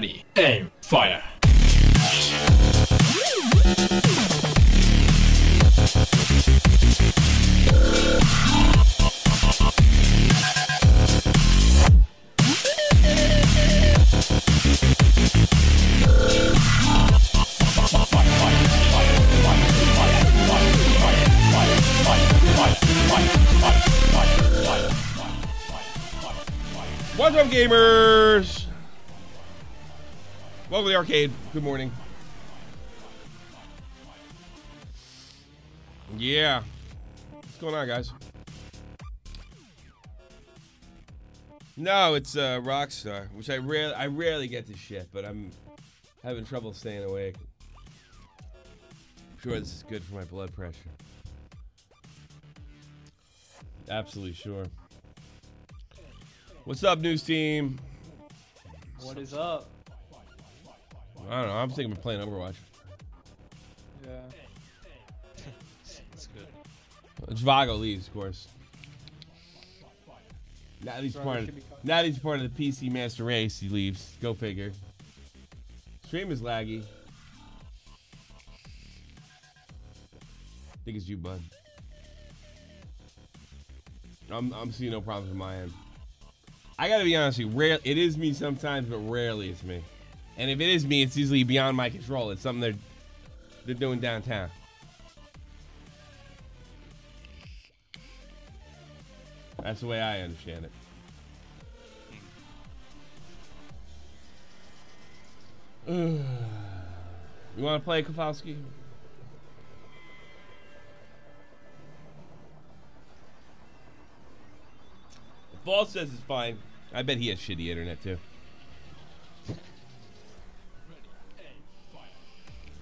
Ready, aim, fire. What's up, gamers? Welcome to the arcade. Good morning. Yeah. What's going on, guys? No, it's Rockstar, which I rarely get this shit, but I'm having trouble staying awake. I'm sure this is good for my blood pressure. Absolutely sure. What's up, news team? What is up? I don't know. I'm thinking we're playing Overwatch. Yeah. That's good. Zvago leaves, of course. Now he's part of the PC Master Race. He leaves. Go figure. Stream is laggy. I think it's you, bud. I'm seeing no problems with my end. I gotta be honest with you, it is me sometimes, but rarely it's me. And if it is me, it's usually beyond my control. It's something they're doing downtown. That's the way I understand it. You want to play, Kowalski? Ball says it's fine. I bet he has shitty internet too.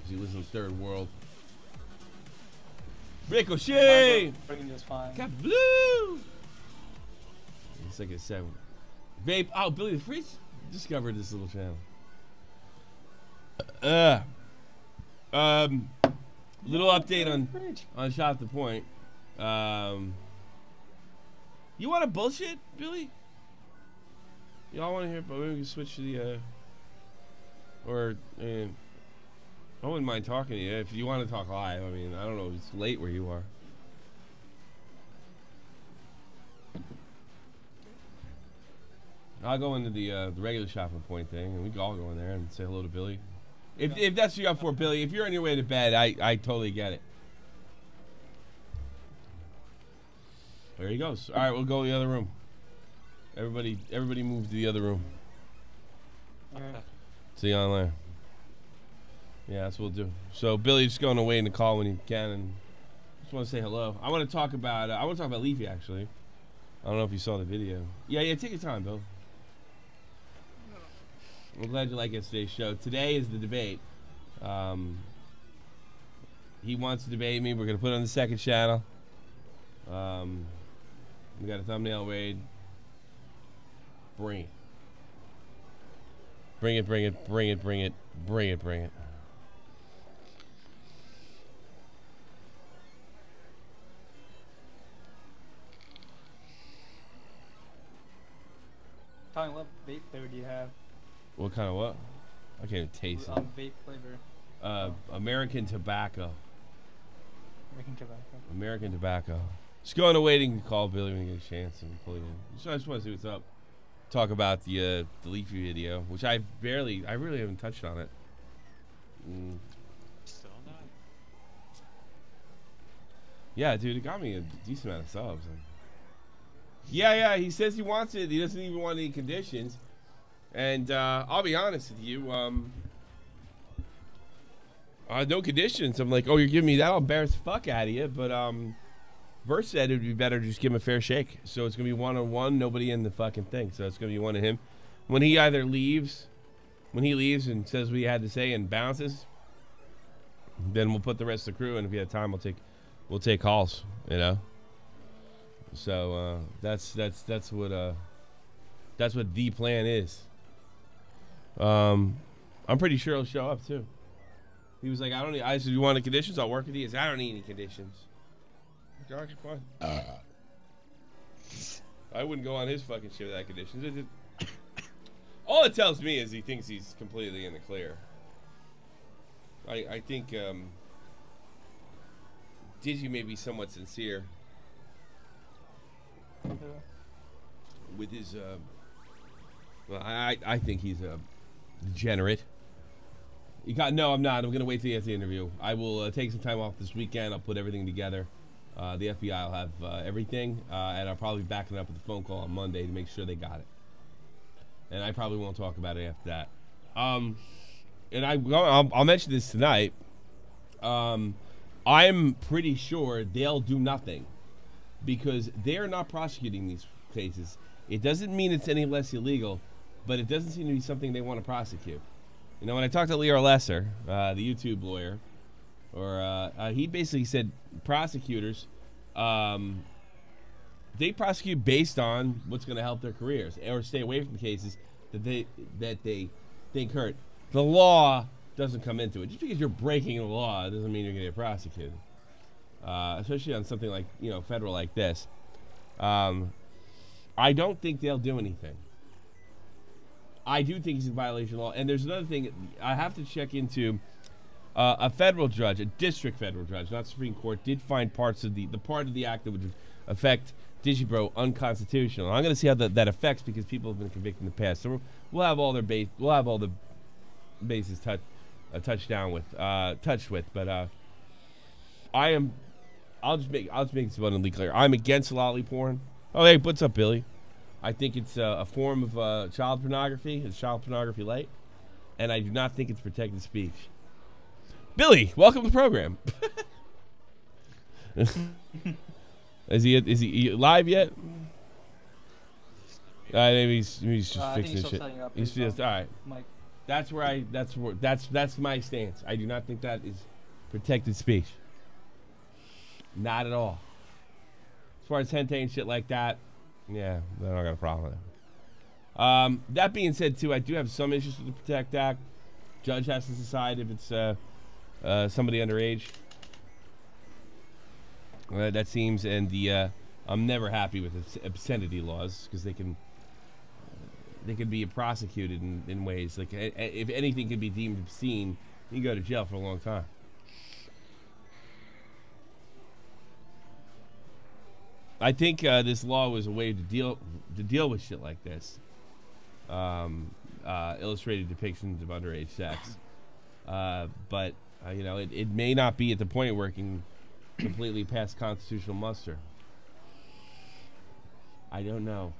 He lives in the third world. Ricochet! Bringing this fine. Got blue! It's like a 7. Vape. Oh, Billy the Freeze discovered this little channel. Little update on Shot the Point. You want to bullshit, Billy? Y'all want to hear? But maybe we can switch to the. I wouldn't mind talking to you if you want to talk live. I mean, I don't know. It's late where you are. I'll go into the regular Shopping Point thing, and we can all go in there and say hello to Billy. If that's what you're up for, Billy. If you're on your way to bed, I totally get it. There he goes. All right, we'll go to the other room. Everybody move to the other room. Okay. See you online. Yeah, that's what we'll do. So Billy, just going to wait in the call when you can, and just want to say hello. I want to talk about Leafy actually. I don't know if you saw the video. Yeah, take your time, Bill. I'm glad you like yesterday's show. Today is the debate. He wants to debate me. We're gonna put it on the second channel. We got a thumbnail raid. Bring it. Bring it, bring it, bring it, bring it, bring it, bring it. Tyler, what vape flavor do you have? What kind of what? I can't even taste it. Vape flavor. American tobacco. American tobacco. American tobacco. Just go on a waiting call Billy when you get a chance and pull you in. So I just want to see what's up. Talk about the Leafy video, which I really haven't touched on it. Still not? Yeah, dude, it got me a decent amount of subs. Yeah, he says he wants it. He doesn't even want any conditions. And I'll be honest with you, no conditions. I'm like, oh, you're giving me that? I'll embarrass the fuck out of you. But Verse said it would be better to just give him a fair shake. So it's going to be one-on-one, nobody in the fucking thing. So it's going to be one of him. When he leaves and says what he had to say and bounces, then we'll put the rest of the crew, and if we have time, we'll take calls, you know? So that's what the plan is. I'm pretty sure he'll show up too. He was like, I said, you want the conditions? I'll work with you. He said, I don't need any conditions. Okay, fine. I wouldn't go on his fucking shit without conditions. All it tells me is he thinks he's completely in the clear. I think Digi may be somewhat sincere with his. Well, I think he's a degenerate. No, I'm not. I'm going to wait till he has the interview. I will take some time off this weekend. I'll put everything together. The FBI will have everything, and I'll probably back it up with a phone call on Monday to make sure they got it. And I probably won't talk about it after that. And I'll mention this tonight. I'm pretty sure they'll do nothing because they're not prosecuting these cases. It doesn't mean it's any less illegal, but it doesn't seem to be something they want to prosecute. You know, when I talked to Leo Lesser, the YouTube lawyer, he basically said prosecutors, they prosecute based on what's going to help their careers or stay away from cases that they think hurt. The law doesn't come into it. Just because you're breaking the law doesn't mean you're going to get prosecuted, especially on something like federal like this. I don't think they'll do anything. I do think he's in violation of law. And there's another thing I have to check into. A federal judge, a district federal judge, not Supreme Court, did find parts of the part of the act that would affect Digibro unconstitutional. I'm going to see how that affects because people have been convicted in the past. So we'll have all the bases touched with. But I'll just make this abundantly clear. I'm against lolly porn. Oh, hey, what's up, Billy? I think it's a form of child pornography. It's child pornography light, and I do not think it's protected speech. Billy, welcome to the program. Is he live yet? Maybe he's just fixing his shit. He's just all right. Mike. That's my stance. I do not think that is protected speech. Not at all. As far as hentai and shit like that, yeah, I don't got a problem with it. That being said, too, I do have some issues with the Protect Act. Judge has to decide if it's somebody underage. That seems, and I'm never happy with obscenity laws because they can be prosecuted in ways like if anything can be deemed obscene, you can go to jail for a long time. I think this law was a way to deal with shit like this. Illustrated depictions of underage sex, but it may not be at the point where it can completely pass constitutional muster. I don't know.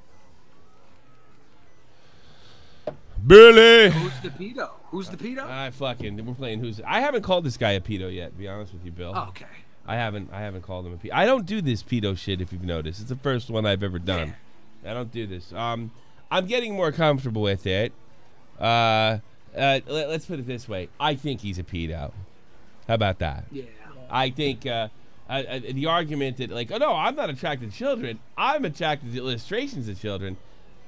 Billy! Who's the pedo? We're playing I haven't called this guy a pedo yet, to be honest with you, Bill. Oh, okay. I haven't called him a pedo. I don't do this pedo shit, if you've noticed. It's the first one I've ever done. Yeah. I don't do this. I'm getting more comfortable with it. Let's put it this way. I think he's a pedo. How about that? Yeah. I think the argument that oh no, I'm not attracted to children. I'm attracted to illustrations of children.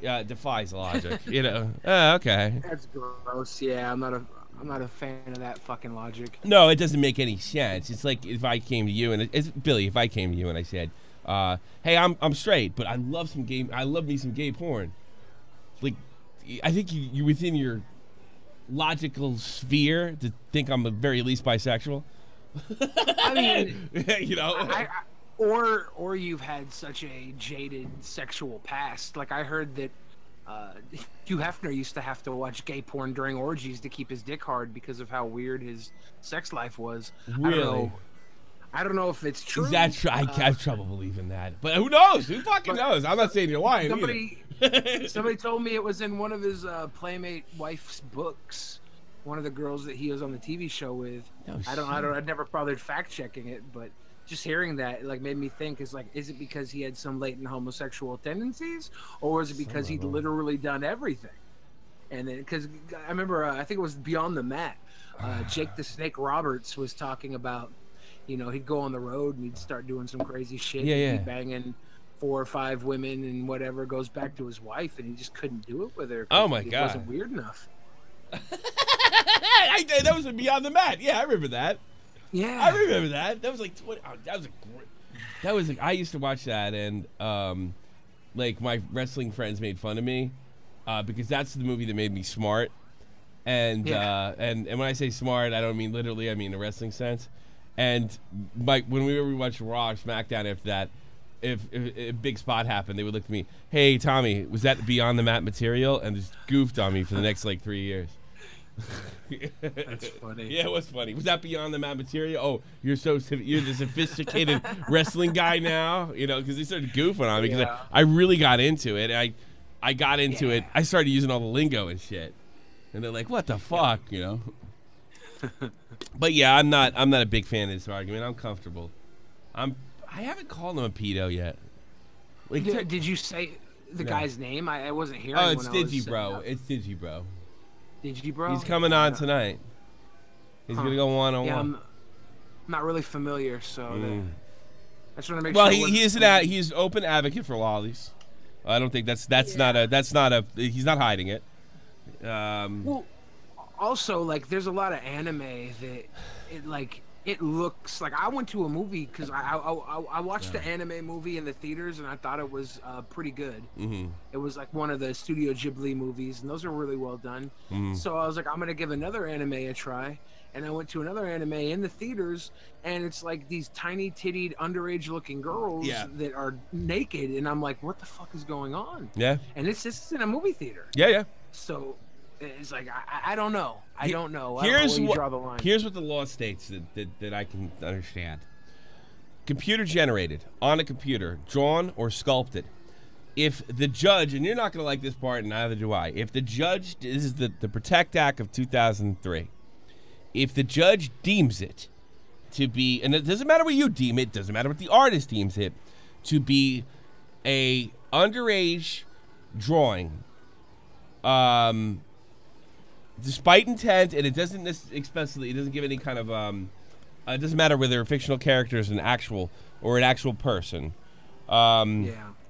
Defies logic. Okay. That's gross. Yeah, I'm not a fan of that fucking logic. No, it doesn't make any sense. It's like if I came to you and Billy, if I came to you and I said, "Hey, I'm straight, but I love me some gay porn." Like, I think you within your logical sphere to think I'm at very least bisexual. I mean, or you've had such a jaded sexual past. Like I heard that Hugh Hefner used to have to watch gay porn during orgies to keep his dick hard because of how weird his sex life was. Really? I don't know if it's true. Is that true? I have trouble believing that. But who knows? Who fucking knows? I'm not saying you're lying. Somebody told me it was in one of his Playmate wife's books. One of the girls that he was on the TV show with. No, I'd never bothered fact checking it, but just hearing that made me think is it because he had some latent homosexual tendencies, or was it because he'd literally done everything? And then because I remember I think it was Beyond the Mat, Jake the Snake Roberts was talking about, he'd go on the road and he'd start doing some crazy shit. Yeah. He'd be banging 4 or 5 women and whatever, goes back to his wife and he just couldn't do it with her. Oh my God. It wasn't weird enough. That was Beyond the Mat. Yeah, I remember that. Yeah, I remember that. That was like 20. That was I used to watch that, and my wrestling friends made fun of me because that's the movie that made me smart. And and when I say smart, I don't mean literally. I mean in a wrestling sense. And Mike, when we watched Raw or SmackDown after that, if a big spot happened, they would look at me, "Hey, Tommy, was that beyond the mat material?" And just goofed on me for the next like 3 years. That's funny. Yeah, it was funny. Was that beyond the mat material? Oh, you're the sophisticated wrestling guy now, you know, because they started goofing on me because I really got into it. I got into it. I started using all the lingo and shit, and they're like, "What the fuck," you know? But yeah, I'm not a big fan of this argument. I'm comfortable. I haven't called him a pedo yet. Like, did you say the guy's name? I wasn't hearing. Oh, it's Digi Bro. It's Digi Bro. Digi Bro. He's coming on tonight. He's gonna go one-on-one. Yeah, I'm not really familiar, so I just want to make sure. Well, he's an open advocate for lollies. I don't think that's not a he's not hiding it. Well, also, like, there's a lot of anime that it looks like. I went to a movie because I watched the anime movie in the theaters and I thought it was pretty good. Mm-hmm. It was like one of the Studio Ghibli movies, and those are really well done. Mm-hmm. So I was like, I'm gonna give another anime a try, and I went to another anime in the theaters, and it's like these tiny tittied underage looking girls that are naked, and I'm like, what the fuck is going on? Yeah. And this is in a movie theater. Yeah. So it's like I don't know. I don't know. Here's where you draw the line. Here's what the law states that I can understand. Computer generated, on a computer, drawn or sculpted. If the judge, and you're not going to like this part, and neither do I. If the judge, this is the Protect Act of 2003. If the judge deems it to be, and it doesn't matter what you deem it, doesn't matter what the artist deems it, to be a underage drawing, despite intent, and it doesn't explicitly, it doesn't give any kind of, it doesn't matter whether a fictional character is an actual person.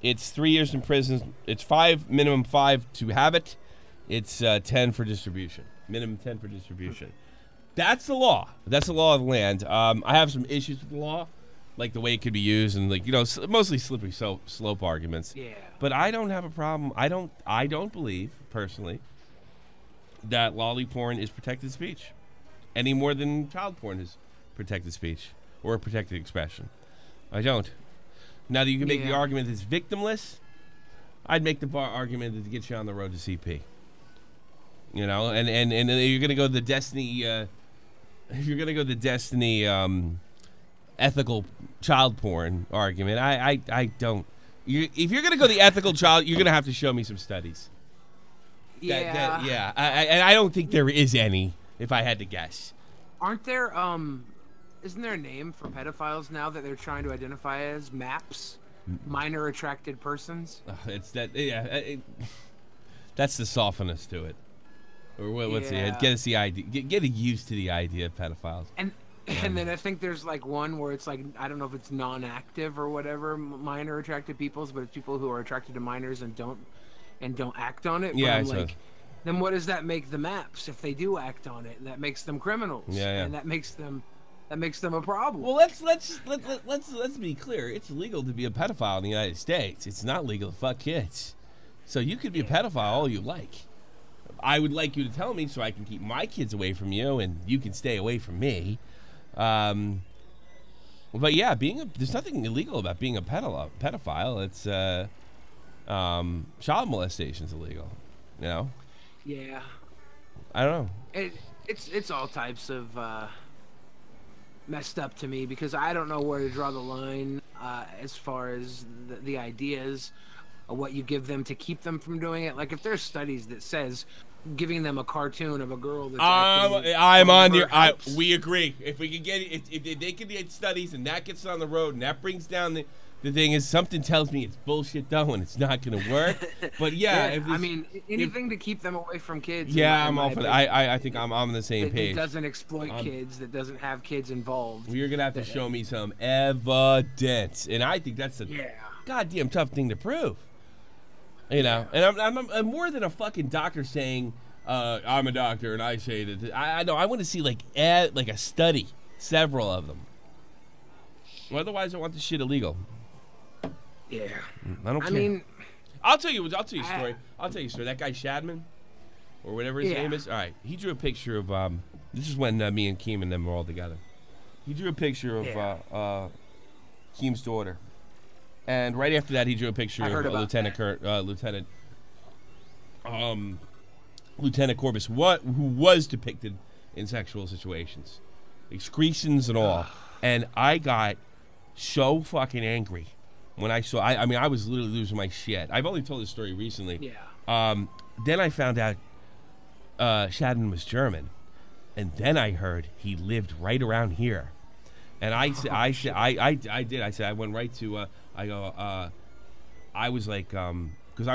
It's 3 years in prison. It's minimum 5 to have it. It's 10 for distribution. Minimum 10 for distribution. That's the law. That's the law of the land. I have some issues with the law, like the way it could be used, and like, you know, mostly slippery slope arguments. Yeah. But I don't have a problem. I don't believe personally that lolly porn is protected speech, any more than child porn is protected speech or protected expression. I don't. Now that you can make the argument that it's victimless, I'd make the argument that it gets you on the road to CP. You know, and you're gonna go the Destiny. If you're gonna go the Destiny ethical child porn argument, I don't. If you're gonna go the ethical child, you're gonna have to show me some studies. And I don't think there is any, if I had to guess. Aren't there, isn't there a name for pedophiles now that they're trying to identify as MAPs? Minor attracted persons? It's that, that's the softness to it. Or what's it? Get us the idea. Get used to the idea of pedophiles. And then I think there's like one where it's like, I don't know if it's non-active or whatever, minor attracted peoples, but it's people who are attracted to minors and don't act on it. But I'm like, then what does that make the MAPs if they do act on it? That makes them criminals. And that makes them a problem. Well, let's be clear. It's illegal to be a pedophile in the United States. It's not legal to fuck kids. So you could be a pedophile all you like. I would like you to tell me so I can keep my kids away from you and you can stay away from me. But yeah, there's nothing illegal about being a pedophile. It's child molestation's illegal, you know? Yeah. I don't know. It's all types of messed up to me because I don't know where to draw the line as far as the ideas of what you give them to keep them from doing it. Like if there's studies that says giving them a cartoon of a girl that's we agree. If we can get it, if they can get studies and that gets on the road and that brings down the thing is, something tells me it's bullshit though and it's not going to work. But anything to keep them away from kids. Yeah, I'm all for that. I think I'm on the same page. That doesn't exploit kids, that doesn't have kids involved. You're going to have to show me some evidence. And I think that's a goddamn tough thing to prove. You know, and I'm more than a fucking doctor saying, I'm a doctor and I say that. I know, I want to see like a study, several of them. Otherwise, I want this shit illegal. Yeah. I don't care. I'll tell you a story. I'll tell you a story. That guy Shadman, or whatever his name is. All right, he drew a picture of. This is when me and Keem and them were all together. He drew a picture of Keem's daughter, and right after that, he drew a picture of Lieutenant Corbus, who was depicted in sexual situations, excretions and all. And I got so fucking angry when I saw. I mean, I was literally losing my shit. I've only told this story recently. Yeah. Then I found out Shadman was German, and then I heard he lived right around here. And I did. I said I went right to. I was like, because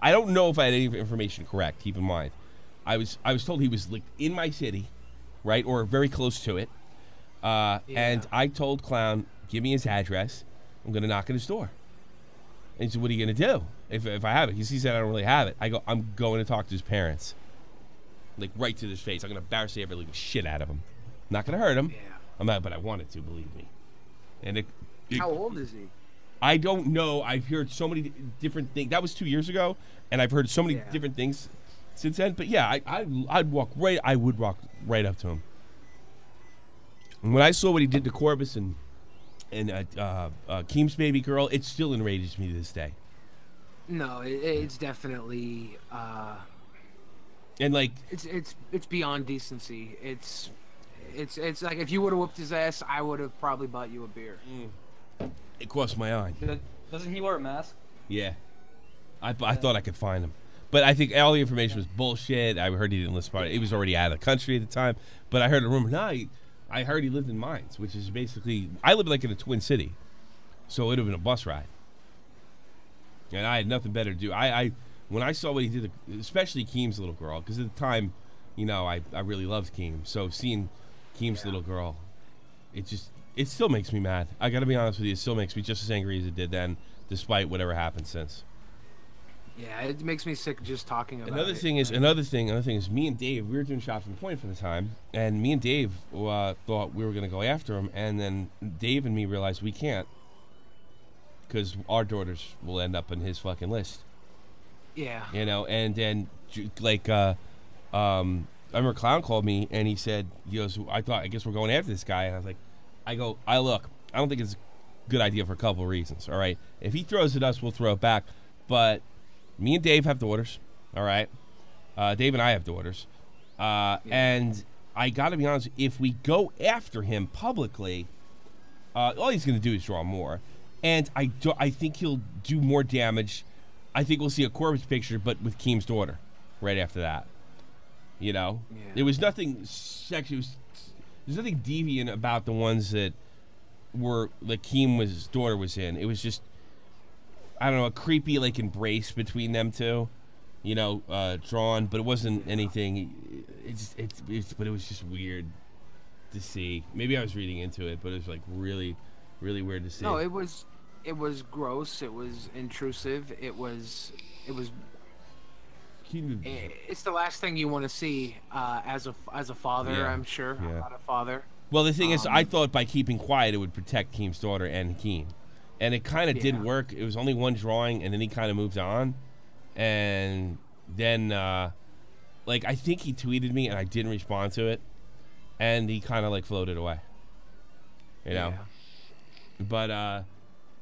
I don't know if I had any information correct. Keep in mind, I was told he was like in my city, right, or very close to it. And I told Clown, give me his address. I'm gonna knock on his door. And he said, what are you gonna do if I have it? Because he said I don't really have it. I go, I'm going to talk to his parents, like right to his face. I'm gonna embarrass the ever living shit out of him. Not gonna hurt him. Yeah. I'm not, but I wanted to, believe me. And how old is he? I don't know. I've heard so many different things. That was 2 years ago, and I've heard so many different things since then. But yeah, I'd walk right. I would walk right up to him. And when I saw what he did to Corbus and Keem's baby girl, it still enrages me to this day. No, it's definitely. And like it's beyond decency. It's like if you would have whooped his ass, I would have probably bought you a beer. It crossed my eye. Doesn't he wear a mask? Yeah. I thought I could find him. But I think all the information was bullshit. I heard he didn't list part. He was already out of the country at the time. But I heard a rumor. No, I heard he lived in Mines, which is basically... I live like in a twin city. So it would have been a bus ride. And I had nothing better to do. When I saw what he did, especially Keem's little girl, because at the time, you know, I really loved Keem. So seeing Keem's little girl, it still makes me mad. I got to be honest with you. It still makes me just as angry as it did then, despite whatever happened since. Yeah, it makes me sick just talking about Another thing is, me and Dave, we were doing Shot from the Point for the time, and me and Dave thought we were going to go after him, and then Dave and me realized we can't, because our daughters will end up in his fucking list. Yeah. You know, and then, like, I remember Clown called me, and he said, I guess we're going after this guy, and I was like, I don't think it's a good idea for a couple of reasons, all right? If he throws at us, we'll throw it back, but me and Dave have daughters, all right? Dave and I have daughters, and I got to be honest, if we go after him publicly, all he's going to do is draw more, and I think he'll do more damage. I think we'll see a Corbus picture, but with Keem's daughter right after that. You know? Yeah. There was nothing sexual. There's nothing deviant about the ones that were like Keem's daughter was in. It was just, I don't know, a creepy like embrace between them two, you know, drawn, but it wasn't anything. But it was just weird to see. Maybe I was reading into it, but it was like really, really weird to see. No, it was gross. It was intrusive. It's the last thing you want to see as a father. Yeah, I'm sure. Yeah. I'm not a father. Well, the thing is, I thought by keeping quiet it would protect Keem's daughter and Keem, and it kind of did work. It was only one drawing, and then he kind of moved on, and then like I think he tweeted me, and I didn't respond to it, and he kind of like floated away. You know, but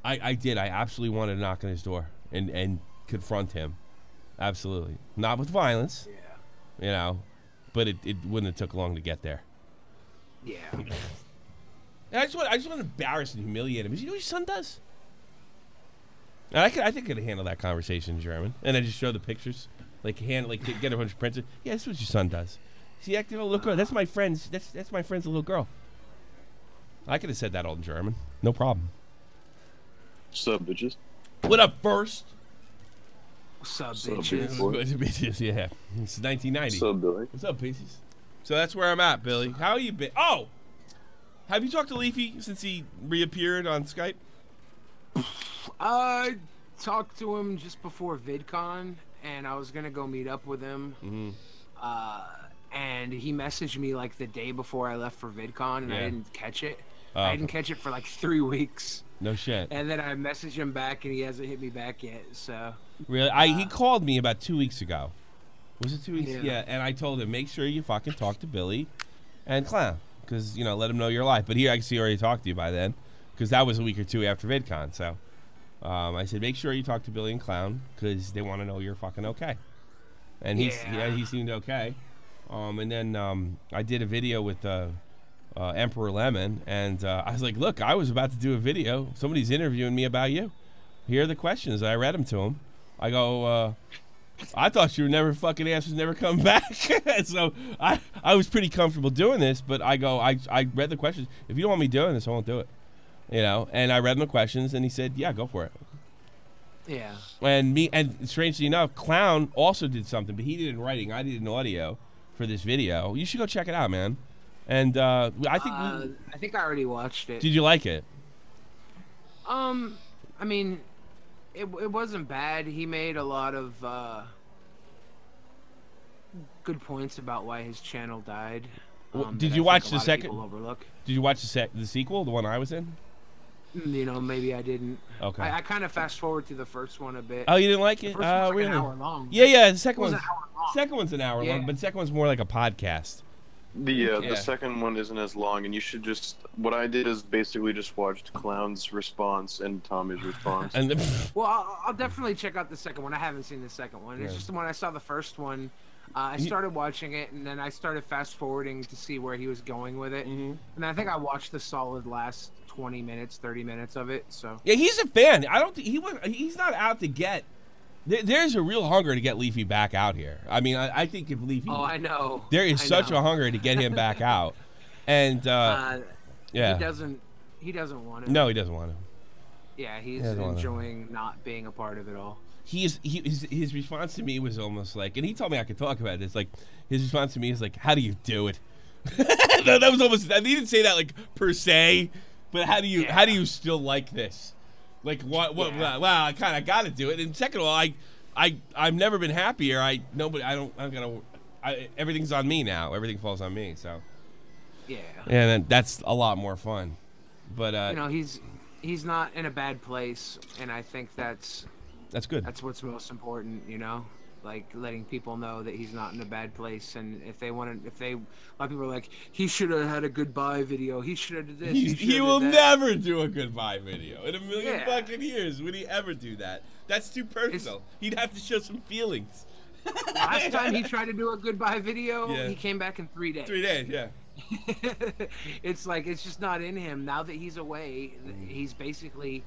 I did. I absolutely wanted to knock on his door and confront him. Absolutely. Not with violence. Yeah. You know, but it wouldn't have took long to get there. Yeah. And I just want to embarrass and humiliate him. You know what your son does? And I think I could handle that conversation in German. And I just show the pictures. Like get a bunch of prints. Yeah, that's what your son does. See, acting a little girl. That's my friend's that's my friend's little girl. I could have said that all in German. No problem. What's up, bitches? What up, first? What's up, bitches? Bitches, yeah. It's 1990. What's up, Billy? What's up, pieces? So that's where I'm at, Billy. How you been? Oh! Have you talked to Leafy since he reappeared on Skype? I talked to him just before VidCon, and I was going to go meet up with him. Mm-hmm. And he messaged me like the day before I left for VidCon, and I didn't catch it. I didn't catch it for like 3 weeks. No shit. And then I messaged him back, and he hasn't hit me back yet, so... Really? He called me about 2 weeks ago. Was it 2 weeks? Yeah. And I told him, make sure you fucking talk to Billy and Clown, because let him know your life. But he actually already talked to you by then, because that was a week or two after VidCon. So I said, make sure you talk to Billy and Clown, because they want to know you're fucking okay. And he seemed okay. And then I did a video with Emperor Lemon, and I was like, look, I was about to do a video. Somebody's interviewing me about you. Here are the questions. I read them to him. I go, I thought you were never fucking ass was never coming back. So I was pretty comfortable doing this, but I go, I read the questions. If you don't want me doing this, I won't do it. And I read him the questions, and he said, yeah, go for it. Yeah. And strangely enough, Clown also did something, but he did it in writing. I did it in audio for this video. You should go check it out, man. And I think I already watched it. Did you like it? I mean, it wasn't bad. He made a lot of good points about why his channel died. Did you watch the second? Overlook. Did you watch the sequel, the one I was in? Maybe I didn't. Okay. I kind of fast forward to the first one a bit. Oh, you didn't like it? The first one's like an hour long. Yeah. The second one's an hour long. Second one's an hour long, but the second one's more like a podcast. The second one isn't as long, and you should just. What I did is basically just watched Clown's response and Tommy's response. Well, I'll definitely check out the second one. I haven't seen the second one. It's just when I saw the first one, I started watching it, and then I started fast forwarding to see where he was going with it. And I think I watched the solid last 20 minutes, 30 minutes of it. So yeah, he's a fan. I don't think he's not out to get. There's a real hunger to get Leafy back out here. I mean, I think if Leafy... Oh, I know. There is such a hunger to get him back out. And, yeah. He doesn't want to. No, he doesn't want to. Yeah, he's enjoying not being a part of it all. His response to me was almost like... And he told me I could talk about this. Like, his response to me is like, how do you do it? that was almost... He didn't say that, like, per se. But how do you still like this? Like what? Wow! I kind of got to do it. And second of all, I've never been happier. Everything's on me now. Everything falls on me. So yeah. And that's a lot more fun. But he's not in a bad place, and I think that's good. That's what's most important. Like letting people know that he's not in a bad place, and a lot of people are like, he should have had a goodbye video. He should have did this. He will never do a goodbye video in a million fucking years. Would he ever do that? That's too personal. He'd have to show some feelings. Last time he tried to do a goodbye video, he came back in 3 days. 3 days, yeah. It's like it's just not in him now that he's away. He's basically,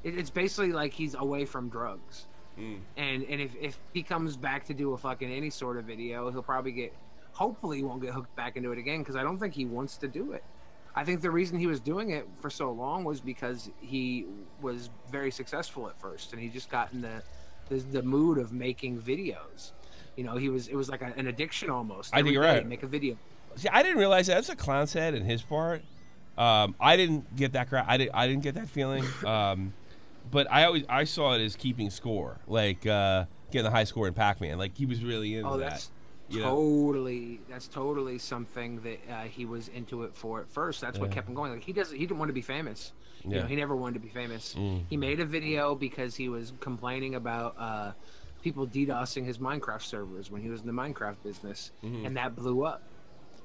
it's basically like he's away from drugs. And if he comes back to do a fucking any sort of video, he'll probably hopefully he won't get hooked back into it again, because I don't think he wants to do it. I think the reason he was doing it for so long was because he was very successful at first, and he just got in the mood of making videos. It was like an addiction almost. I think you're right. Make a video. See, I didn't realize that. That's a Clown said in his part. I didn't get that. I didn't get that feeling. But I saw it as keeping score, like getting the high score in Pac-Man. Like he was really into that. That's totally something that he was into it for at first. That's what kept him going. Like he didn't want to be famous. He never wanted to be famous. He made a video because he was complaining about people DDoSing his Minecraft servers when he was in the Minecraft business, and that blew up.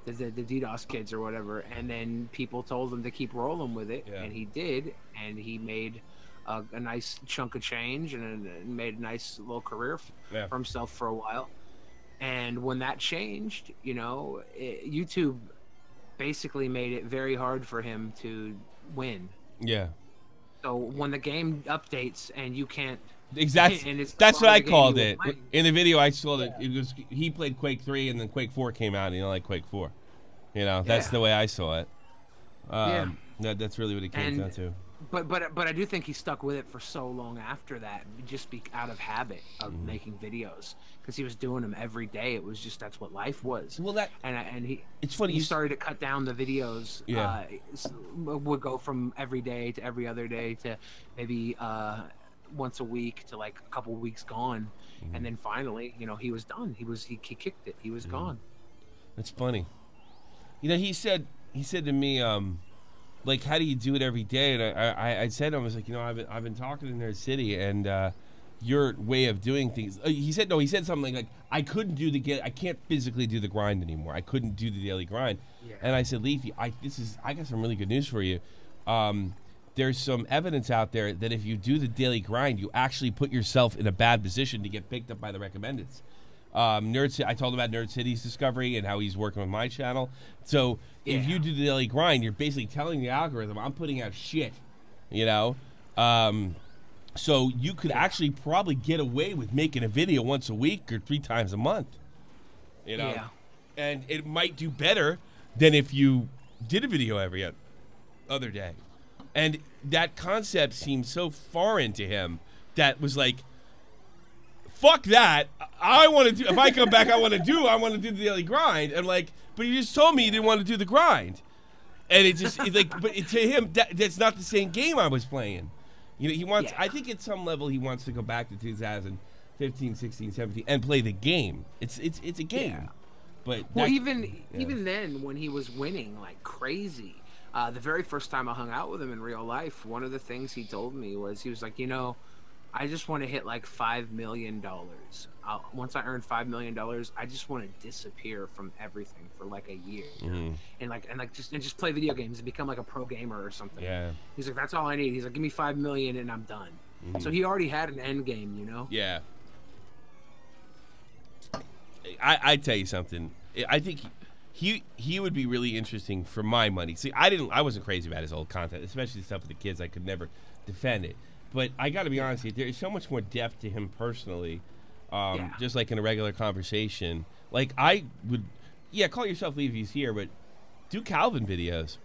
The DDoS kids or whatever, and then people told him to keep rolling with it, and he did, and he made a nice chunk of change and made a nice little career for himself for a while. And when that changed, YouTube basically made it very hard for him to win. Yeah. So when the game updates and you can't... Exactly. That's what I called it. In the video I saw that he played Quake 3 and then Quake 4 came out and he didn't like Quake 4. That's the way I saw it. That's really what it came down to. But I do think he stuck with it for so long after that, just out of habit of making videos, because he was doing them every day. It was just that's what life was. Well, it's funny. He started to cut down the videos. Would go from every day to every other day to maybe once a week to like a couple weeks gone, and then finally, he was done. He kicked it. He was gone. That's funny. He said to me, like, how do you do it every day? And I said to him, I was like, I've been talking in their city, and your way of doing things. He said no. He said something like I couldn't do I can't physically do the grind anymore. I couldn't do the daily grind. Yeah. And I said, Leafy, I got some really good news for you. There's some evidence out there that if you do the daily grind, you actually put yourself in a bad position to get picked up by the recommendeds. I told him about Nerd City's discovery and how he's working with my channel. So if you do the daily grind, you're basically telling the algorithm, I'm putting out shit, you know? So you could actually probably get away with making a video once a week or 3 times a month, you know? Yeah. And it might do better than if you did a video every other day. And that concept seemed so foreign to him that was like, fuck that. I want to do, if I come back, I want to do the daily grind. And like, but you just told me you didn't want to do the grind. And it's like, but to him, that's not the same game I was playing. You know, he wants, I think at some level he wants to go back to 2015, 16, 17 and play the game. It's a game. Yeah. But well, even then when he was winning like crazy, the very first time I hung out with him in real life, one of the things he told me was, he was like, you know, I just want to hit like $5 million. Once I earn $5 million, I just want to disappear from everything for like a year, and just play video games and become like a pro gamer or something. Yeah. He's like, that's all I need. He's like, give me $5 million and I'm done. So he already had an end game, you know. Yeah. I tell you something. I think he would be really interesting for my money. See, I wasn't crazy about his old content, especially the stuff with the kids. I could never defend it. But I got to be honest with you, there is so much more depth to him personally, just like in a regular conversation. Like, I would, call yourself LeafyisHere, but do Calvin videos.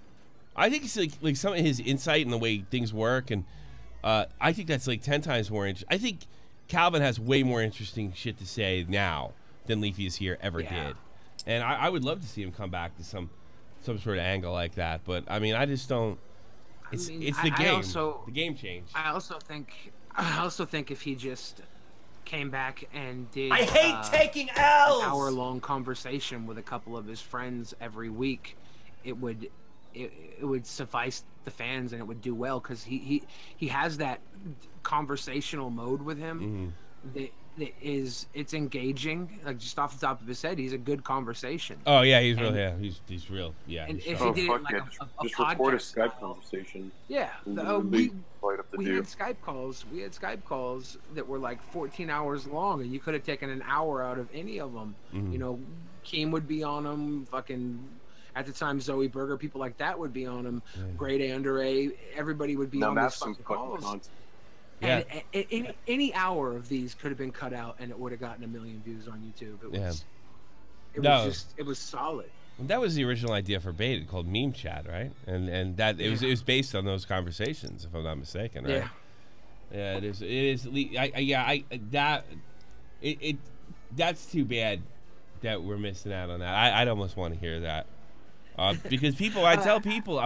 I think it's like some of his insight and the way things work, and I think that's like 10 times more interesting. I think Calvin has way more interesting shit to say now than LeafyisHere ever did. And I would love to see him come back to some sort of angle like that. But, I mean, I just don't. It's the game. The game changed. I also think if he just came back and did I hate taking L's! An hour-long conversation with a couple of his friends every week, it would suffice the fans and it would do well, because he has that conversational mode with him it's engaging. Like, just off the top of his head, he's a good conversation. Oh yeah, he's real. Yeah, he's real. Yeah. And if he did it like a just podcast record a Skype conversation. Yeah, we had Skype calls. We had Skype calls that were like 14 hours long, and you could have taken an hour out of any of them. You know, Keem would be on them. Fucking at the time, Zoe Berger, people like that would be on them. Grade A, Under A, everybody would be on these fucking calls. Yeah. And any hour of these could have been cut out, and it would have gotten 1 million views on YouTube. It was solid. That was the original idea for Bait, called Meme Chat, right? And that it was based on those conversations, if I'm not mistaken, right? Yeah, it is. That's too bad that we're missing out on that. I'd almost want to hear that, because when I tell people.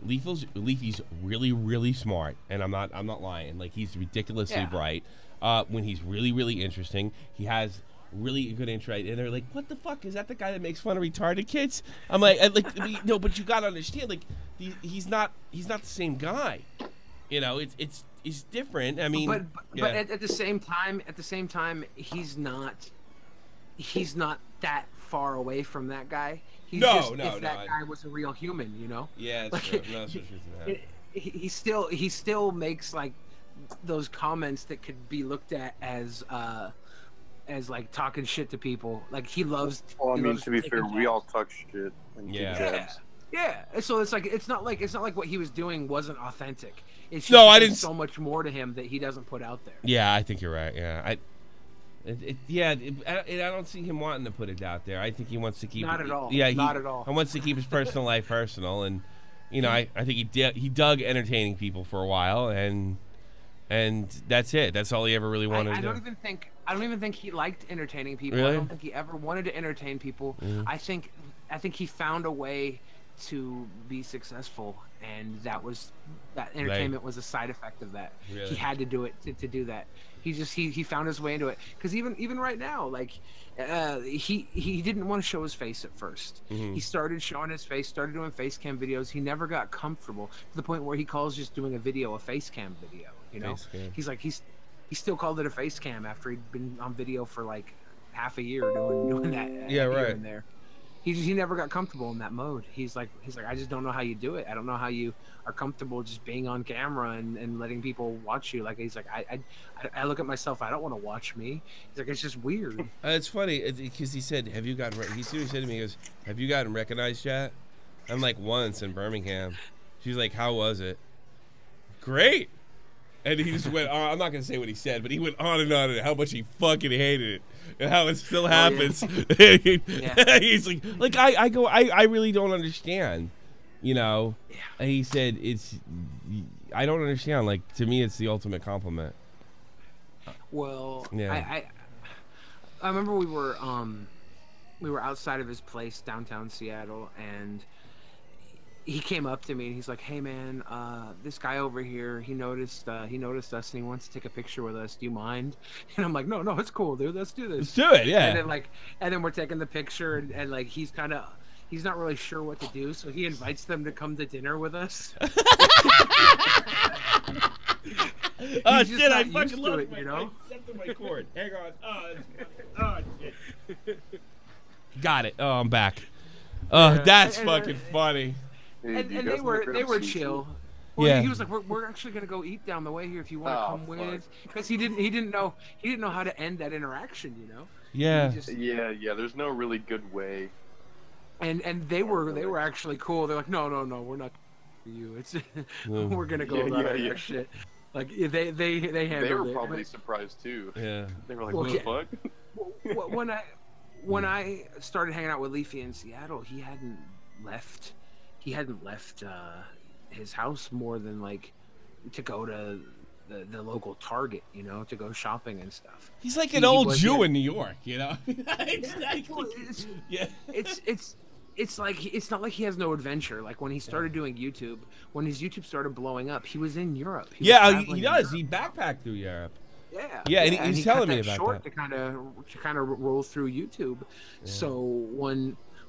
Leafy's really, really smart, and I'm not lying. Like, he's ridiculously bright. When he's really, really interesting, he has really good insight. And they're like, "What the fuck is that? The guy that makes fun of retarded kids?" I'm like, no, but you gotta understand, like, he's not the same guy. You know, it's different. I mean, but at the same time, he's not that far away from that guy. If that guy was a real human, you know. Yeah, it's like, true. No, he still makes like those comments that could be looked at as like talking shit to people. Like, he loves. Well, I mean, to be fair, we all talk shit and jabs. Yeah. So it's not like what he was doing wasn't authentic. It's just I didn't. So much more to him that he doesn't put out there. Yeah, I think you're right. Yeah, I don't see him wanting to put it out there. I think he wants to keep not at all. Yeah, not at all. He wants to keep his personal life personal, and you know, I think he dug entertaining people for a while, and that's it. That's all he ever really wanted to do. I don't even think he liked entertaining people. Really? I don't think he ever wanted to entertain people. I think he found a way to be successful, and that entertainment was a side effect of that. Really? He had to do it to do that. He found his way into it, because even right now, like, he didn't want to show his face at first. He started showing his face, started doing face cam videos. He never got comfortable to the point where he calls just doing a video a face cam video, you know. He's like, he still called it a face cam after he'd been on video for like half a year doing that. Yeah, here right. and there. He never got comfortable in that mode. He's like, I just don't know how you do it. I don't know how you are comfortable just being on camera and letting people watch you. Like, he's like, I look at myself. I don't want to watch me. He's like, it's just weird. It's funny because he said, "Have you gotten?" He said to me, "He goes, have you gotten recognized yet?" I'm like, once in Birmingham. She's like, "How was it?" Great. And he just went on. I'm not gonna say what he said, but he went on and how much he fucking hated it and how it still happens. Yeah. He's like I really don't understand, you know. Yeah. And he said I don't understand. Like, to me, it's the ultimate compliment. Well, yeah. I remember we were outside of his place downtown Seattle, and he came up to me and he's like, "Hey man, this guy over here, he noticed us and he wants to take a picture with us. Do you mind?" And I'm like, "No, it's cool, dude. Let's do this. Let's do it, yeah." And then we're taking the picture, and like he's not really sure what to do, so he invites them to come to dinner with us. Oh shit! I fucking love it, you know. I stepped on my cord. Hang on. Oh shit. Got it. Oh, I'm back. Oh, that's fucking funny. Hey, and they were chill. Well, yeah. He was like, we're actually gonna go eat down the way here if you want to come with, because he didn't know how to end that interaction, you know. Yeah. Yeah. There's no really good way. And they were actually cool. They're like, no, we're not for you. It's we're gonna go about our shit. Like they handled it. They were probably surprised too. Yeah. They were like, what the fuck? When I started hanging out with Leafy in Seattle, he hadn't left his house more than like to go to the local Target, you know, to go shopping and stuff. He's like an old Jew in New York, you know. It's like, it's not like he has no adventure. Like when he started doing YouTube, when his YouTube started blowing up, he was in Europe. He does. He backpacked through Europe. Yeah, and he's telling me about that. To kind of roll through YouTube. Yeah. So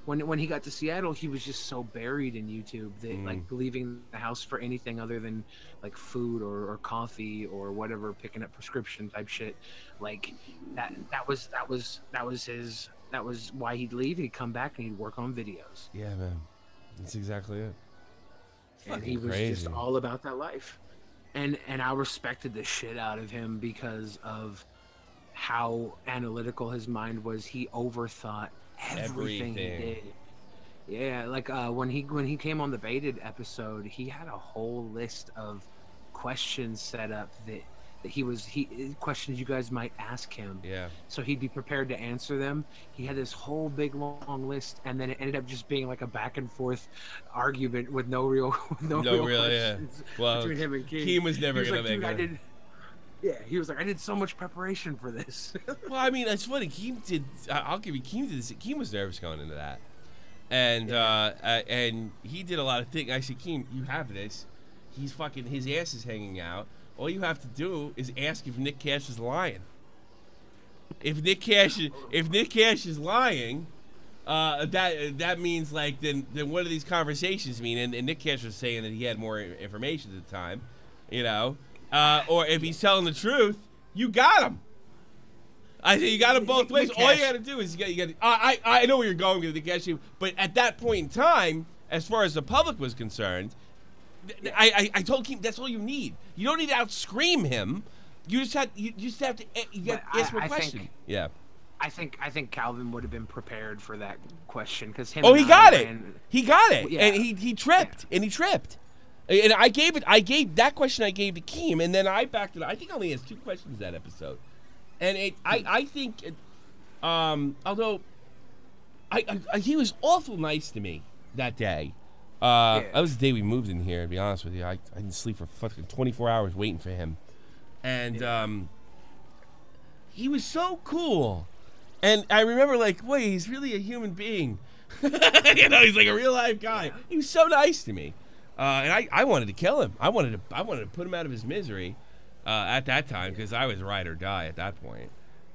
when he got to Seattle, he was just so buried in YouTube that like leaving the house for anything other than like food or coffee or whatever, picking up prescription type shit, like that was why he'd leave. He'd come back and he'd work on videos. Yeah, man, that's exactly it. And he was just all about that life. And I respected the shit out of him because of how analytical his mind was. He overthought everything he did. Yeah, like when he came on the Baited episode, he had a whole list of questions set up that questions you guys might ask him. Yeah. So he'd be prepared to answer them. He had this whole big long list, and then it ended up just being like a back and forth argument with no real questions between him and Keem. Keem was never gonna make it. He was like, I did so much preparation for this. Well, I mean, it's funny. Keem did. I'll give you Keem did this. Keem was nervous going into that, and he did a lot of things. I said, Keem, you have this. His ass is hanging out. All you have to do is ask if Nick Cash is lying. If Nick Cash is lying, that means like then what do these conversations mean? And Nick Cash was saying that he had more information at the time, you know. Or if he's telling the truth, you got him. I say you got him both ways. All you got to do is you got. I know where you're going with the Cash, but at that point in time, as far as the public was concerned. I told Keem that's all you need. You don't need to outscream him. You just have to ask him a question. I think Calvin would have been prepared for that question because him. Oh, he got it. He got it, and he tripped, and he tripped. And I gave that question. I gave to Keem, and then I backed it. I think I only has 2 questions that episode, and I think, although he was awful nice to me that day. That was the day we moved in here, to be honest with you. I didn't sleep for fucking 24 hours waiting for him. And he was so cool. And I remember like, wait, he's really a human being. You know, he's like a real life guy. He was so nice to me. And I wanted to kill him. I wanted to put him out of his misery at that time because I was ride or die at that point.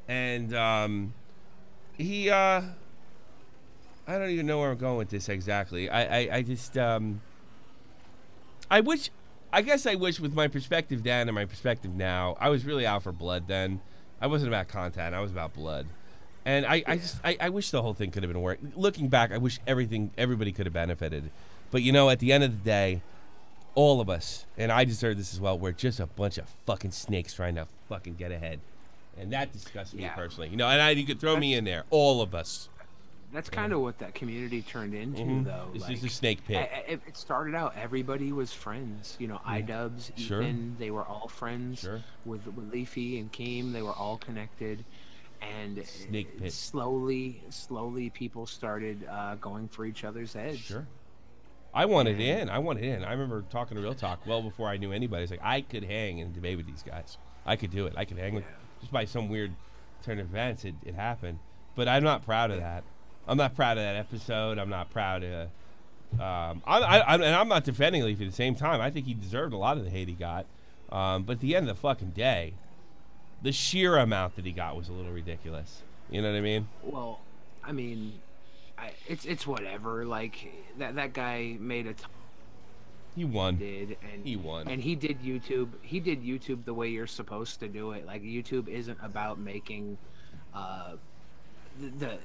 And he I don't even know where I'm going with this exactly. I just I wish I guess I wish with my perspective then and my perspective now, I was really out for blood then. I wasn't about content. I was about blood. And I wish the whole thing could have been worked. Looking back, I wish everybody could have benefited. But, you know, at the end of the day, all of us, and I deserve this as well, we're just a bunch of fucking snakes trying to fucking get ahead. And that disgusts me personally. You know, and you could throw me in there. All of us. That's kind of what that community turned into, though. It's like, just a snake pit. It started out, everybody was friends. You know, iDubbbz, Ethan, they were all friends with Leafy and Keem. They were all connected. And snake pit. Slowly, people started going for each other's heads. Sure. I wanted in. I remember talking to Real Talk well before I knew anybody. It's like, I could hang and debate with these guys. I could do it. I could hang with, just by some weird turn of events, it happened. But I'm not proud of that. I'm not proud of that episode. I'm not proud of. And I'm not defending Leafy at the same time. I think he deserved a lot of the hate he got. But at the end of the fucking day, the sheer amount that he got was a little ridiculous. You know what I mean? Well, I mean, it's whatever. Like that guy made a. He won. He won. And he did YouTube. He did YouTube the way you're supposed to do it. Like YouTube isn't about making.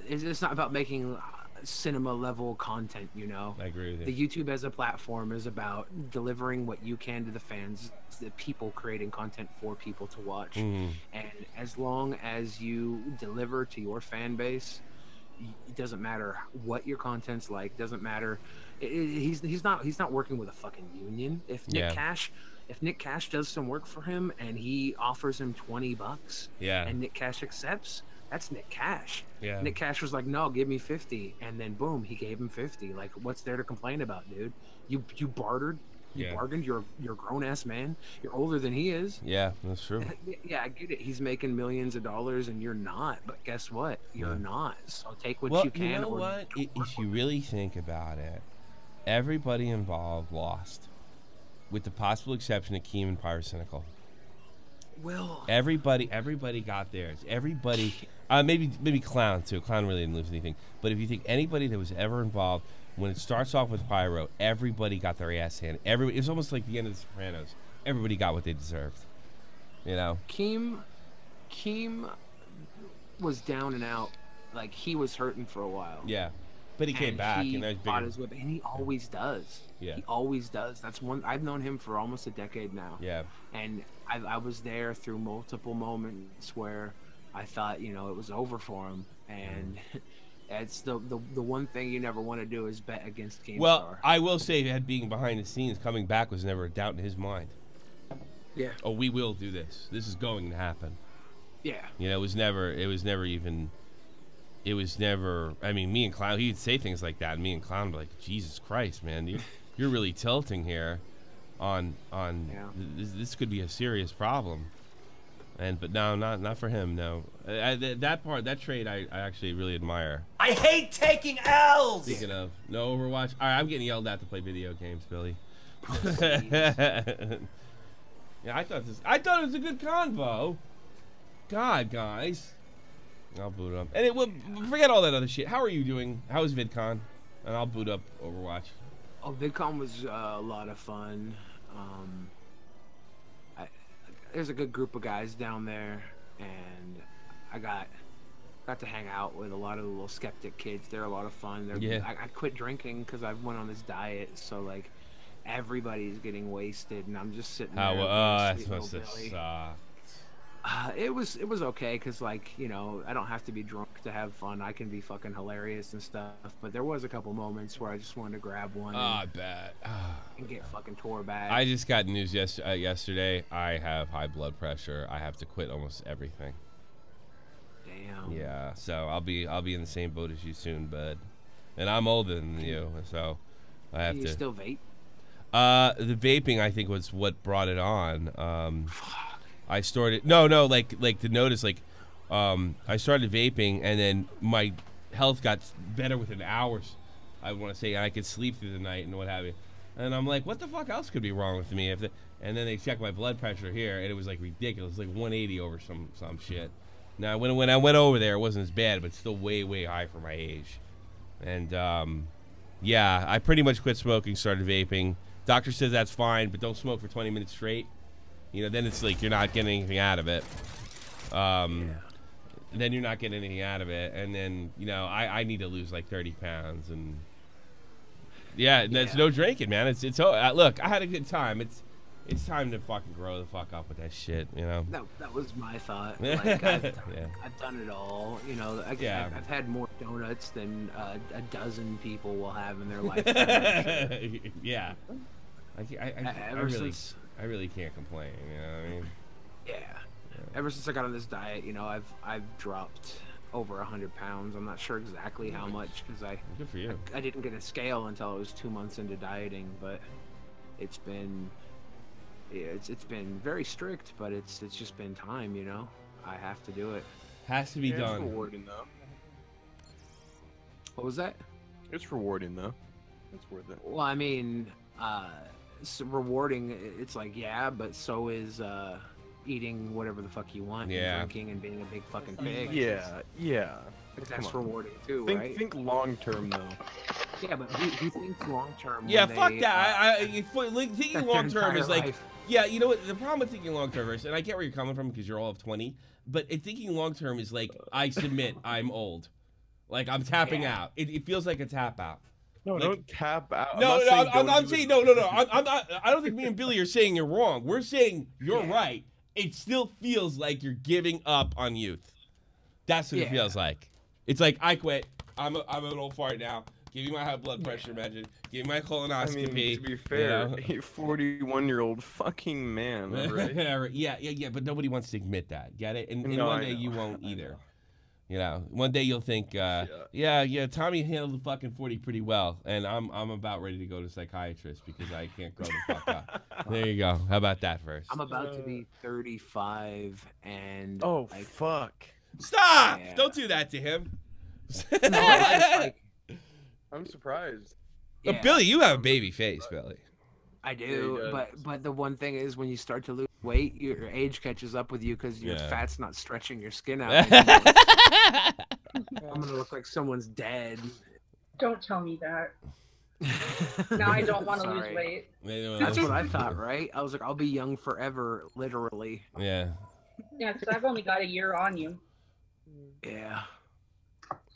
It's not about making cinema level content, you know. I agree with you. The YouTube as a platform is about delivering what you can to the fans, the people creating content for people to watch. And as long as you deliver to your fan base, it doesn't matter what your content's like. Doesn't matter. He's not working with a fucking union. If Nick Cash does some work for him and he offers him $20, and Nick Cash accepts. That's Nick Cash. Yeah. Nick Cash was like, no, give me 50. And then boom, he gave him 50. Like, what's there to complain about, dude? You bartered. You bargained. You're a grown ass man. You're older than he is. Yeah, that's true. Yeah, I get it. He's making millions of dollars and you're not. But guess what? You're not. So take what you can. You know what? If you really think about it, everybody involved lost, with the possible exception of Keem and Pyrocynical. Well, everybody got theirs. Everybody, maybe Clown too. Clown really didn't lose anything. But if you think anybody that was ever involved, when it starts off with Pyro, everybody got their ass handed. It was almost like the end of The Sopranos. Everybody got what they deserved. You know. Keem was down and out. Like, he was hurting for a while. Yeah, but he came back. He fought his whip, and he always does. Yeah, he always does. That's one. I've known him for almost a decade now. Yeah, and I was there through multiple moments where I thought, you know, it was over for him, and it's the one thing you never want to do is bet against Keemstar. Well, I will say that being behind the scenes, coming back was never a doubt in his mind. Yeah. Oh, we will do this. This is going to happen. Yeah. You know, it was never even. It was never. I mean, me and Clown, he'd say things like that, and me and Clown would be like, Jesus Christ, man, you're really tilting here. This could be a serious problem, but no, not for him. No, that trait I actually really admire. I hate taking L's. Speaking of no Overwatch, all right, I'm getting yelled at to play video games, Billy. Yeah, I thought it was a good convo. God, guys, I'll boot up. And forget all that other shit. How are you doing? How was VidCon? And I'll boot up Overwatch. Oh, VidCon was a lot of fun. There's a good group of guys down there, and I got to hang out with a lot of the little skeptic kids. They're a lot of fun. I quit drinking because I went on this diet, so like everybody's getting wasted, and I'm just sitting there. That must have sucked. It was okay because, like, you know, I don't have to be drunk to have fun. I can be fucking hilarious and stuff. But there was a couple moments where I just wanted to grab one. I bet. And get fucking tore back. I just got news yesterday. I have high blood pressure. I have to quit almost everything. Damn. Yeah. So I'll be in the same boat as you soon, bud. And I'm older than you, so I have to. Do you still vape? The vaping, I think, was what brought it on. I started like to notice, like I started vaping and then my health got better within hours. I want to say I could sleep through the night and what have you. And I'm like, what the fuck else could be wrong with me? And then they checked my blood pressure here and it was like ridiculous, like 180 over some shit. Now when I went over there, it wasn't as bad, but still way high for my age. And yeah, I pretty much quit smoking, started vaping. Doctor says that's fine, but don't smoke for 20 minutes straight. You know, then it's like you're not getting anything out of it. Then you're not getting anything out of it, and then you know I need to lose like 30 pounds, and there's no drinking, man. It's look, I had a good time. It's time to fucking grow the fuck up with that shit, you know. That was my thought. Like I've done it all, you know. I've had more donuts than a dozen people will have in their lifetime. Yeah. I really can't complain, you know what I mean? Yeah. Ever since I got on this diet, you know, I've dropped over 100 pounds. I'm not sure exactly how much because Good for you. I didn't get a scale until I was 2 months into dieting, but it's been been very strict, but it's just been time, you know. I have to do it. Has to be done. It's rewarding though. What was that? It's rewarding though. It's worth it. Well, I mean, it's rewarding. It's like but so is eating whatever the fuck you want, and drinking and being a big fucking pig. Yeah. That's rewarding too, right? Think long term though. Yeah, but who thinks long term? Yeah, fuck that. Thinking long term is like, life. yeah, you know what? The problem with thinking long term is, and I get where you're coming from because you're all of 20, but thinking long term is like, I submit, I'm old, like I'm tapping out. It feels like a tap out. No, like, don't tap out. I'm saying no. I'm not. I don't think me and Billy are saying you're wrong. We're saying you're right. It still feels like you're giving up on youth. That's what it feels like. It's like I quit. I'm an old fart now. Give me my high blood pressure, imagine. Give me my colonoscopy. I mean, to be fair, you're 41-year-old fucking man, right? yeah, but nobody wants to admit that. Get it? And one day you won't either. You know, one day you'll think, yeah, Tommy handled the fucking 40 pretty well, and I'm about ready to go to a psychiatrist because I can't grow the fuck up. There you go. How about that first? I'm about to be 35, and fuck! Stop! Yeah. Don't do that to him. No, I'm surprised. Yeah. Billy, you have a baby face, Billy. I do, but the one thing is when you start to lose weight, your age catches up with you because your fat's not stretching your skin out. I'm gonna look like someone's dead. Don't tell me that. Now I don't want to lose weight. That's what I thought, right? I was like, I'll be young forever, literally. Yeah. Yeah, because I've only got a year on you. Yeah.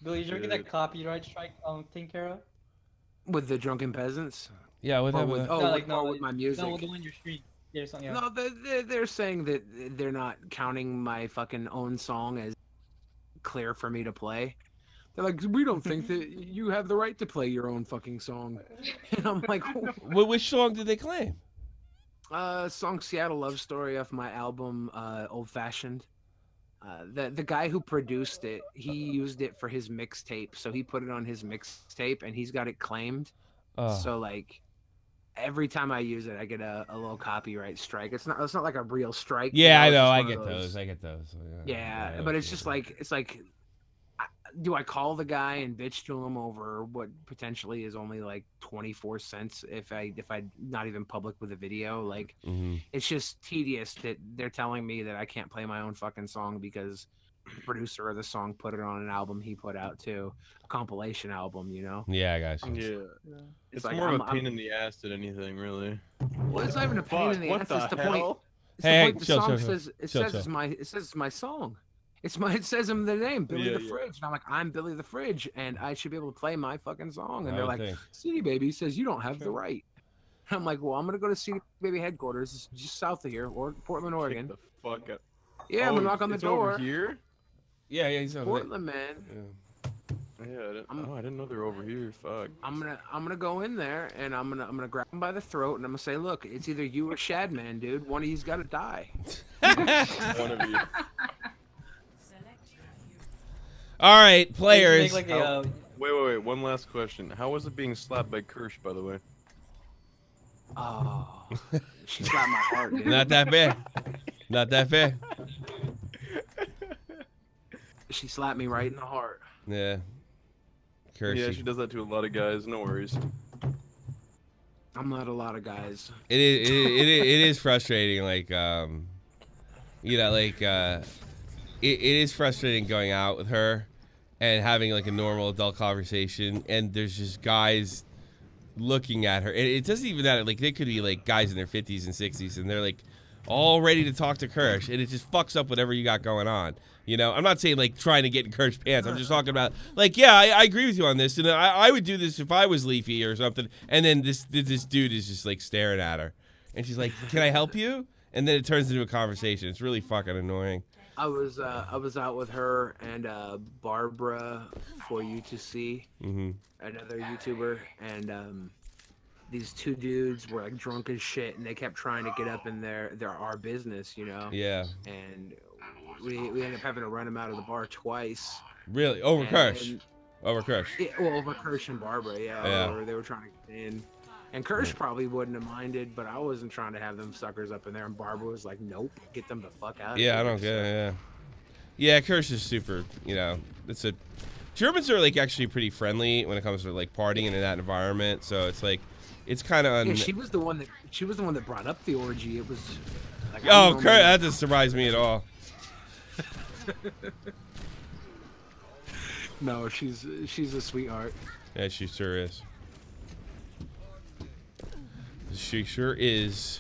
Billy, did you ever get that copyright strike taken care of? With the drunken peasants? Yeah, with with my music. No, the one your street. Yeah, something. No, they're saying that they're not counting my fucking own song as clear for me to play. They're like, we don't think that you have the right to play your own fucking song. And I'm like, which song did they claim? Song Seattle Love Story off my album Old Fashioned. The guy who produced it, he used it for his mixtape, so he put it on his mixtape and he's got it claimed. So like every time I use it, I get a little copyright strike. It's not like a real strike. Yeah, I know. I get those. Yeah, but it's just like do I call the guy and bitch to him over what potentially is only like 24 cents if I not even public with a video? Like it's just tedious that they're telling me that I can't play my own fucking song because the producer of the song put it on an album he put out too, a compilation album, you know? Yeah, I got you. Yeah. It's like, more of a pain in the ass than anything, really. Well, it's not even a pain in the ass. It's the point. The song says it's my song. It says him the name, Billy the Fridge. And I'm like, I'm Billy the Fridge, and I should be able to play my fucking song. And they're like, CD Baby says you don't have the right. And I'm like, well, I'm gonna go to CD Baby headquarters, it's just south of here, or Portland, Oregon. Get the fuck up. Yeah, I'm gonna knock on the door. Over here? Yeah, he's over Portland, man. Yeah, I didn't know they're over here. Fuck. I'm gonna go in there and I'm gonna grab him by the throat and I'm gonna say, look, it's either you or Shadman, dude. One of you's gotta die. One of you. All right, players. Wait. One last question. How was it being slapped by Kirsch, by the way? Oh, she slapped my heart, dude. Not that bad. Not that bad. She slapped me right in the heart. Yeah. Kirsch. Yeah, she does that to a lot of guys. No worries. I'm not a lot of guys. It is frustrating. Like it is frustrating going out with her and having like a normal adult conversation, and there's just guys looking at her. It doesn't even matter. Like, they could be like guys in their 50s and 60s, and they're like all ready to talk to Kirsch, and it just fucks up whatever you got going on. You know, I'm not saying like trying to get in Kirsch's pants. I'm just talking about like, yeah, I agree with you on this, and I would do this if I was Leafy or something. And then this dude is just like staring at her, and she's like, "Can I help you?" And then it turns into a conversation. It's really fucking annoying. I was out with her and Barbara for you to see, another YouTuber, and these two dudes were like drunk as shit, and they kept trying to get up in our business, you know. Yeah. And we ended up having to run them out of the bar twice. Really? Over Kirsch? Over Kirsch? Yeah, well, over Kirsch and Barbara, yeah. They were trying to get in. And Kirsch probably wouldn't have minded, but I wasn't trying to have them suckers up in there. And Barbara was like, nope, get them the fuck out of here. Yeah, I don't get it, yeah. Yeah, Kirsch is super, you know, Germans are like actually pretty friendly when it comes to like partying in that environment. So it's like, it's kind of yeah, she was the one that brought up the orgy. It was like, oh, Kirsch, that doesn't surprise me at all. No, she's a sweetheart. Yeah, she sure is. She sure is.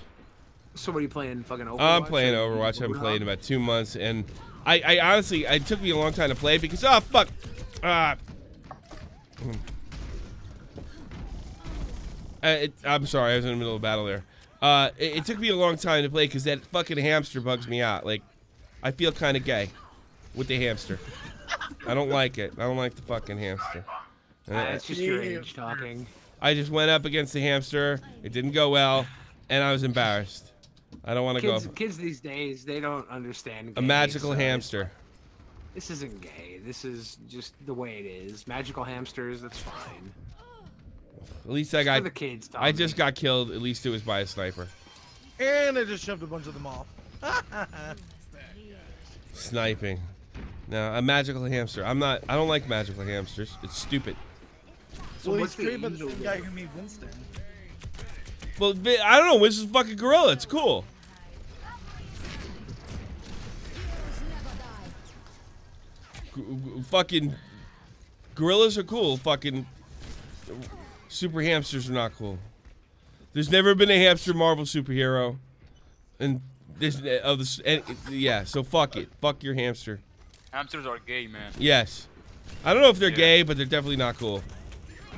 So what are you playing? Fucking Overwatch? I'm playing Overwatch. I haven't played in about 2 months, and I honestly, it took me a long time to play because fuck. I'm sorry, I was in the middle of a battle there. It took me a long time to play because that fucking hamster bugs me out. Like, I feel kind of gay with the hamster. I don't like it. I don't like the fucking hamster. It's just your age talking. I just went up against the hamster. It didn't go well, and I was embarrassed. I don't want to go. Kids these days, they don't understand. A magical hamster. This isn't gay. This is just the way it is. Magical hamsters, that's fine. At least I got. For the kids, I just got killed. At least it was by a sniper. And I just shoved a bunch of them off. Sniping. No, a magical hamster. I don't like magical hamsters. It's stupid. So he's created by the same guy who made Winston. Well, I don't know. Winston's fucking gorilla. It's cool. Fucking gorillas are cool. Fucking super hamsters are not cool. There's never been a hamster Marvel superhero, and yeah. So fuck it. Fuck your hamster. Hamsters are gay, man. Yes. I don't know if they're gay, but they're definitely not cool.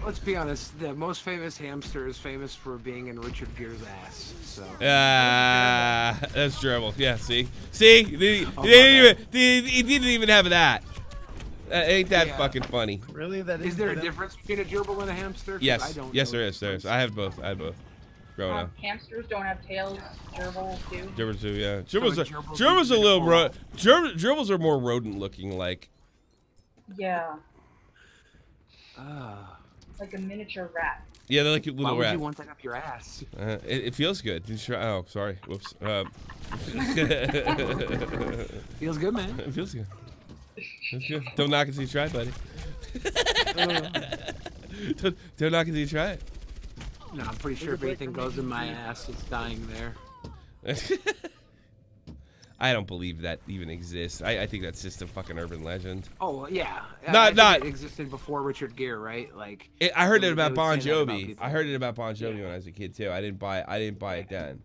Let's be honest. The most famous hamster is famous for being in Richard Gere's ass. So. That's terrible. Yeah. See. He didn't even have that. Ain't that fucking funny? Really? Is there a difference between a gerbil and a hamster? Yes. I don't Yes, know. there is. There is. I had both. Growing up. Hamsters don't have tails. Gerbils do. Gerbils do, yeah. Gerbils a little gerbils are more rodent looking, like. Yeah. Like a miniature rat. Yeah, they're like a little rat. Why would you want that up your ass? It feels good. Oh, sorry. Whoops. Feels good, man. It feels good. That's good. Don't knock it till you try it, buddy. Don't knock it till you try it. No, I'm pretty sure if anything goes in my ass, it's dying there. I don't believe that even exists. I think that's just a fucking urban legend. Oh yeah. Not it existed before Richard Gere, right? Like. I heard it about Bon Jovi. I heard it about Bon Jovi when I was a kid too. I didn't buy it then.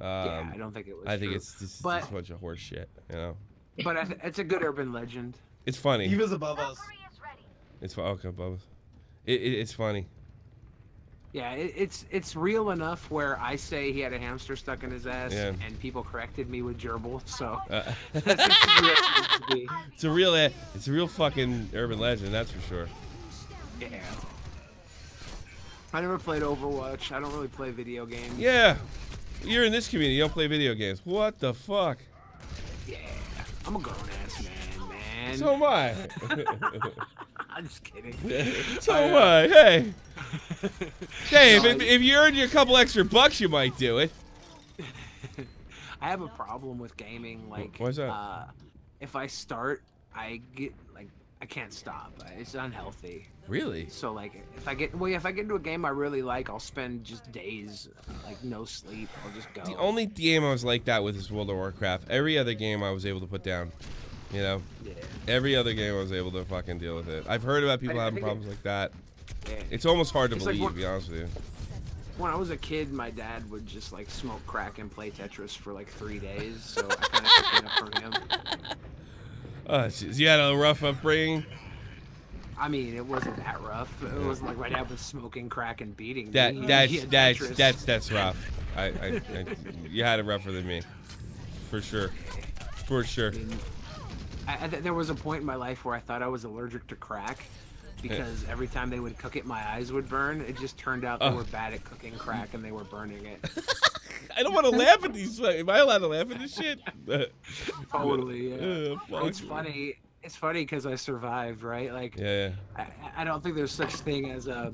Yeah, I don't think it was. I think it's just a bunch of horse shit, you know. But it's a good urban legend. It's funny. He was above us. It's okay, above us. It's funny. Yeah, it's real enough where I say he had a hamster stuck in his ass, Yeah. and people corrected me with gerbil. So it's a real fucking urban legend, that's for sure. Yeah. I never played Overwatch. I don't really play video games. Yeah, you're in this community. You don't play video games. What the fuck? Yeah, I'm a grown ass man. So am I. I'm just kidding. So am I. Hey. Hey, if you earned you a couple extra bucks, you might do it. I have a problem with gaming. Like, what's that? If I start, I get like I can't stop. It's unhealthy. Really? So like, if I get into a game I really like, I'll spend just days like no sleep. I'll just go. The only game I was like that with is World of Warcraft. Every other game I was able to put down. You know? Yeah. Every other game I was able to fucking deal with it. I've heard about people having problems like that. Yeah. It's almost hard to It's like believe, what- to be honest with you. When I was a kid, my dad would just like smoke crack and play Tetris for like 3 days, so I kind of took it up from him. So you had a rough upbringing? I mean, it wasn't that rough. It wasn't like my dad was smoking crack and beating me. That's Tetris. rough. You had it rougher than me, for sure, for sure. I mean, there was a point in my life where I thought I was allergic to crack because every time they would cook it, my eyes would burn. It just turned out they were bad at cooking crack and they were burning it. I don't want to laugh at these. Am I allowed to laugh at this shit? Totally. Yeah. It's funny. It's funny because I survived, right? Like, yeah. I don't think there's such thing as a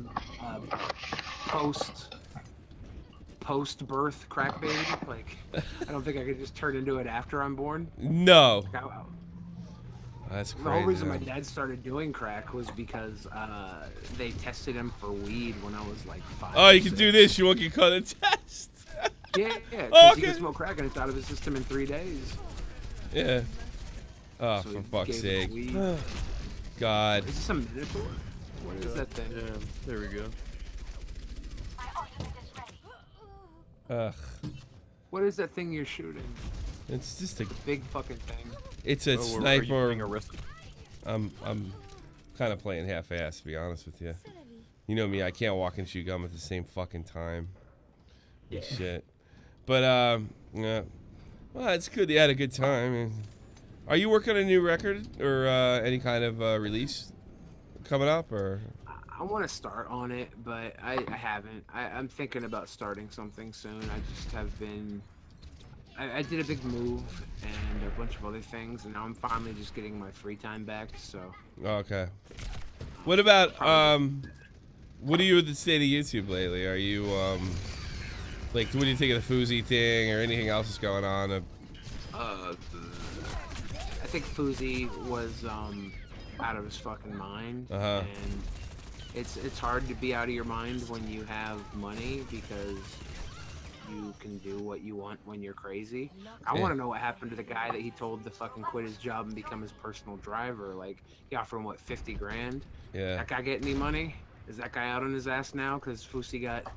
post-birth crack baby. Like, I don't think I could just turn into it after I'm born. No. That's crazy. The whole reason my dad started doing crack was because they tested him for weed when I was like 5. Oh, you can do this. You won't get caught in test. Yeah. Because okay. he could smoke crack and it's out of his system in 3 days. Yeah. Oh, So for he fuck's gave sake. him weed. God. Is this a Minotaur? What is that thing? Yeah, there we go. Ugh. What is that thing you're shooting? It's just a Big fucking thing. It's a Are you sniper. being arrested? I'm kind of playing half-ass, to be honest with you. You know me, I can't walk and chew gum at the same fucking time. Yeah. Shit. But yeah. Well, it's good. They had a good time. Are you working on a new record or any kind of release coming up, or? I want to start on it, but I haven't. I'm thinking about starting something soon. I just have been. I did a big move and a bunch of other things, and now I'm finally just getting my free time back. So. Okay. What about what do you with the state of YouTube lately? Are you like, what do you think of the Fousey thing or anything else that's going on? I think Fousey was out of his fucking mind, and it's hard to be out of your mind when you have money because you can do what you want when you're crazy. I want to know what happened to the guy that he told to fucking quit his job and become his personal driver. Like, he offered him what, 50 grand? Yeah. That guy get any money? Is that guy out on his ass now because Fousey got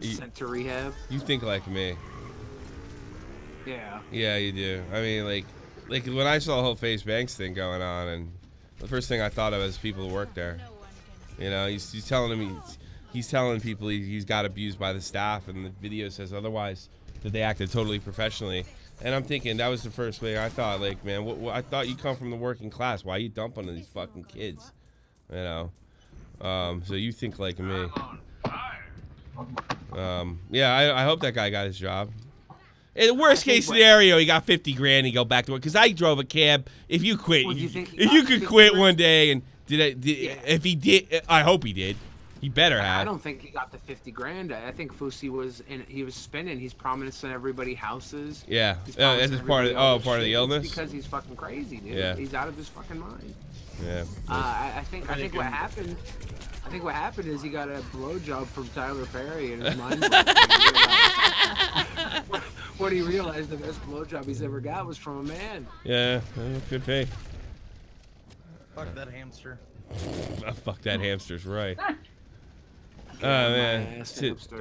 sent to rehab? You think like me. Yeah. Yeah, you do. I mean, like when I saw the whole Face Banks thing going on, and the first thing I thought of is people who work there. You know, he's telling him he's telling people he's got abused by the staff, and the video says otherwise, that they acted totally professionally. And I'm thinking that was the first thing I thought. Like, man, I thought you come from the working class. Why are you dumping on these fucking kids? You know. So you think like me. Yeah, I hope that guy got his job. In the worst case scenario, he got 50 grand. He go back to work. Cause I drove a cab. If you quit, if you could quit one day, and if he did, I hope he did. He better have. I don't think he got the 50 grand. I think Fousey was spending. He's promising everybody houses. Yeah, this is part of the illness. It's because he's fucking crazy, dude. Yeah. He's out of his fucking mind. Yeah. I think what happened. I think what happened is he got a blowjob from Tyler Perry and his mind broke. What he realized the best blowjob he's ever got was from a man. Yeah, good pay. Fuck that hamster. Fuck that hamster's right. Oh man,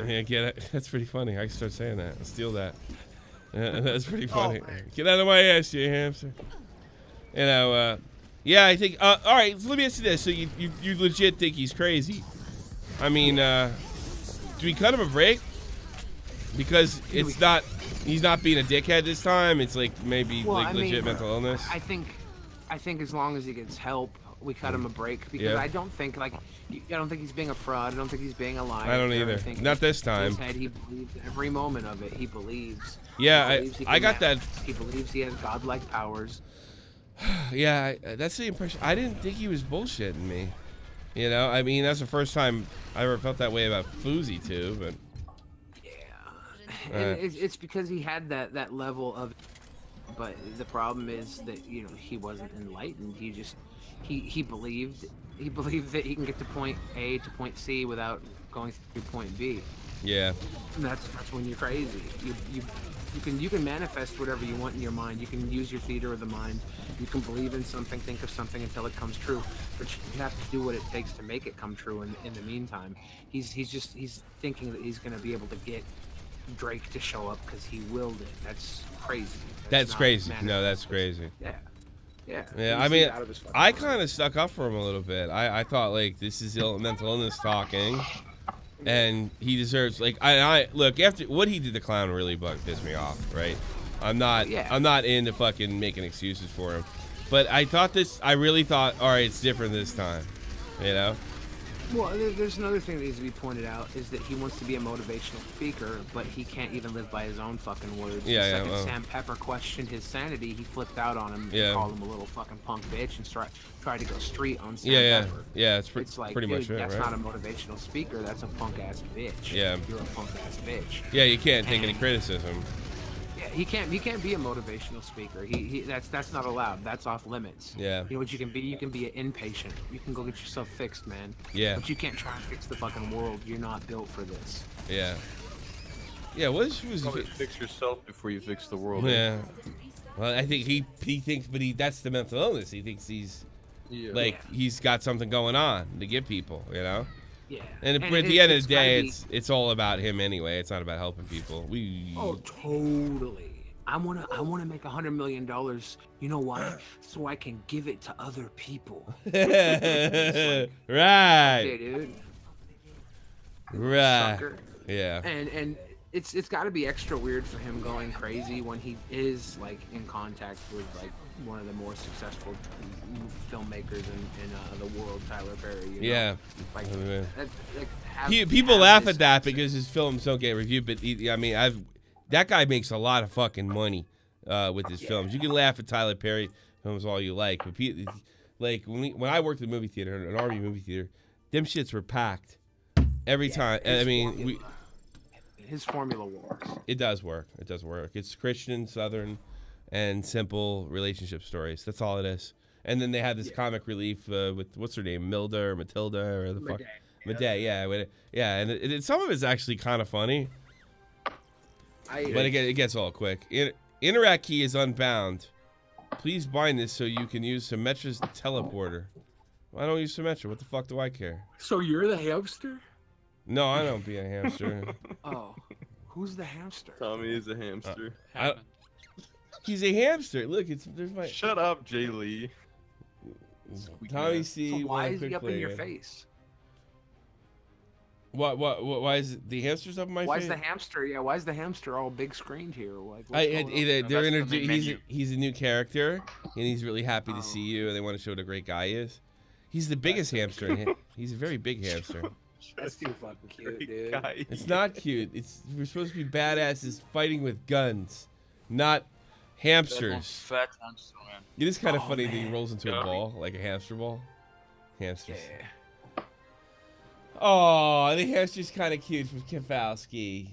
yeah, get it. That's pretty funny. I can start saying that. I'll steal that. Yeah, that's pretty funny. Get out of my ass, you hamster. You know, yeah, I think. All right, so let me ask you this: so you legit think he's crazy? I mean, do we cut him a break? Because it's not. He's not being a dickhead this time. It's like maybe legit mental illness. I think as long as he gets help, we cut him a break because I don't think he's being a fraud. I don't think he's being a liar. I don't either. Not this time. In his head, he believes every moment of it. He believes. Yeah, I got that. He believes he has godlike powers. Yeah, that's the impression. I didn't think he was bullshitting me. You know, I mean, that's the first time I ever felt that way about Fouseytube, but. And it's because he had that level of, but the problem is that he wasn't enlightened. He believed he believes that he can get to point A to point C without going through point B. Yeah. And that's when you're crazy. You can manifest whatever you want in your mind. You can use your theater of the mind. You can believe in something, think of something until it comes true. But you have to do what it takes to make it come true. In the meantime, he's thinking that he's going to be able to get Drake to show up because he willed it. That's crazy. That's crazy. No, that's crazy. Yeah. Yeah, I mean, I kind of stuck up for him a little bit. I thought, like, this is mental illness talking, and he deserves, like, I look, after what he did to Clown really pissed me off, right? I'm not into fucking making excuses for him. But I really thought, all right, it's different this time, you know? Well, there's another thing that needs to be pointed out is that he wants to be a motivational speaker, but he can't even live by his own fucking words. The second Sam Pepper questioned his sanity, he flipped out on him and called him a little fucking punk bitch and tried to go street on Sam Pepper. Yeah, it's like, pretty much it, that's right? not a motivational speaker, that's a punk ass bitch. Yeah. You're a punk ass bitch. Yeah, you can't take any criticism. Yeah, he can't be a motivational speaker. That's not allowed. That's off limits. Yeah. You know what you can be? You can be an inpatient. You can go get yourself fixed, man. Yeah. But you can't try and fix the fucking world. You're not built for this. Yeah. Yeah, what was Always fix yourself before you fix the world. Yeah. Well, I think he thinks, but that's the mental illness. He thinks he's got something going on to give people, you know? Yeah. And at the end of the day, it's all about him anyway. It's not about helping people. Oh, totally. I wanna make $100 million. You know why? So I can give it to other people. Right. Okay, dude. Right. Sucker. Yeah. And it's got to be extra weird for him going crazy when he is like in contact with like one of the more successful filmmakers in the world, Tyler Perry. You know? Yeah. Like, people laugh at that because his films don't get reviewed, but that guy makes a lot of fucking money with his films. You can laugh at Tyler Perry films all you like, but when I worked at a movie theater, an RV movie theater, them shits were packed every time. His formula works. It does work. It does work. It's Christian, Southern, and simple relationship stories. That's all it is. And then they had this comic relief with what's her name, Milda or Matilda or the fuck, Medea. Yeah. And some of it's actually kind of funny, but it gets all quick. Interact key is unbound. Please bind this so you can use Symmetra's teleporter. I don't use Symmetra. What the fuck do I care? So you're the hamster? No, I don't be a hamster. Oh, who's the hamster? Tommy is a hamster. He's a hamster. Look, there's my. Shut up, Jay Lee. Tommy C. So why is he up in your face? What? Why is the hamster's up in my face? Why is the hamster? Yeah, why is the hamster all big screened here? Like, he's a new character, and he's really happy to see you, and they want to show what a great guy is. He's the biggest hamster. He's a very big hamster. That's too fucking cute, dude. It's not cute. We're supposed to be badasses fighting with guns, not hamsters. Fat hamster, man. It is kind of funny that he rolls into a ball, like a hamster ball. Hamsters. Yeah. Oh, the hamster's kind of cute from Kefalski.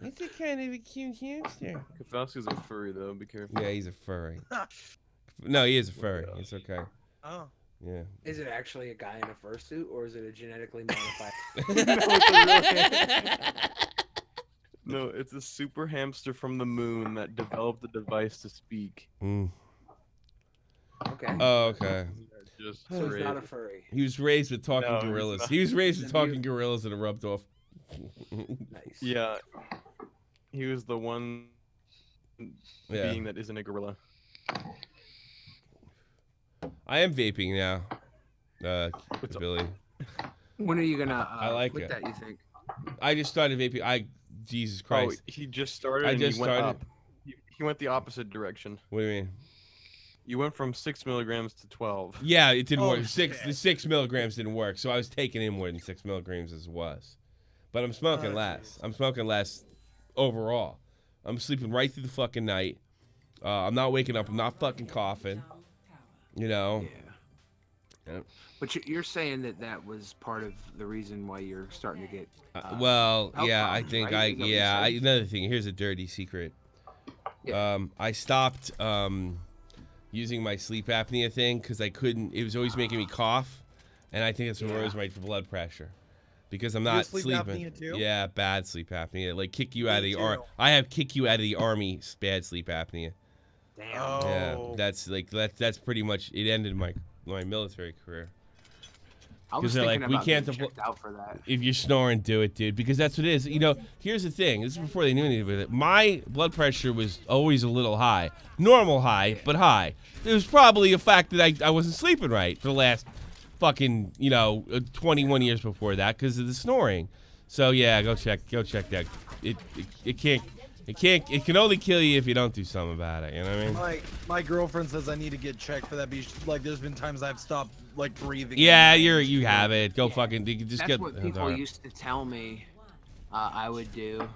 It's a kind of a cute hamster. Kefalski's a furry, though. Be careful. Yeah, he's a furry. No, he is a furry. It's okay. Oh. Yeah. Is it actually a guy in a fursuit, or is it a genetically modified? No, it's a super hamster from the moon that developed the device to speak. Mm. Okay. Oh, okay. So he's not a furry. He was raised with talking gorillas. He was raised with talking gorillas and it rubbed off. Nice. Yeah. He was the one being that isn't a gorilla. I am vaping now, Billy. When are you gonna I like quit it. that, you think? I just started vaping. Jesus Christ. Oh, he just started he went up. He went the opposite direction. What do you mean? You went from 6 milligrams to 12. Yeah, it didn't work. The 6 milligrams didn't work, so I was taking in more than 6 milligrams as it was. But I'm smoking less. I'm smoking less overall. I'm sleeping right through the fucking night. I'm not waking up. I'm not fucking coughing. You know. Yeah. But you're saying that was part of the reason why you're starting to get. Well, yeah, problems, I think right? another thing. Here's a dirty secret. Yeah. I stopped using my sleep apnea thing because I couldn't. It was always making me cough, and I think it's what was right for blood pressure. Because I'm not sleep sleeping. apnea too? Yeah, bad sleep apnea. Like kick you out of the army. I have kick you out of the army. Bad sleep apnea. Damn. Oh. Yeah, that's pretty much it. Ended my military career. I was they're thinking like, we about can't getting checked out for that. If you're snoring, do it, dude. Because that's what it is. You know, here's the thing. This is before they knew anything with it. My blood pressure was always a little high, normal high, but high. It was probably a fact that I wasn't sleeping right for the last fucking 21 years before that because of the snoring. So yeah, go check that. It can only kill you if you don't do something about it. You know what I mean? My girlfriend says I need to get checked for that. Like, there's been times I've stopped like breathing. Yeah, you have it. Go fucking just That's get. what people used to tell me I would do.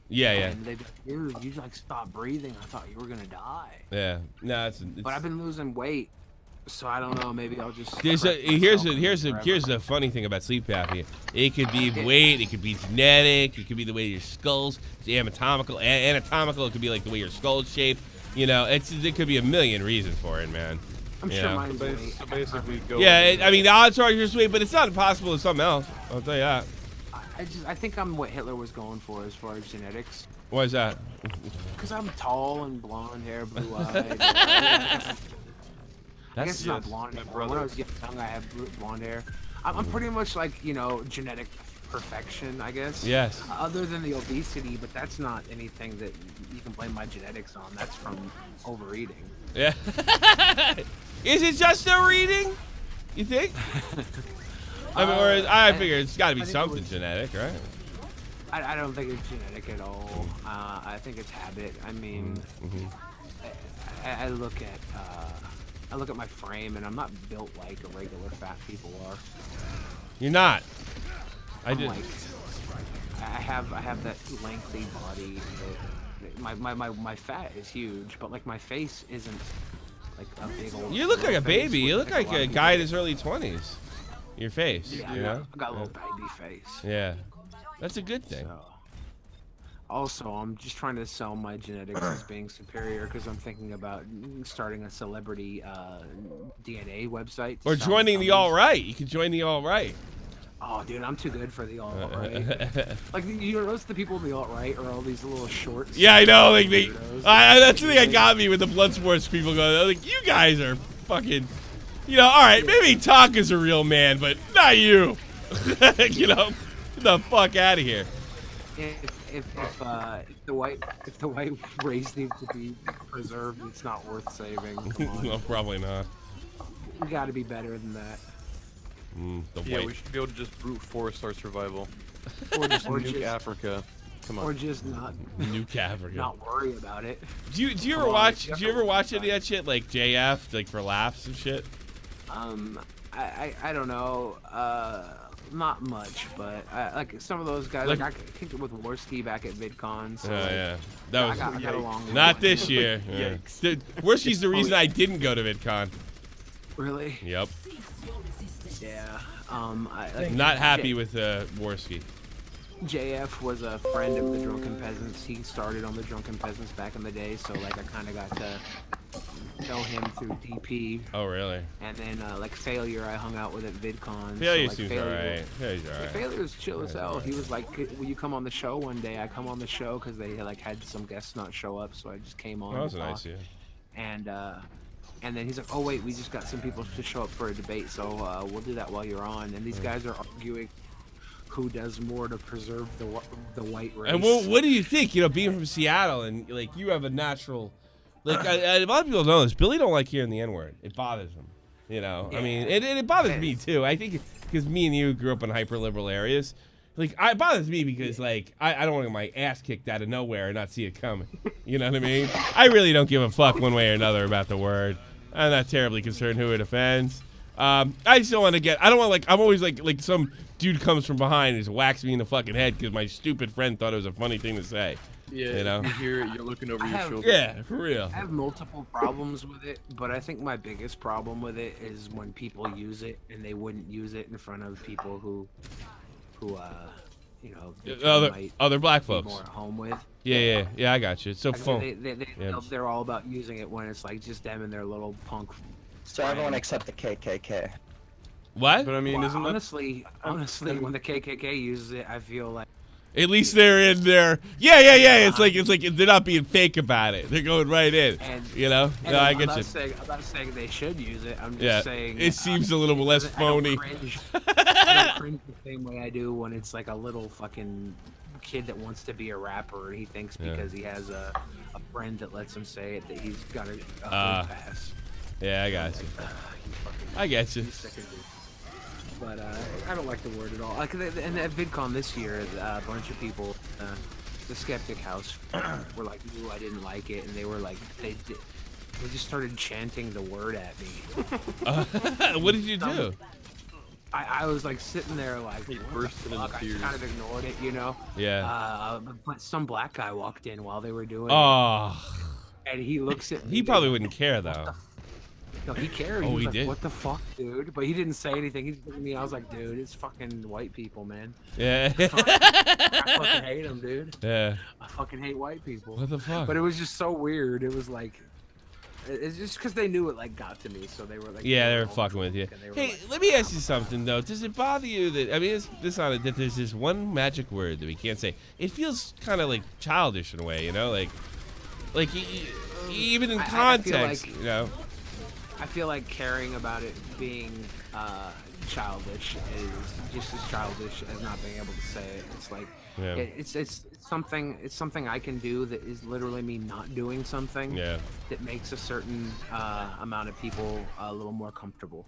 Yeah. And they'd be like, dude, you like stopped breathing. I thought you were gonna die. Yeah. No, it's But I've been losing weight. So I don't know. Maybe I'll just. Here's the funny thing about sleep apnea. It could be weight. It could be genetic. It could be the way your skull's anatomical. Anatomical. It could be like the way your skull's shaped. You know, it could be a million reasons for it, man. I'm sure mine's weight. So basically, go. Yeah, I mean the odds are you're weight, but it's not impossible. It's something else. I'll tell you that. I think I'm what Hitler was going for as far as genetics. Why is that? Because I'm tall and blonde hair, blue eyed. I guess it's not blonde hair. When I was young, I had blonde hair. I'm pretty much like, genetic perfection, I guess. Yes. Other than the obesity, but that's not anything that you can blame my genetics on. That's from overeating. Yeah. Is it just overeating? You think? I mean, or I figure it's got to be something genetic, right? I don't think it's genetic at all. I think it's habit. I mean, I look at my frame, and I'm not built like a regular fat people are. You're not. I have that lengthy body. My fat is huge, but like my face isn't like a big old. You look like a baby. You look like a guy in his early 20s. Your face. Yeah, you know? I got a little baby face. Yeah, that's a good thing. So. Also, I'm just trying to sell my genetics as being superior because I'm thinking about starting a celebrity DNA website. Or joining the alt-right. You could join the alt-right. Oh, dude, I'm too good for the alt-right. Like, you notice the people in the alt-right are all these little shorts. Yeah, I know. Like that's the thing that got me with the blood sports people going. Like, you guys are fucking. All right, maybe Talk is a real man, but not you. Get the fuck out of here. If the white race needs to be preserved, it's not worth saving. Come on. No, probably not. We got to be better than that. We should be able to just brute force our survival. Or just nuke Africa. Come on. Or just not nuke Africa. Not worry about it. Do you ever watch? Do you ever watch any of that shit, like JF, like for laughs and shit? I don't know. Not much, but like some of those guys. Like I kicked it with Worski back at VidCon. So yeah, that was I got along with not this year. Yikes. Dude, Worski's the reason I didn't go to VidCon. Really? Yep. Yeah. Not happy with Worski. JF was a friend of the Drunken Peasants. He started on the Drunken Peasants back in the day, so like I kind of got to know him through DP. Oh, really? And then like Failure, I hung out with at VidCon. Failure so, like, seems alright. Failure alright. Failure's chill as hell. He was like, "Will you come on the show one day?" I come on the show because they like had some guests not show up, so I just came on. That was nice, yeah. And then he's like, "Oh wait, we just got some people to show up for a debate, so we'll do that while you're on." And these guys are arguing who does more to preserve the white race. And what do you think? Being from Seattle and like you have a natural, like a lot of people don't know this. Billy don't like hearing the N-word. It bothers him. Yeah. I mean, it bothers me too. I think because me and you grew up in hyper liberal areas. Like, it bothers me because, like, I don't want to get my ass kicked out of nowhere and not see it coming. You know what I mean? I really don't give a fuck one way or another about the word. I'm not terribly concerned who it offends. I just don't want to get, I don't want, like, I'm always like some dude comes from behind and just whacks me in the fucking head because my stupid friend thought it was a funny thing to say. Yeah, you know? you hear it, you're looking over your shoulder. Yeah, for real. I have multiple problems with it, but I think my biggest problem with it is when people use it and they wouldn't use it in front of people who you know, other black be folks. more at home with. Yeah, I got you. It's so Like, fun. they're all about using it when it's like just them and their little punk. So everyone except the KKK. What? But I mean, isn't that... honestly, when the KKK uses it, I feel like at least they're in there. Yeah. It's like they're not being fake about it. They're going right in. You know? No, I get you. I'm not saying they should use it. I'm just Yeah. saying It seems a little less phony. I don't cringe the same way I do when it's like a little fucking kid that wants to be a rapper and he thinks because he has a friend that lets him say it that he's got a pass. Yeah, I got you. I get you. But I don't like the word at all. Like, and at VidCon this year, a bunch of people, the Skeptic House, were like, "Ooh, I didn't like it," and they were like, they just started chanting the word at me. What did you do? I was like sitting there like, what the fuck? I just kind of ignored it, you know? Yeah. But some black guy walked in while they were doing it. And he looks at me. He probably wouldn't care, though. No, he cared. Oh, he did? What the fuck, dude? But he didn't say anything. He's looking at me. I was like, dude, it's fucking white people, man. Yeah. I fucking hate them, dude. Yeah. I fucking hate white people. What the fuck? But it was just so weird. It was like, it's just because they knew it like got to me, so they were like, yeah, they were fucking with you. Hey, like, let me ask you something though. Does it bother you that that there's this one magic word that we can't say? It feels kind of like childish in a way, you know, like even in context, you know. I feel like caring about it being childish is just as childish as not being able to say it. It's like it's something I can do that is literally me not doing something that makes a certain amount of people a little more comfortable.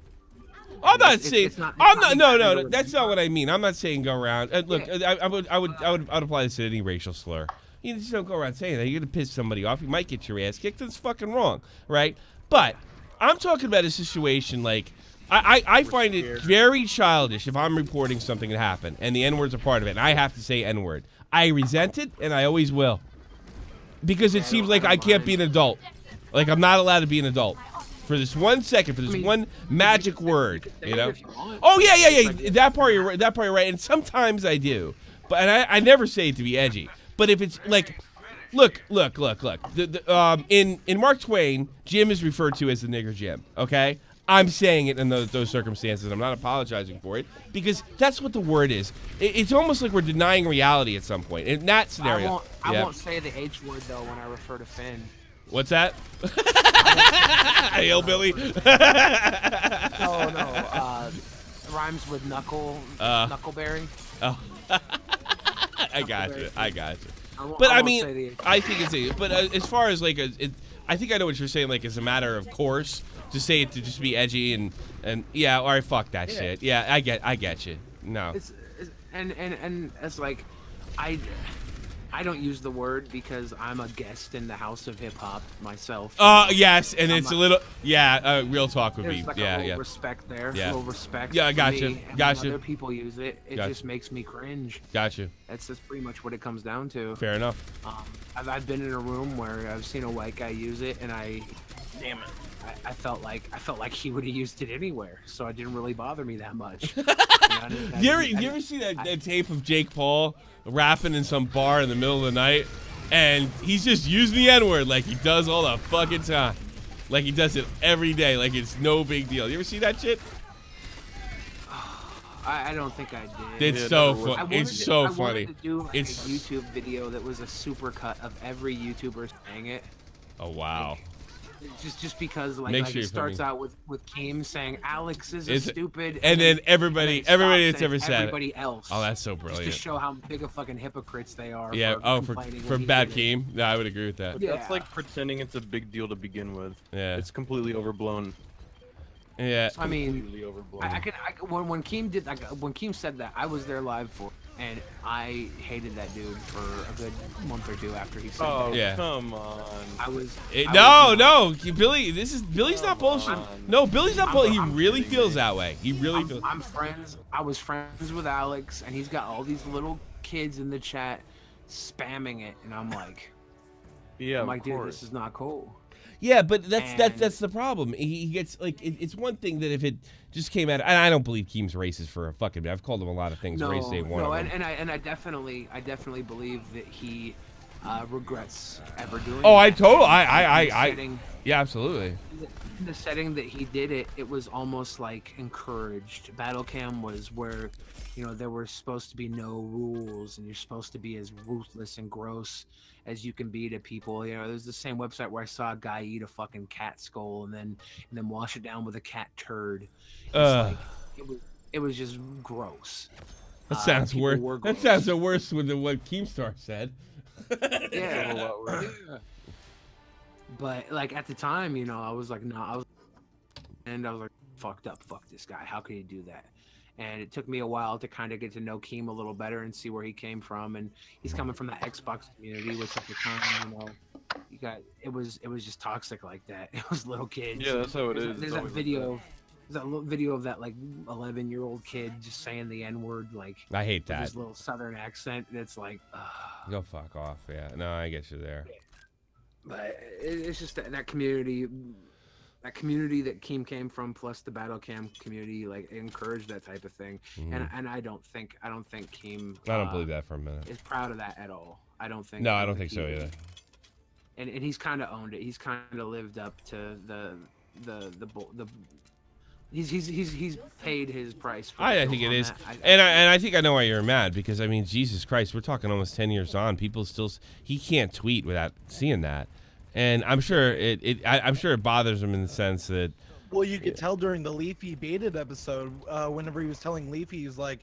I'm not saying. No. That's not what I mean. I'm not saying go around. Look, I would apply this to any racial slur. You just don't go around saying that. You're gonna piss somebody off. You might get your ass kicked. That's fucking wrong, right? But I'm talking about a situation like I find it very childish if I'm reporting something that happened and the N-word's a part of it and I have to say N-word. I resent it and I always will. Because it seems like I can't be an adult. Like I'm not allowed to be an adult. For this 1 second, for this one magic word, you know? Oh yeah. That part you're right. And sometimes I do. But I never say it to be edgy. But if it's like Look. In Mark Twain, Jim is referred to as the nigger Jim, okay? I'm saying it in those circumstances. I'm not apologizing for it because that's what the word is. It's almost like we're denying reality at some point. In that scenario. I won't say the H word, though, when I refer to Finn. What's that? Hillbilly? No. Rhymes with knuckleberry. Oh. I got you. But I mean, I think it's but as far as like I think I know what you're saying. Like as a matter of course, to say it to just be edgy and yeah, all right, fuck that shit. Yeah, I get you. No. And it's like I don't use the word because I'm a guest in the House of Hip Hop myself. Yes, and it's a little real talk would be like a little respect there. Yeah. A little respect. Yeah, I got you. When other people use it, it just makes me cringe. Got you. That's pretty much what it comes down to. Fair enough. I've been in a room where I've seen a white guy use it, and I felt like he would have used it anywhere, so it didn't really bother me that much. You ever see that tape of Jake Paul rapping in some bar in the middle of the night, and he's just using the N-word like he does all the fucking time, like he does it every day, like it's no big deal. You ever see that shit? I don't think I did. It's so funny. It's so funny. I wanted to do like a YouTube video that was a supercut of every YouTuber saying it. Oh wow. Just because like it starts out with Keem saying Alex is stupid, and then everybody that's ever said everybody else. Oh, that's so brilliant. Just to show how big of fucking hypocrites they are. Yeah. For bad Keem. No, I would agree with that. That's like pretending it's a big deal to begin with. Yeah. It's completely overblown. Yeah. I mean, when Keem did when Keem said that, I was there live for. And I hated that dude for a good month or two after he said that. Oh, yeah. Come on. No, Billy's not bullshit. No, Billy's not bullshit. He really feels that way. He really feels. I was friends with Alex, and he's got all these little kids in the chat spamming it, and I'm like, yeah, dude, this is not cool. Yeah, but that's the problem. He gets like it's one thing that if it just came out, and I don't believe Keem's racist for a fucking. I've called him a lot of things. Race ain't one of them. And I definitely believe that he regrets ever doing. Oh, that. Yeah, absolutely. In the setting that he did it, it was almost like encouraged. Battle cam was where, you know, there were supposed to be no rules, and you're supposed to be as ruthless and gross as you can be to people. You know, there's the same website where I saw a guy eat a fucking cat skull and then wash it down with a cat turd. Like, it was just gross. That sounds worse. That sounds worse than what Keemstar said. Yeah. But like at the time, you know, I was like, I was like, fucked up. Fuck this guy. How could he do that? And it took me a while to kind of get to know Keem a little better and see where he came from. And he's coming from the Xbox community, which at the time, you know, it was just toxic like that. It was little kids. Yeah, that's how it is. There's that video. There's that little video of that like 11-year-old kid just saying the N-word, like I hate that. With his little Southern accent. And it's like, go fuck off. Yeah, no, I get you there. But it's just that community. That community that Keem came from, plus the battle cam community, like encouraged that type of thing. And I don't think Keem. I don't believe that for a minute. Is proud of that at all. I don't think. No, I don't think so either. And he's kind of owned it. He's kind of lived up to the He's paid his price. For I think it is, and I think I know why you're mad, because I mean, Jesus Christ, we're talking almost 10 years on. People still, he can't tweet without seeing that. And I'm sure I'm sure it bothers him in the sense that. Well, you could tell during the Leafy baited episode, whenever he was telling Leafy, he was like,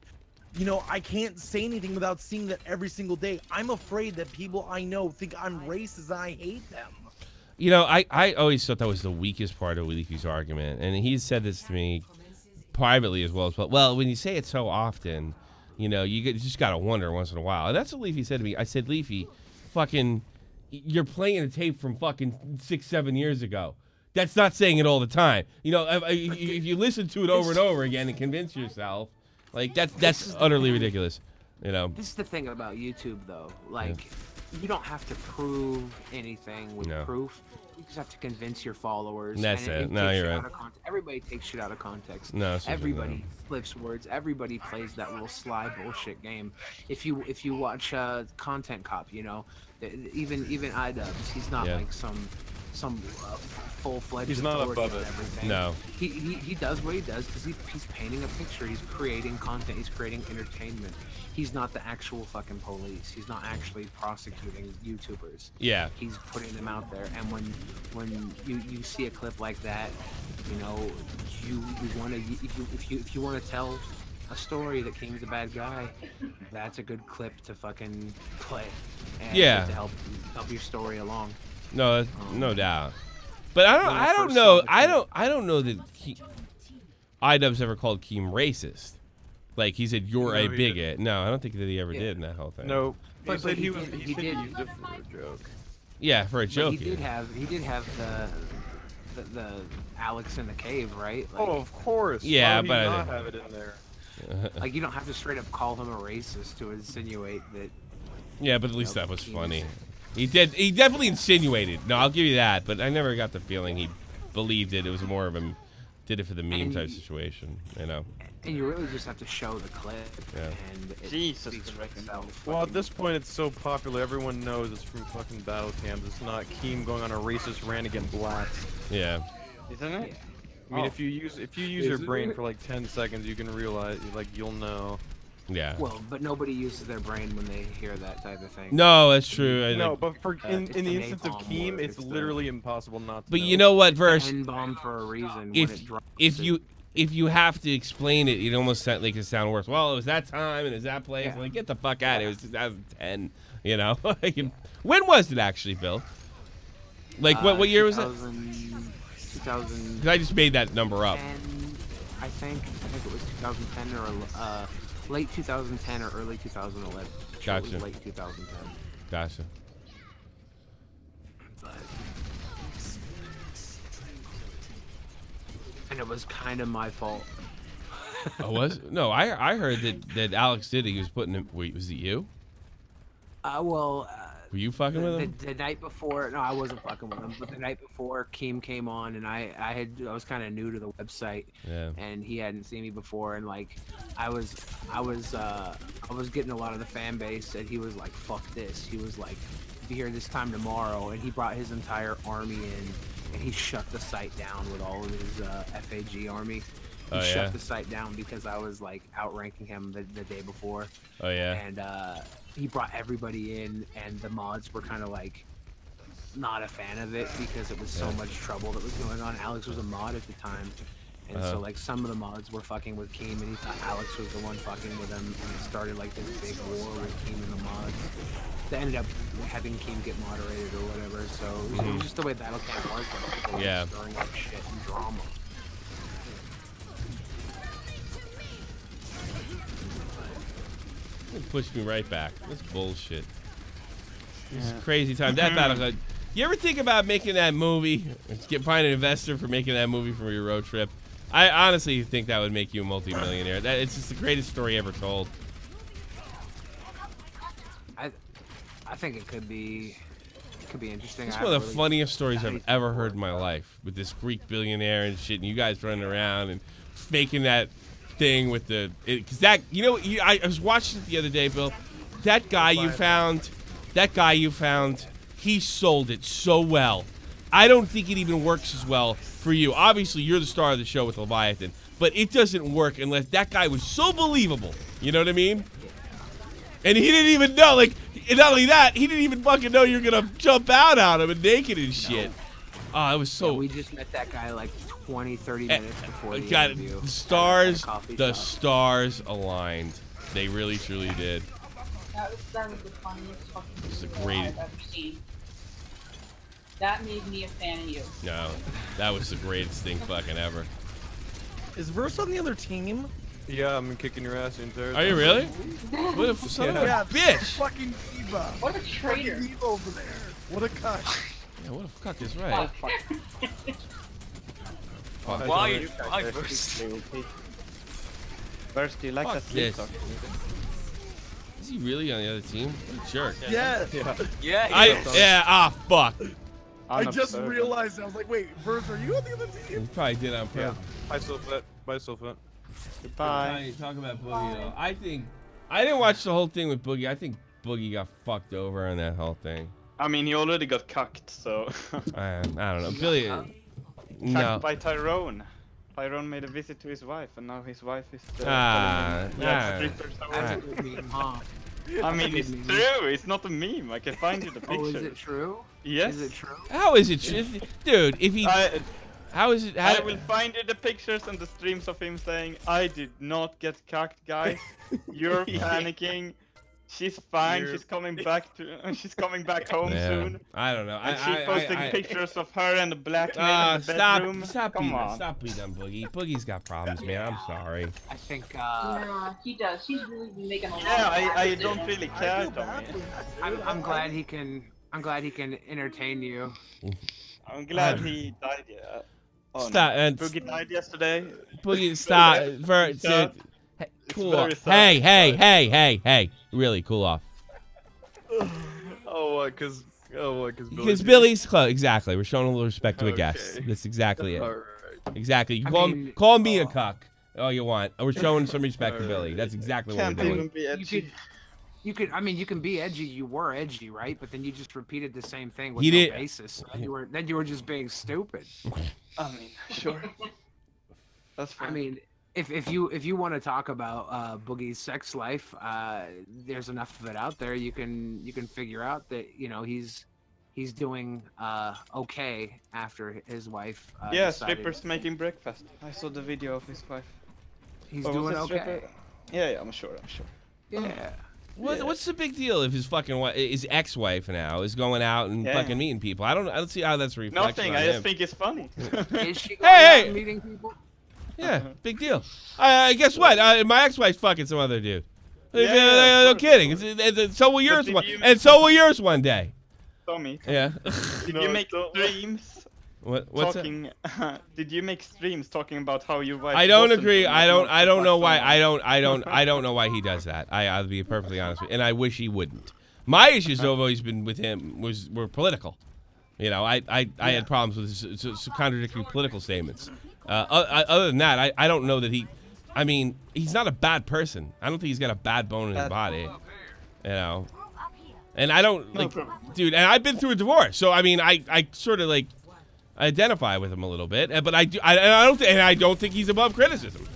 you know, I can't say anything without seeing that every single day. I'm afraid that people I know think I'm racist and I hate them. You know, I always thought that was the weakest part of Leafy's argument, and he said this to me privately as well. Well, when you say it so often, you know, you just gotta wonder once in a while. And that's what Leafy said to me. I said, Leafy, fucking. You're playing a tape from fucking 6-7 years ago. That's not saying it all the time. You know, if you listen to it over and over again and convince yourself, like that's utterly ridiculous. You know. This is the thing about YouTube, though. Like, you don't have to prove anything with proof. You just have to convince your followers. That's it. No, you're right. Everybody takes shit out of context. No, everybody flips words. Everybody plays that little sly bullshit game. If you watch Content Cop, you know. Even iDubbbz, he's not like some full-fledged. He's not above it. Everything. No. He does what he does because he's painting a picture. He's creating content. He's creating entertainment. He's not the actual fucking police. He's not actually prosecuting YouTubers. Yeah. He's putting them out there. And when you see a clip like that, you know, you want to if you want to tell a story that Keem's a bad guy, that's a good clip to fucking play. And to help your story along. No, no doubt. But I don't know that iDubbbz ever called Keem racist. Like he said, you're a bigot. No, I don't think that he ever did in that whole thing. No, but he did use it for a joke. Yeah, for a joke. He did have the Alex in the cave, right? Like, oh, of course. Yeah, but I not have it in there. Like, you don't have to straight up call him a racist to insinuate that. Yeah, but at least that was funny. He definitely insinuated. No, I'll give you that. But I never got the feeling he believed it. It was more of a did it for the meme type situation, you know. And you really just have to show the clip. Yeah. And it Jesus. Well, at this point, it's so popular. Everyone knows it's from fucking battle cams. It's not Keem going on a racist rant against blacks. Yeah. Isn't it? I mean, if you use your brain for like 10 seconds, you can realize, like, you'll know. Yeah. Well, but nobody uses their brain when they hear that type of thing. No, that's true. No, but for in the instance of Keem, it's literally impossible not to. But you know what, Verse? N-bomb for a reason. If you have to explain it, it almost like it sound worse. Well, it was that time and it was that place. Yeah. Like, get the fuck out of it. It was 2010. You know. When was it actually, Bill? Like what year was it? 2000. Because I just made that number up. I think it was 2010 or late 2010 or early 2011. Gotcha. It was late 2010. Gotcha. And it was kind of my fault. Oh, was it? No, I heard that Alex did it. He was putting him. Wait, was it you? Well, Were you fucking with him? The night before, no, I wasn't fucking with him. But the night before, Keem came on, and I was kind of new to the website, and he hadn't seen me before, and like, I was getting a lot of the fan base, and he was like, "Fuck this." He was like, "Be here this time tomorrow," and he brought his entire army in, and he shut the site down with all of his FAG army. He shut the site down because I was like outranking him the day before. Oh yeah. And he brought everybody in, and the mods were kind of like not a fan of it because it was so much trouble that was going on. Alex was a mod at the time, and so like some of the mods were fucking with Keem, and he thought Alex was the one fucking with him, and it started like this big war with Keem and the mods. They ended up having Keem get moderated or whatever. So it was just the way that'll kind of work. People were stirring up shit and drama. It pushed me right back. That's bullshit. It's a crazy time. That battle. You ever think about making that movie? Find an investor for making that movie for your road trip. I honestly think that would make you a multi-millionaire. It's just the greatest story ever told. I think it could be interesting. It's one of the funniest stories I've ever heard in my life, with this Greek billionaire and shit, and you guys running around and faking that thing with the, because that, you know, I was watching it the other day, Bill. That guy you found, he sold it so well. I don't think it even works as well for you. Obviously, you're the star of the show with Leviathan, but it doesn't work unless that guy was so believable. You know what I mean? And he didn't even know, like, and not only that, he didn't even fucking know you're gonna jump out on him and naked and shit. Oh, it was so. Yeah, we just met that guy like 20-30 minutes before the God, interview. the stars aligned. They really, truly did. That was the funniest fucking great. I've ever seen. That made me a fan of you. No, that was the greatest thing fucking ever. Is Verse on the other team? Yeah, I'm kicking your ass in there. Are you really? What a son of a bitch! Fucking Diva. What a traitor! Diva over there. What a cuck. Yeah, what a cuck is right. Why Verse? Verse, do you like Fuck that this. TikTok? Is he really on the other team? What a jerk. Yeah. Fuck. I just realized, I was like, wait, Verse, are you on the other team? He probably did on purpose. Bye, Sylphet. Bye, Sylphet. Goodbye. Talk about Boogie though. I didn't watch the whole thing with Boogie. I think Boogie got fucked over on that whole thing. I mean, he already got cucked, so. I don't know. Billy. Cucked by Tyrone. Tyrone made a visit to his wife, and now his wife is. I mean, it's true. It's not a meme. I can find you the picture. Oh, is it true? Yes. Is it true? How is it true? Dude, if he. How is it? I will find you the pictures and the streams of him saying, "I did not get cucked, guys. You're panicking. She's fine. She's coming back to. She's coming back home soon." I don't know. And she's posting pictures of her and the black man in the bedroom. Stop beating Boogie. Boogie's got problems, man. I'm sorry. I think. Yeah, he does. He's really been making a lot. Yeah, I don't really care, Tommy. I'm glad he can. I'm glad he can entertain you. I'm glad he died. Yeah. Oh, stop. No. Boogie died yesterday. Boogie, stop. Cool off. Hey. Really, cool off. Because Billy's close. Exactly. We're showing a little respect to a guest. That's exactly it. All right. Exactly. You call me a cuck all you want. We're showing some respect to Billy. That's exactly what we're doing. You could. I mean, you can be edgy. You were edgy, right? But then you just repeated the same thing with no basis. Then you were just being stupid. I mean, sure. That's fine. I mean, if you want to talk about Boogie's sex life, there's enough of it out there. You can figure out that he's doing okay after his wife. Yeah, strippers making breakfast. I saw the video of his wife. He's doing okay. Yeah, I'm sure. Yeah. What's the big deal if his fucking his ex-wife now is going out and fucking meeting people? I don't see how that's a reflection. Nothing. I just think it's funny. Is she going out and meeting people? Yeah, big deal. Guess what? My ex-wife's fucking some other dude. No kidding. So will yours one, and so will yours one day. Tommy. Yeah. Did you make streams? What's talking? Did you make streams talking about how you? I don't agree. I don't know why. I don't know why he does that. I'll be perfectly honest with you, and I wish he wouldn't. My issues have always been with him were political. You know, I had problems with his contradictory political statements. Other than that, I don't know that he. I mean, he's not a bad person. I don't think he's got a bad bone in his body. You know, and I don't like, dude. And I've been through a divorce, so I mean, I sort of like identify with him a little bit. But I don't think he's above criticism.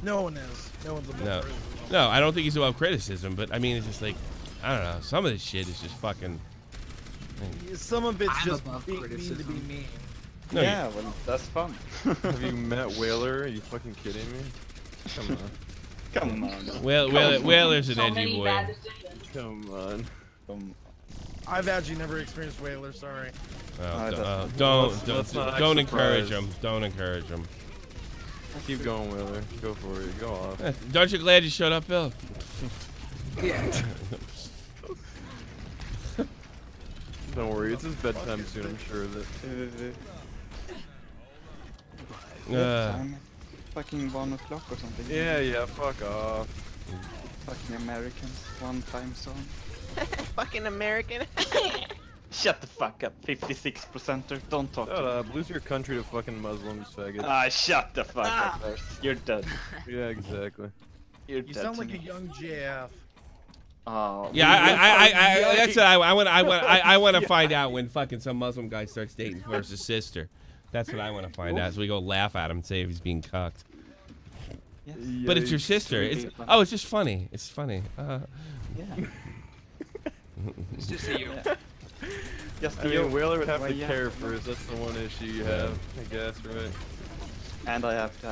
No one is. No one's above criticism. No, I don't think he's above criticism. But I mean, it's just like, I don't know. Some of this shit is just fucking. Some of it's just being mean to be mean. No, yeah, well, that's fun. Have you met Whaler? Are you fucking kidding me? Come on. Come on. Whaler's an edgy boy. Come on. I've actually never experienced Whaler, sorry. Don't encourage him. Don't encourage him. Keep going, Whaler. Go for it. Go off. Aren't you glad you showed up, Bill? Yeah. Don't worry, it's his bedtime soon, I'm sure of it. Fucking 1 o'clock or something. Yeah, fuck off. Fucking Americans, 1 time zone. Fucking American. Shut the fuck up, 56%er. Don't talk to me. Shut up, lose your country to fucking Muslims, faggot. Ah, shut the fuck up, you're dead. Yeah, exactly. You're You dead sound to like me. a young JF. Oh. Yeah, that's what I want to find out when fucking some Muslim guy starts dating first his sister. That's what I want to find out. So we go laugh at him and say if he's being cucked. Yes. But it's your sister. It's just funny. It's funny. Yeah. It's just you. Just I mean, Whaler would have to care first. That's the one issue you have, I guess, right? And I have to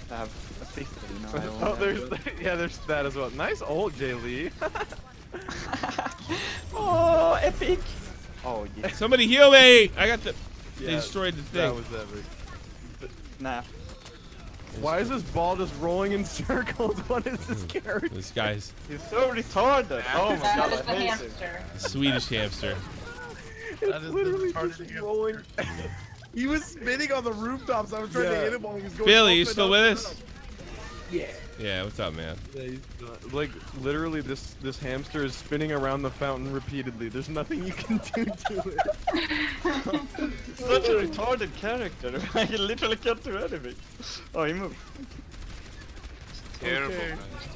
have a sister, you know. Oh, there's that as well. Nice old Jay Lee. Oh, epic! Oh yeah. Somebody heal me! I got the. They destroyed the thing. That was epic. Nah. Why is this ball just rolling in circles? What is this character? This guy's. He's so retarded. Oh my god, I hate him. Swedish hamster. That is literally just just rolling. He was spinning on the rooftops. I was trying to hit him while he was going. Billy, you still with us? Yeah. Yeah, what's up, man? Like literally, this hamster is spinning around the fountain repeatedly. There's nothing you can do to it. Such a retarded character. I literally can't do anything. Oh, he moved. Terrible, Okay. man. It's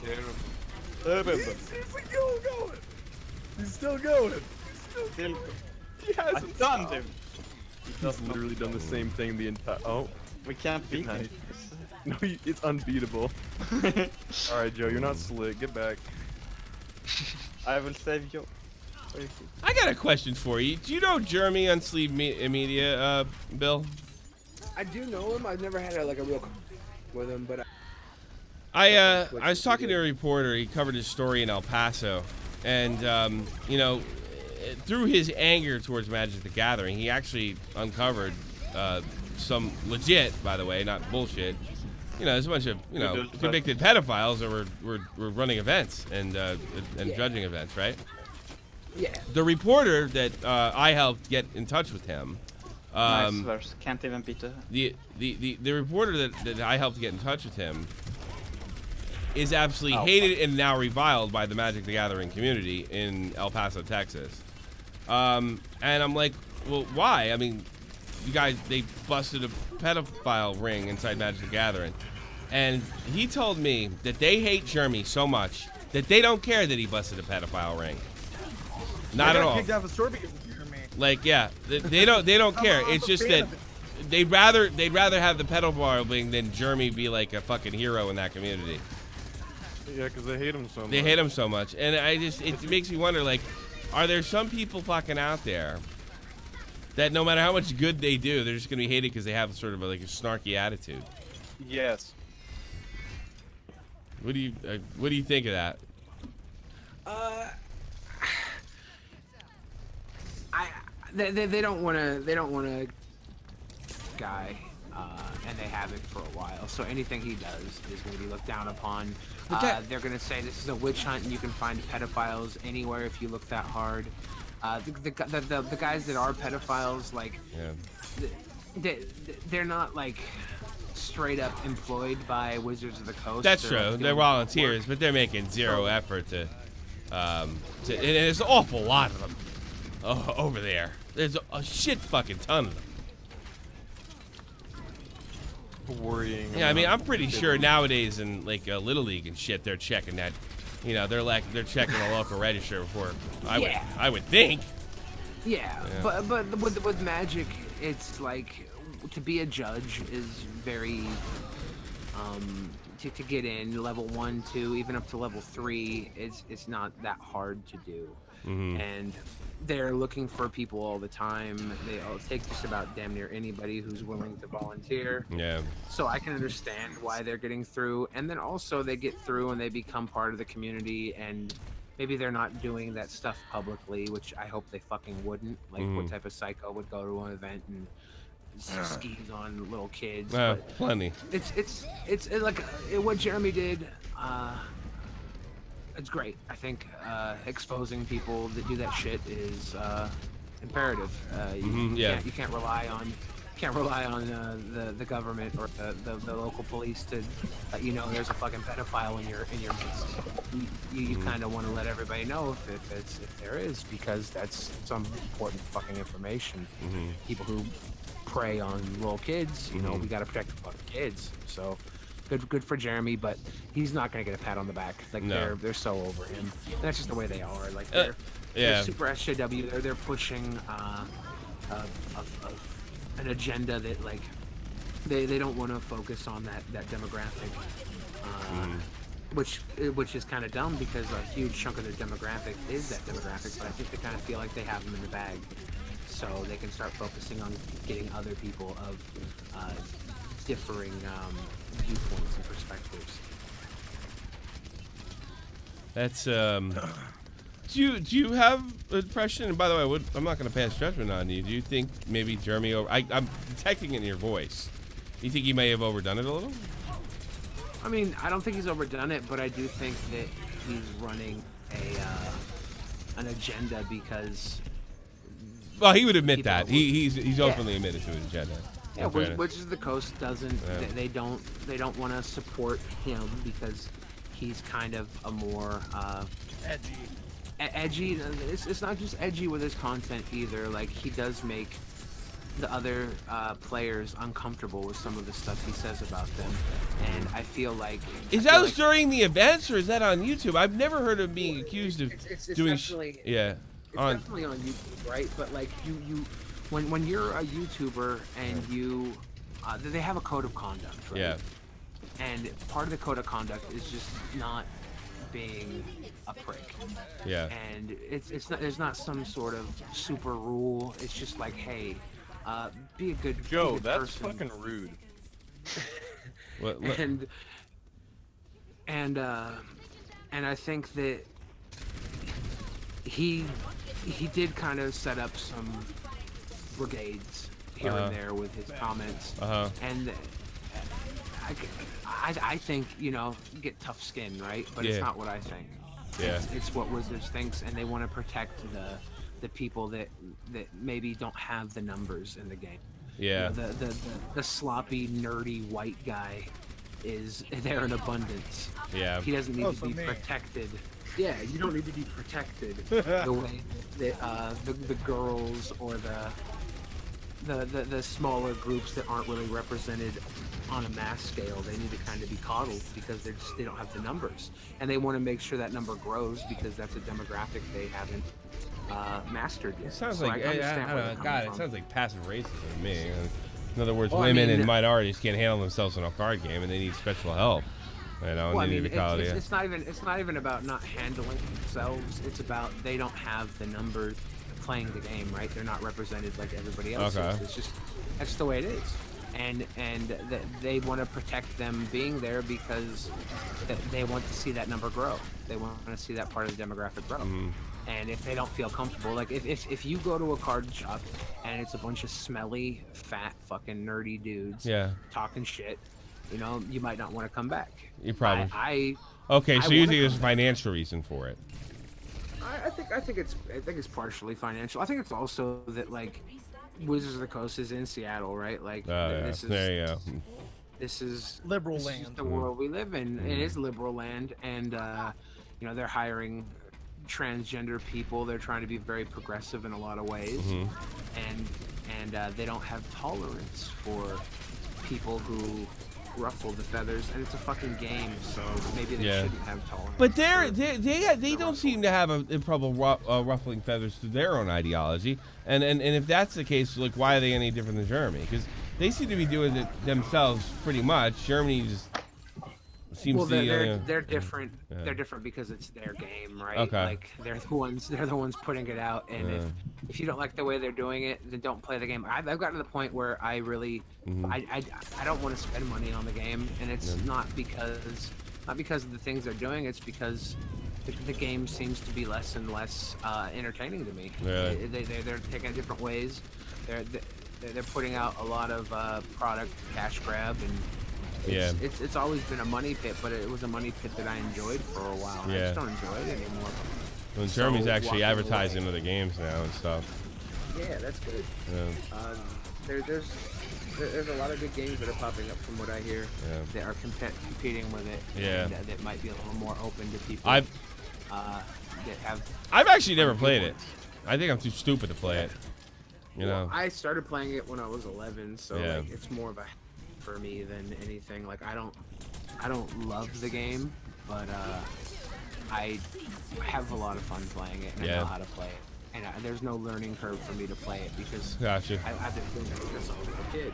terrible. He's still going. He's still going. Still, He I hasn't stunned stopped. him. He's literally done the same thing the entire. Oh, We can't beat him. no, it's unbeatable. All right, Joe, you're not slick. Get back. I will save you. I got a question for you. Do you know Jeremy on Sleeve Media, Bill? I do know him. I've never had a real with him, but I was talking to a reporter. He covered his story in El Paso, and you know, through his anger towards Magic the Gathering, he actually uncovered some legit, by the way, not bullshit. You know, there's a bunch of convicted pedophiles that were running events and judging events, right? yeah. The reporter that I helped get in touch with him. Nice verse. Can't even beat it. The reporter that I helped get in touch with him is absolutely hated and now reviled by the Magic the Gathering community in El Paso, Texas. And I'm like, well, why? I mean, you guys, they busted a pedophile ring inside Magic the Gathering. And he told me that they hate Jeremy so much that they don't care that he busted a pedophile ring. Not at all. Kicked out of a store because of Jeremy. Like, yeah, they don't care. It's just that they'd rather have the pedophile ring than Jeremy be like a fucking hero in that community. Yeah, because they hate him so much. They hate him so much, and it makes me wonder, like, are there some people fucking out there that no matter how much good they do, they're just gonna be hated because they have sort of a snarky attitude? Yes. What do you think of that? They don't want to guy, and they haven't for a while. So anything he does is going to be looked down upon. They're going to say this is a witch hunt, and you can find pedophiles anywhere if you look that hard. The guys that are pedophiles, like, they're not like straight up employed by Wizards of the Coast. That's true. Like, they're volunteers, but they're making zero effort to And there's an awful lot of them over there. There's a shit fucking ton of them. Worrying. Yeah, I mean, I'm pretty sure nowadays in like Little League and shit, they're checking that. You know, they're checking the local register before. I would think. Yeah, but with Magic, it's like to be a judge is very to get in level 1, 2, even up to level 3. It's not that hard to do, and they're looking for people all the time. They take just about damn near anybody who's willing to volunteer. Yeah. So I can understand why they're getting through, and then also they get through and they become part of the community, and maybe they're not doing that stuff publicly, which I hope they fucking wouldn't. Like, what type of psycho would go to an event and skis on little kids? Plenty. It's like what Jeremy did. It's great. I think exposing people that do that shit is imperative. You can't rely on the government or the local police to let you know there's a fucking pedophile in your midst. You kind of want to let everybody know if there is, because that's some important fucking information. People who prey on little kids, you know, we gotta protect the fucking kids. So good for Jeremy, but he's not gonna get a pat on the back. Like they're so over him. And that's just the way they are. Like they're super SJW. They're pushing an agenda that like they don't want to focus on that demographic, which is kind of dumb, because a huge chunk of their demographic is that demographic. But I think they kind of feel like they have them in the bag, so they can start focusing on getting other people of differing viewpoints and perspectives. That's do you have an impression? And by the way, I'm not going to pass judgment on you. Do you think maybe Jeremy I'm detecting it in your voice. Do you think he may have overdone it a little? I mean, I don't think he's overdone it, but I do think that he's running an agenda because. Well, he would admit that. He's openly admitted to his agenda. Yeah, Wizards of the Coast doesn't. They don't want to support him because he's kind of a more edgy. It's not just edgy with his content either. Like, he does make the other players uncomfortable with some of the stuff he says about them, and I feel like. Is that during the events, or is that on YouTube? I've never heard of being accused of doing. It's definitely on YouTube, right? But like when you're a YouTuber and you, they have a code of conduct, right? Yeah. And part of the code of conduct is just not being a prick. Yeah. And there's not some sort of super rule. It's just like, hey, be a good Joe, be a good that's person. fucking rude. And I think that he did kind of set up some brigades here and there with his comments, and I think, you know, get tough skin, right? But it's not what I think. Yeah. It's what Wizards thinks, and they want to protect the people that maybe don't have the numbers in the game. Yeah. You know, the sloppy, nerdy white guy is there in abundance. Yeah. He doesn't need to be protected. Yeah, you don't need to be protected the way that the girls or the smaller groups that aren't really represented on a mass scale. They need to kind of be coddled because they don't have the numbers, and they want to make sure that number grows because that's a demographic they haven't mastered yet. It sounds so like I don't know. God, it sounds like passive racism to me. In other words, well, women I mean, and minorities can't handle themselves in a card game, and they need special help. You know, well, I mean, it's not even about not handling themselves. It's about they don't have the numbers playing the game, right? They're not represented like everybody else is. It's just that's the way it is, and they want to protect them being there because they want to see that number grow. They want to see that part of the demographic grow. And if they don't feel comfortable, like if you go to a card shop and it's a bunch of smelly, fat, fucking nerdy dudes talking shit, you know, you might not want to come back. You probably. Okay, so you think there's a financial reason for it? I think it's partially financial. I think it's also that like Wizards of the Coast is in Seattle, right? Like this is there you go. This is liberal this land. is the world we live in. It is liberal land, and you know, they're hiring transgender people. They're trying to be very progressive in a lot of ways, and they don't have tolerance for people who ruffle the feathers, and it's a fucking game, so maybe they shouldn't have tolerance. But they don't seem to have a problem ruffling feathers to their own ideology, and if that's the case, like, why are they any different than Germany? Because they seem to be doing it themselves pretty much. Germany just seems they're different. They're different because it's their game, right? Okay. Like they're the ones putting it out, and if you don't like the way they're doing it, then don't play the game. I've gotten to the point where I really I don't want to spend money on the game, and it's not because of the things they're doing. It's because the game seems to be less and less entertaining to me. Really? They're taking it different ways. They're putting out a lot of product cash grab, and it's always been a money pit, but it was a money pit that I enjoyed for a while. I just don't enjoy it anymore. Well, Germany's actually advertising other games now and stuff. Yeah, that's good. Yeah. There's a lot of good games that are popping up from what I hear. That are competing with it. Yeah. And, that might be a little more open to people. I've actually never played it. I think I'm too stupid to play it. You know. I started playing it when I was 11, so like, it's more of a for me than anything. Like I don't love the game, but I have a lot of fun playing it, and I know how to play it. And there's no learning curve for me to play it because I've been doing it since I was a kid.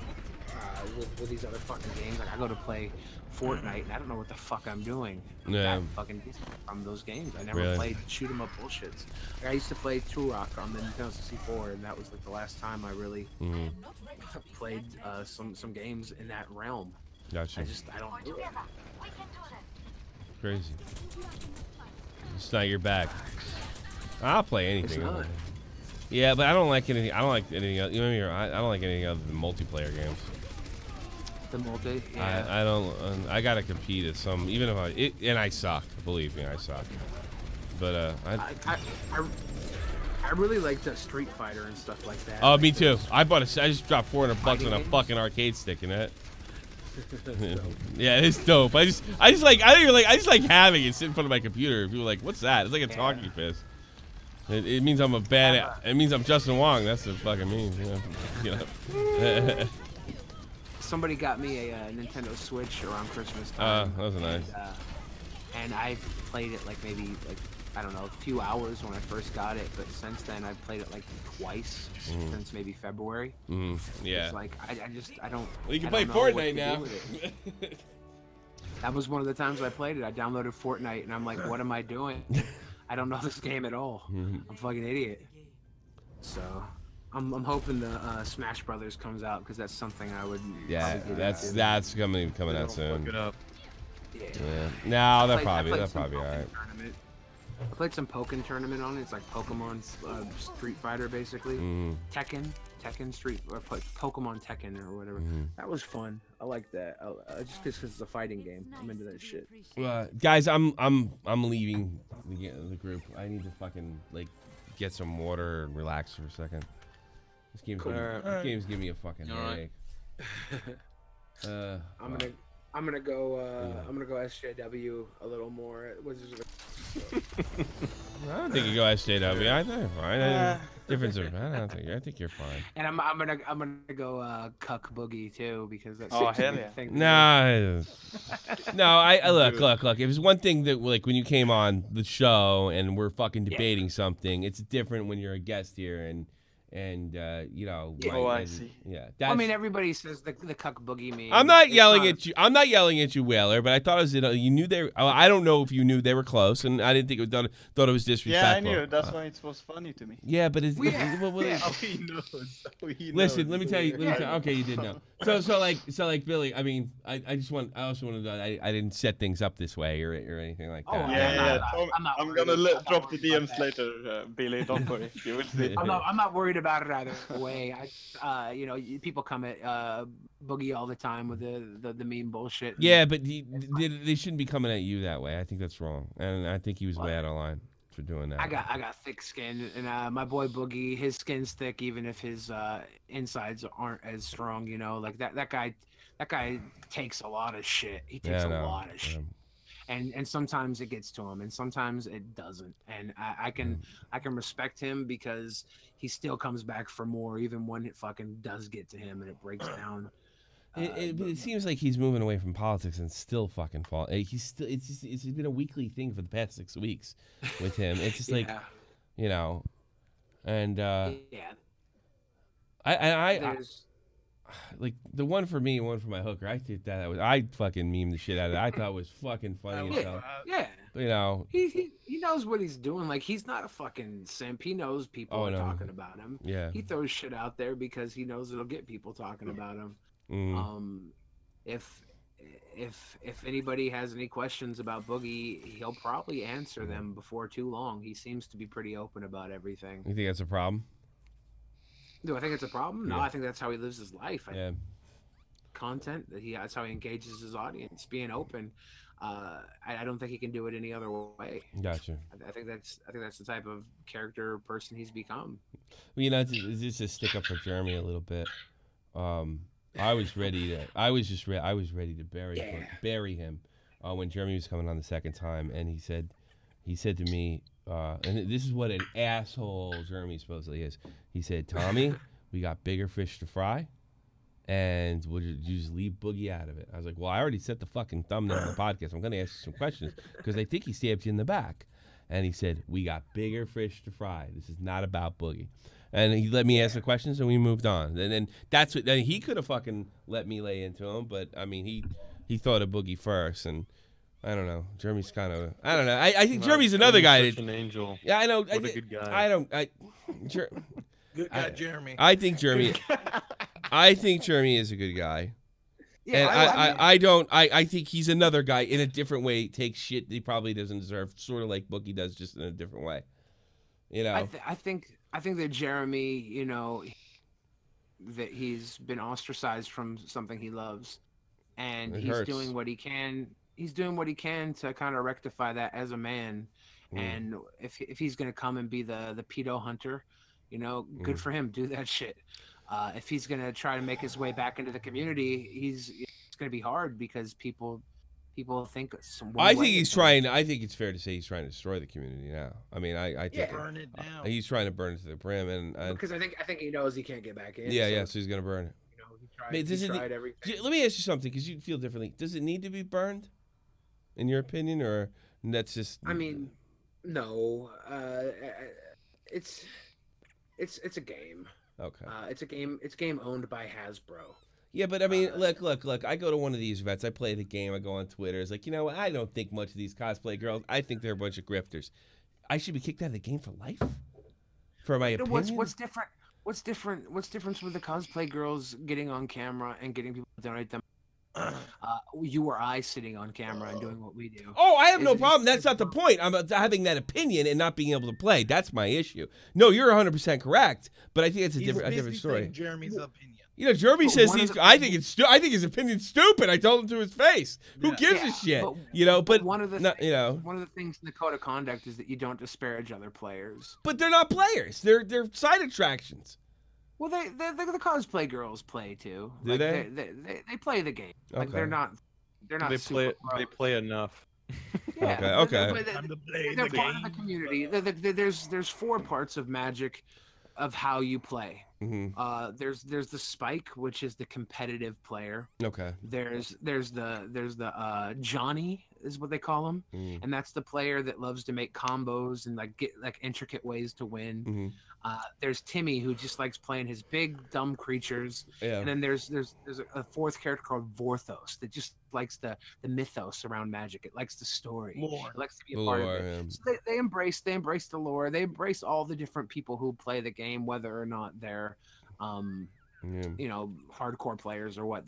With these other fucking games, like I go to play Fortnite, and I don't know what the fuck I'm doing. I'm fucking decent from those games. I never played shoot 'em up bullshits. Like, I used to play Turok on the Nintendo 64, and that was like the last time I really played some games in that realm. Gotcha. I don't do it. Crazy. It's not your bag. I'll play anything. It's not. Yeah, but I don't like anything. I don't like anything else. You know, I don't like anything other than multiplayer games. The multi. Yeah. I don't. I gotta compete at some. Even if and I suck. Believe me, I suck. But I really like the Street Fighter and stuff like that. Oh, like me too. I just dropped $400 on a fucking arcade stick in it. Yeah, it's dope. I just like having it sit in front of my computer. People are like, "What's that?" It's like a talkie fist. It means I'm a bad. It means I'm Justin Wong. That's what it fucking means. You know. Somebody got me a Nintendo Switch around Christmas time. That was nice. And I've played it like maybe I don't know, a few hours when I first got it, but since then I've played it like twice since maybe February. Yeah. It's like I don't. Well, you can play Fortnite now. That was one of the times I played it. I downloaded Fortnite, and I'm like, what am I doing? I don't know this game at all. I'm a fucking idiot. So I'm hoping the Smash Brothers comes out because that's something I would. Yeah, that's coming out soon. Fuck it up. Yeah. No, they're probably alright. I played some Pokken tournament on it. It's like Pokemon Street Fighter, basically. Tekken Street, or Pokemon Tekken or whatever. That was fun. I like that. Just because it's a fighting game. I'm into that shit. Guys, I'm leaving the group. I need to fucking like get some water and relax for a second. This game's giving me a fucking headache. I'm gonna go SJW a little more. I don't think you go SJW. I think you're fine. Difference of I think you're fine. And I'm gonna go Cuck Boogie too because that's thing. Nah, no. I look. It was one thing that like when you came on the show and we're fucking debating something. It's different when you're a guest here and you know. I see. Yeah. I mean, everybody says the Cuck Boogie meme. I'm not yelling at you. I'm not yelling at you, Whaler. But I thought it was. You knew they. I don't know if you knew they were close, and I didn't think it was thought it was disrespectful. Yeah, I knew. That's why it was funny to me. Yeah, but it's. Oh, he knows. Listen, let me tell you. Okay, you did know. So like Billy. I mean, I also want to know. I didn't set things up this way or anything like that. Oh yeah. I'm gonna drop the DMs later, Billy. Don't worry. You will see. I'm not worried about it either way. You know, people come at Boogie all the time with the meme bullshit. Yeah, but they shouldn't be coming at you that way. I think that's wrong, and I think he was way out of line for doing that. I got thick skin, and my boy Boogie, his skin's thick, even if his insides aren't as strong. You know, like that guy takes a lot of shit. He takes a lot of shit. and sometimes it gets to him, and sometimes it doesn't. And I can respect him because he still comes back for more, even when it fucking does get to him and it breaks down. It seems like he's moving away from politics and still fucking fall. He's still. It's been a weekly thing for the past 6 weeks with him. It's just like, you know, and I like the one for me, one for my hooker. I think I fucking memed the shit out of it. I thought it was fucking funny as hell. Yeah. You know, he knows what he's doing. Like, he's not a fucking simp. He knows people are talking about him. Yeah. He throws shit out there because he knows it'll get people talking about him. If anybody has any questions about Boogie, he'll probably answer them before too long. He seems to be pretty open about everything. You think that's a problem? Do I think it's a problem? No, I think that's how he lives his life. Yeah. Content that's how he engages his audience, being open. I don't think he can do it any other way. Gotcha. I think that's the type of character person he's become. Well, you know, just to stick up for Jeremy a little bit. I was ready to bury him when Jeremy was coming on the second time, and he said to me, and this is what an asshole Jeremy supposedly is. He said, "Tommy, we got bigger fish to fry, and we'll just leave Boogie out of it." I was like, "Well, I already set the fucking thumbnail on the podcast. I'm going to ask you some questions because I think he stabbed you in the back." And he said, "We got bigger fish to fry. This is not about Boogie." And he let me ask the questions, and we moved on. And then that's what he could have fucking let me lay into him, but I mean, he thought of Boogie first, and I don't know. Jeremy's kind of I don't know. I think Jeremy's another guy. Such an angel. Yeah, I know. What a good guy. Good guy, Jeremy. I think Jeremy is a good guy. Yeah, and I think he's another guy in a different way. Takes shit that he probably doesn't deserve, sort of like Boogie does, just in a different way. You know. I think that Jeremy, you know, that he's been ostracized from something he loves, and he's doing what he can. He's doing what he can to kind of rectify that as a man. And if he's gonna come and be the pedo hunter, you know, good for him. Do that shit. If he's gonna try to make his way back into the community, it's gonna be hard because people think I think he's trying. I think it's fair to say he's trying to destroy the community now. I mean, I think burn it down. He's trying to burn it to the brim, and because I think he knows he can't get back in. Yeah, so he's gonna burn it. You know, he tried everything. Let me ask you something, because you feel differently. Does it need to be burned, in your opinion, or that's just? I mean, no. It's a game. Okay. It's a game owned by Hasbro. Yeah, but I mean, look. I go to one of these events. I play the game. I go on Twitter. It's like, you know what? I don't think much of these cosplay girls. I think they're a bunch of grifters. I should be kicked out of the game for life? For my opinion? What's different? What's different with the cosplay girls getting on camera and getting people to donate them? You or I sitting on camera and doing what we do. Oh, I have no problem. That's not the point. I'm having that opinion and not being able to play. That's my issue. No, you're 100% correct, but I think it's a different story. Jeremy's opinion. You know, Jeremy says I think his opinion's stupid. I told him to his face. Who gives a shit? You know, but one of the one of the things in the code of conduct is that you don't disparage other players. But they're not players. They're side attractions. Well, the cosplay girls play too. Do they? They play the game. Like they're not. They play enough. Yeah, okay. They're part of the community. There's 4 parts of Magic, of how you play. There's the spike, which is the competitive player. Okay. There's the Johnny is what they call him, and that's the player that loves to make combos and get intricate ways to win. There's Timmy, who just likes playing his big dumb creatures. Yeah. And then there's a 4th character called Vorthos that just likes the mythos around Magic. It likes the story. It likes to be a part of it. Yeah. So they embrace the lore. They embrace all the different people who play the game, whether or not they're you know, hardcore players or what.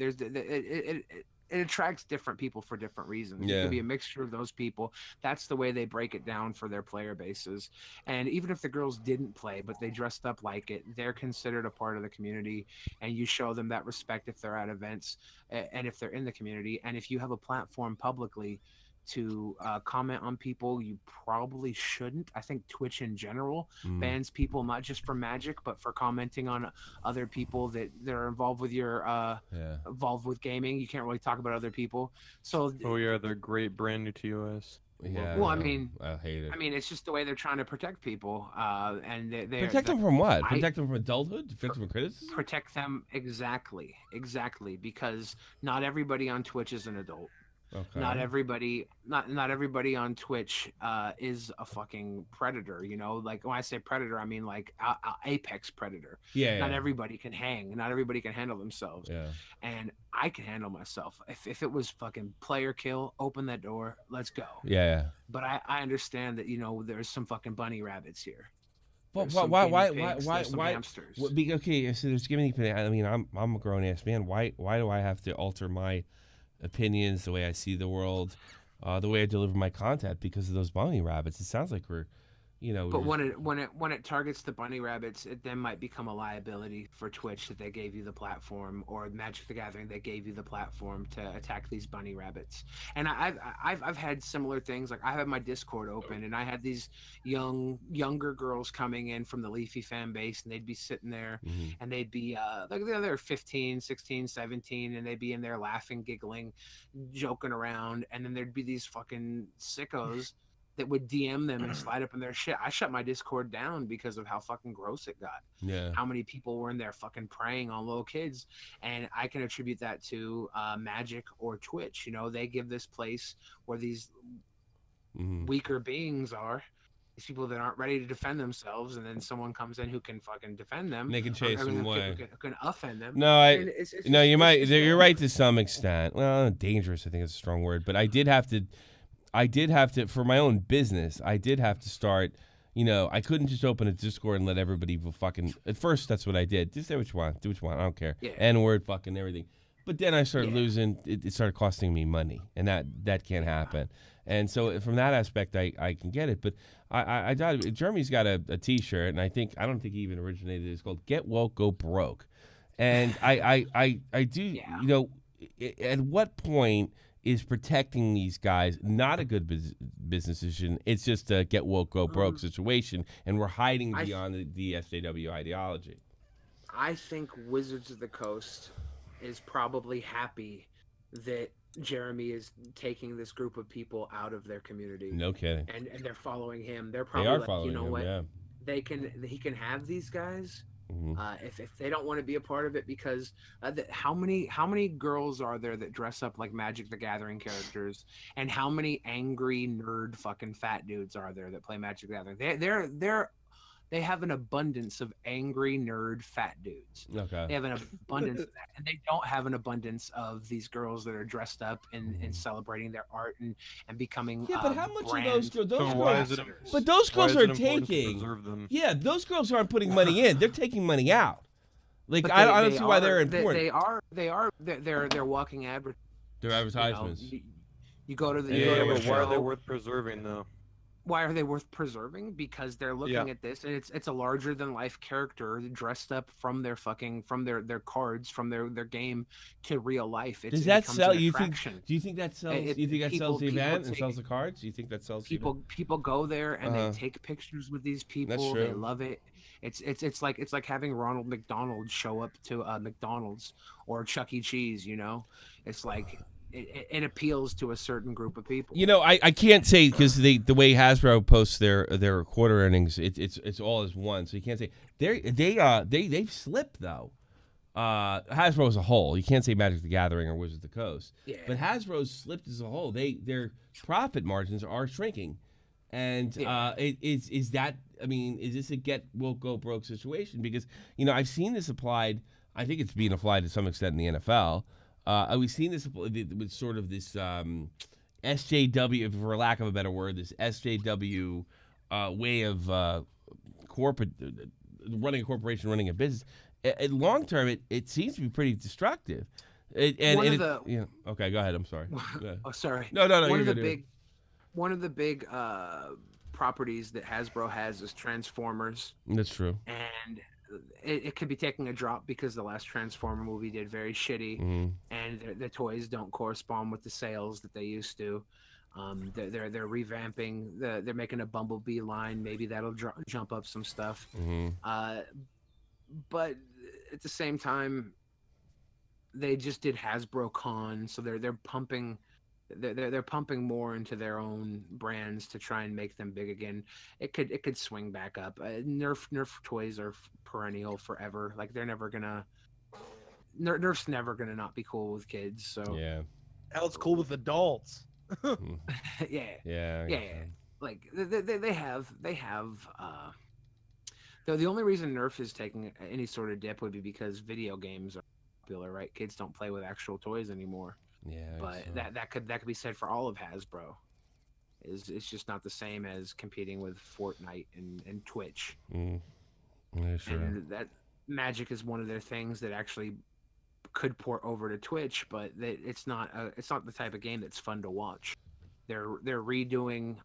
It attracts different people for different reasons. Yeah. It could be a mixture of those people. That's the way they break it down for their player bases. And even if the girls didn't play, but they dressed up like it, they're considered a part of the community. And you show them that respect if they're at events and if they're in the community. And if you have a platform publicly to comment on people, you probably shouldn't. I think Twitch in general bans people not just for Magic, but for commenting on other people that are involved with your involved with gaming. You can't really talk about other people. So oh yeah, they're great, brand new to us. Yeah. Well, I mean, I hate it. I mean, it's just the way they're trying to protect people, and they protect them from what? Protect them from adulthood? Protect them from criticism? Protect them exactly, because not everybody on Twitch is an adult. Okay. Not everybody on Twitch is a fucking predator. You know, like when I say predator, I mean like apex predator. Yeah. Not everybody can hang. Not everybody can handle themselves. Yeah. And I can handle myself. If it was fucking player kill, open that door, let's go. Yeah. But I understand that, you know, there's some fucking bunny rabbits here. But why hamsters. Okay, so there's giving. I mean, I'm a grown ass man. Why do I have to alter my opinions, the way I see the world, the way I deliver my content because of those bunny rabbits? It sounds like we're, you know. But when it targets the bunny rabbits, it then might become a liability for Twitch that they gave you the platform, or Magic the Gathering they gave you the platform to attack these bunny rabbits. And I've had similar things. Like I have my Discord open, and I had these younger girls coming in from the Leafy fan base, and they'd be sitting there, and they'd be like they're 15, 16, 17, and they'd be in there laughing, giggling, joking around, and then there'd be these fucking sickos that would DM them and slide up in their shit. I shut my Discord down because of how fucking gross it got. Yeah. How many people were in there fucking preying on little kids. And I can attribute that to Magic or Twitch. You know, they give this place where these weaker beings are, these people that aren't ready to defend themselves, and then someone comes in who can fucking defend them. They can chase them away. Who can offend them. No, you're right to some extent. Well, dangerous, I think is a strong word. But I did have to, for my own business, I did have to start, you know, I couldn't just open a Discord and let everybody fucking, at first that's what I did. Just say what you want, do what you want, I don't care. Yeah. N-word, fucking everything. But then I started losing, it started costing me money, and that can't happen. And so from that aspect, I can get it. But I thought, Jeremy's got a t-shirt, and I don't think he even originated it. It's called Get Woke, Go Broke. And I do, you know, at what point is protecting these guys not a good business decision? It's just a get woke, go broke situation, and we're hiding beyond the SJW ideology. I think Wizards of the Coast is probably happy that Jeremy is taking this group of people out of their community. No kidding. And they're following him. They're probably like, you know him, what? Yeah. He can have these guys. If they don't want to be a part of it, because how many girls are there that dress up like Magic the Gathering characters, and how many angry nerd fucking fat dudes are there that play Magic the Gathering? They have an abundance of angry nerd fat dudes. Okay. They have an abundance of that, and they don't have an abundance of these girls that are dressed up and celebrating their art and becoming. Yeah, but how much of those girls? But those girls are taking. Yeah, those girls aren't putting money in; they're taking money out. Like I don't see why they're important. They're walking advertisements. They're advertisements. You go to the. But why are they worth preserving though? Why are they worth preserving? Because they're looking at this, and it's a larger than life character dressed up from their cards, from their game to real life. Does that sell? Do you think that sells? Do you think that sells the event and sells the cards? Do you think that sells? People go there and they take pictures with these people. They love it. It's like having Ronald McDonald show up to McDonald's or Chuck E. Cheese. You know, it's like. It appeals to a certain group of people. You know, I can't say because the way Hasbro posts their quarter earnings, it's all as one. So you can't say they've slipped though. Hasbro as a whole, you can't say Magic the Gathering or Wizards of the Coast. Yeah. But Hasbro's slipped as a whole. Their profit margins are shrinking, and is that? I mean, is this a get woke go broke situation? Because you know I've seen this applied. I think it's being applied to some extent in the NFL. We've seen this with sort of this SJW, for lack of a better word, this SJW way of corporate running a corporation, running a business. Long term, it seems to be pretty destructive. Okay, go ahead. I'm sorry. Oh, sorry. No. One of the big properties that Hasbro has is Transformers. That's true. And it could be taking a drop because the last Transformer movie did very shitty, and the toys don't correspond with the sales that they used to. They're revamping. They're making a Bumblebee line. Maybe that'll jump up some stuff. But at the same time, they just did Hasbro Con, so they're pumping. They're pumping more into their own brands to try and make them big again. It could swing back up. Nerf toys are perennial forever. Like they're never gonna. Nerf's never gonna not be cool with kids. So yeah, hell, it's cool with adults. yeah. Like they have. The only reason Nerf is taking any sort of dip would be because video games are popular, right? Kids don't play with actual toys anymore. Yeah, but so. that could be said for all of Hasbro. It's just not the same as competing with Fortnite and Twitch. Yeah, sure. And that Magic is one of their things that actually could port over to Twitch, but it's not the type of game that's fun to watch. They're redoing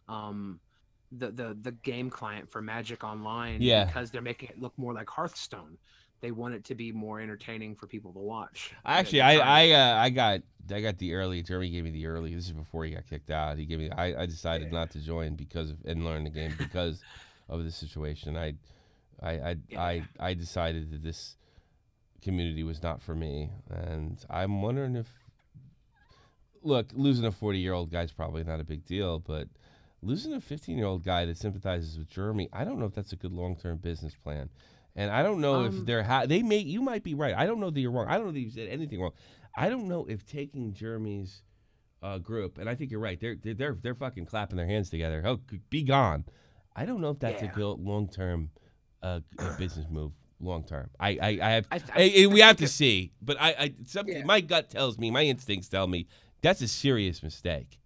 the game client for Magic Online because they're making it look more like Hearthstone. They want it to be more entertaining for people to watch. Actually, I got the early. Jeremy gave me the early. This is before he got kicked out. He gave me. I decided not to join and learn the game because of the situation. I decided that this community was not for me, and I'm wondering if. Look, losing a 40-year-old guy is probably not a big deal, but losing a 15-year-old guy that sympathizes with Jeremy, I don't know if that's a good long-term business plan. And I don't know if you might be right. I don't know that you're wrong. I don't know that you said anything wrong. I don't know if taking Jeremy's group, and I think you're right. They're fucking clapping their hands together. Oh, be gone. I don't know if that's a good long-term business move. Long-term, we have to see. But my gut tells me, my instincts tell me that's a serious mistake.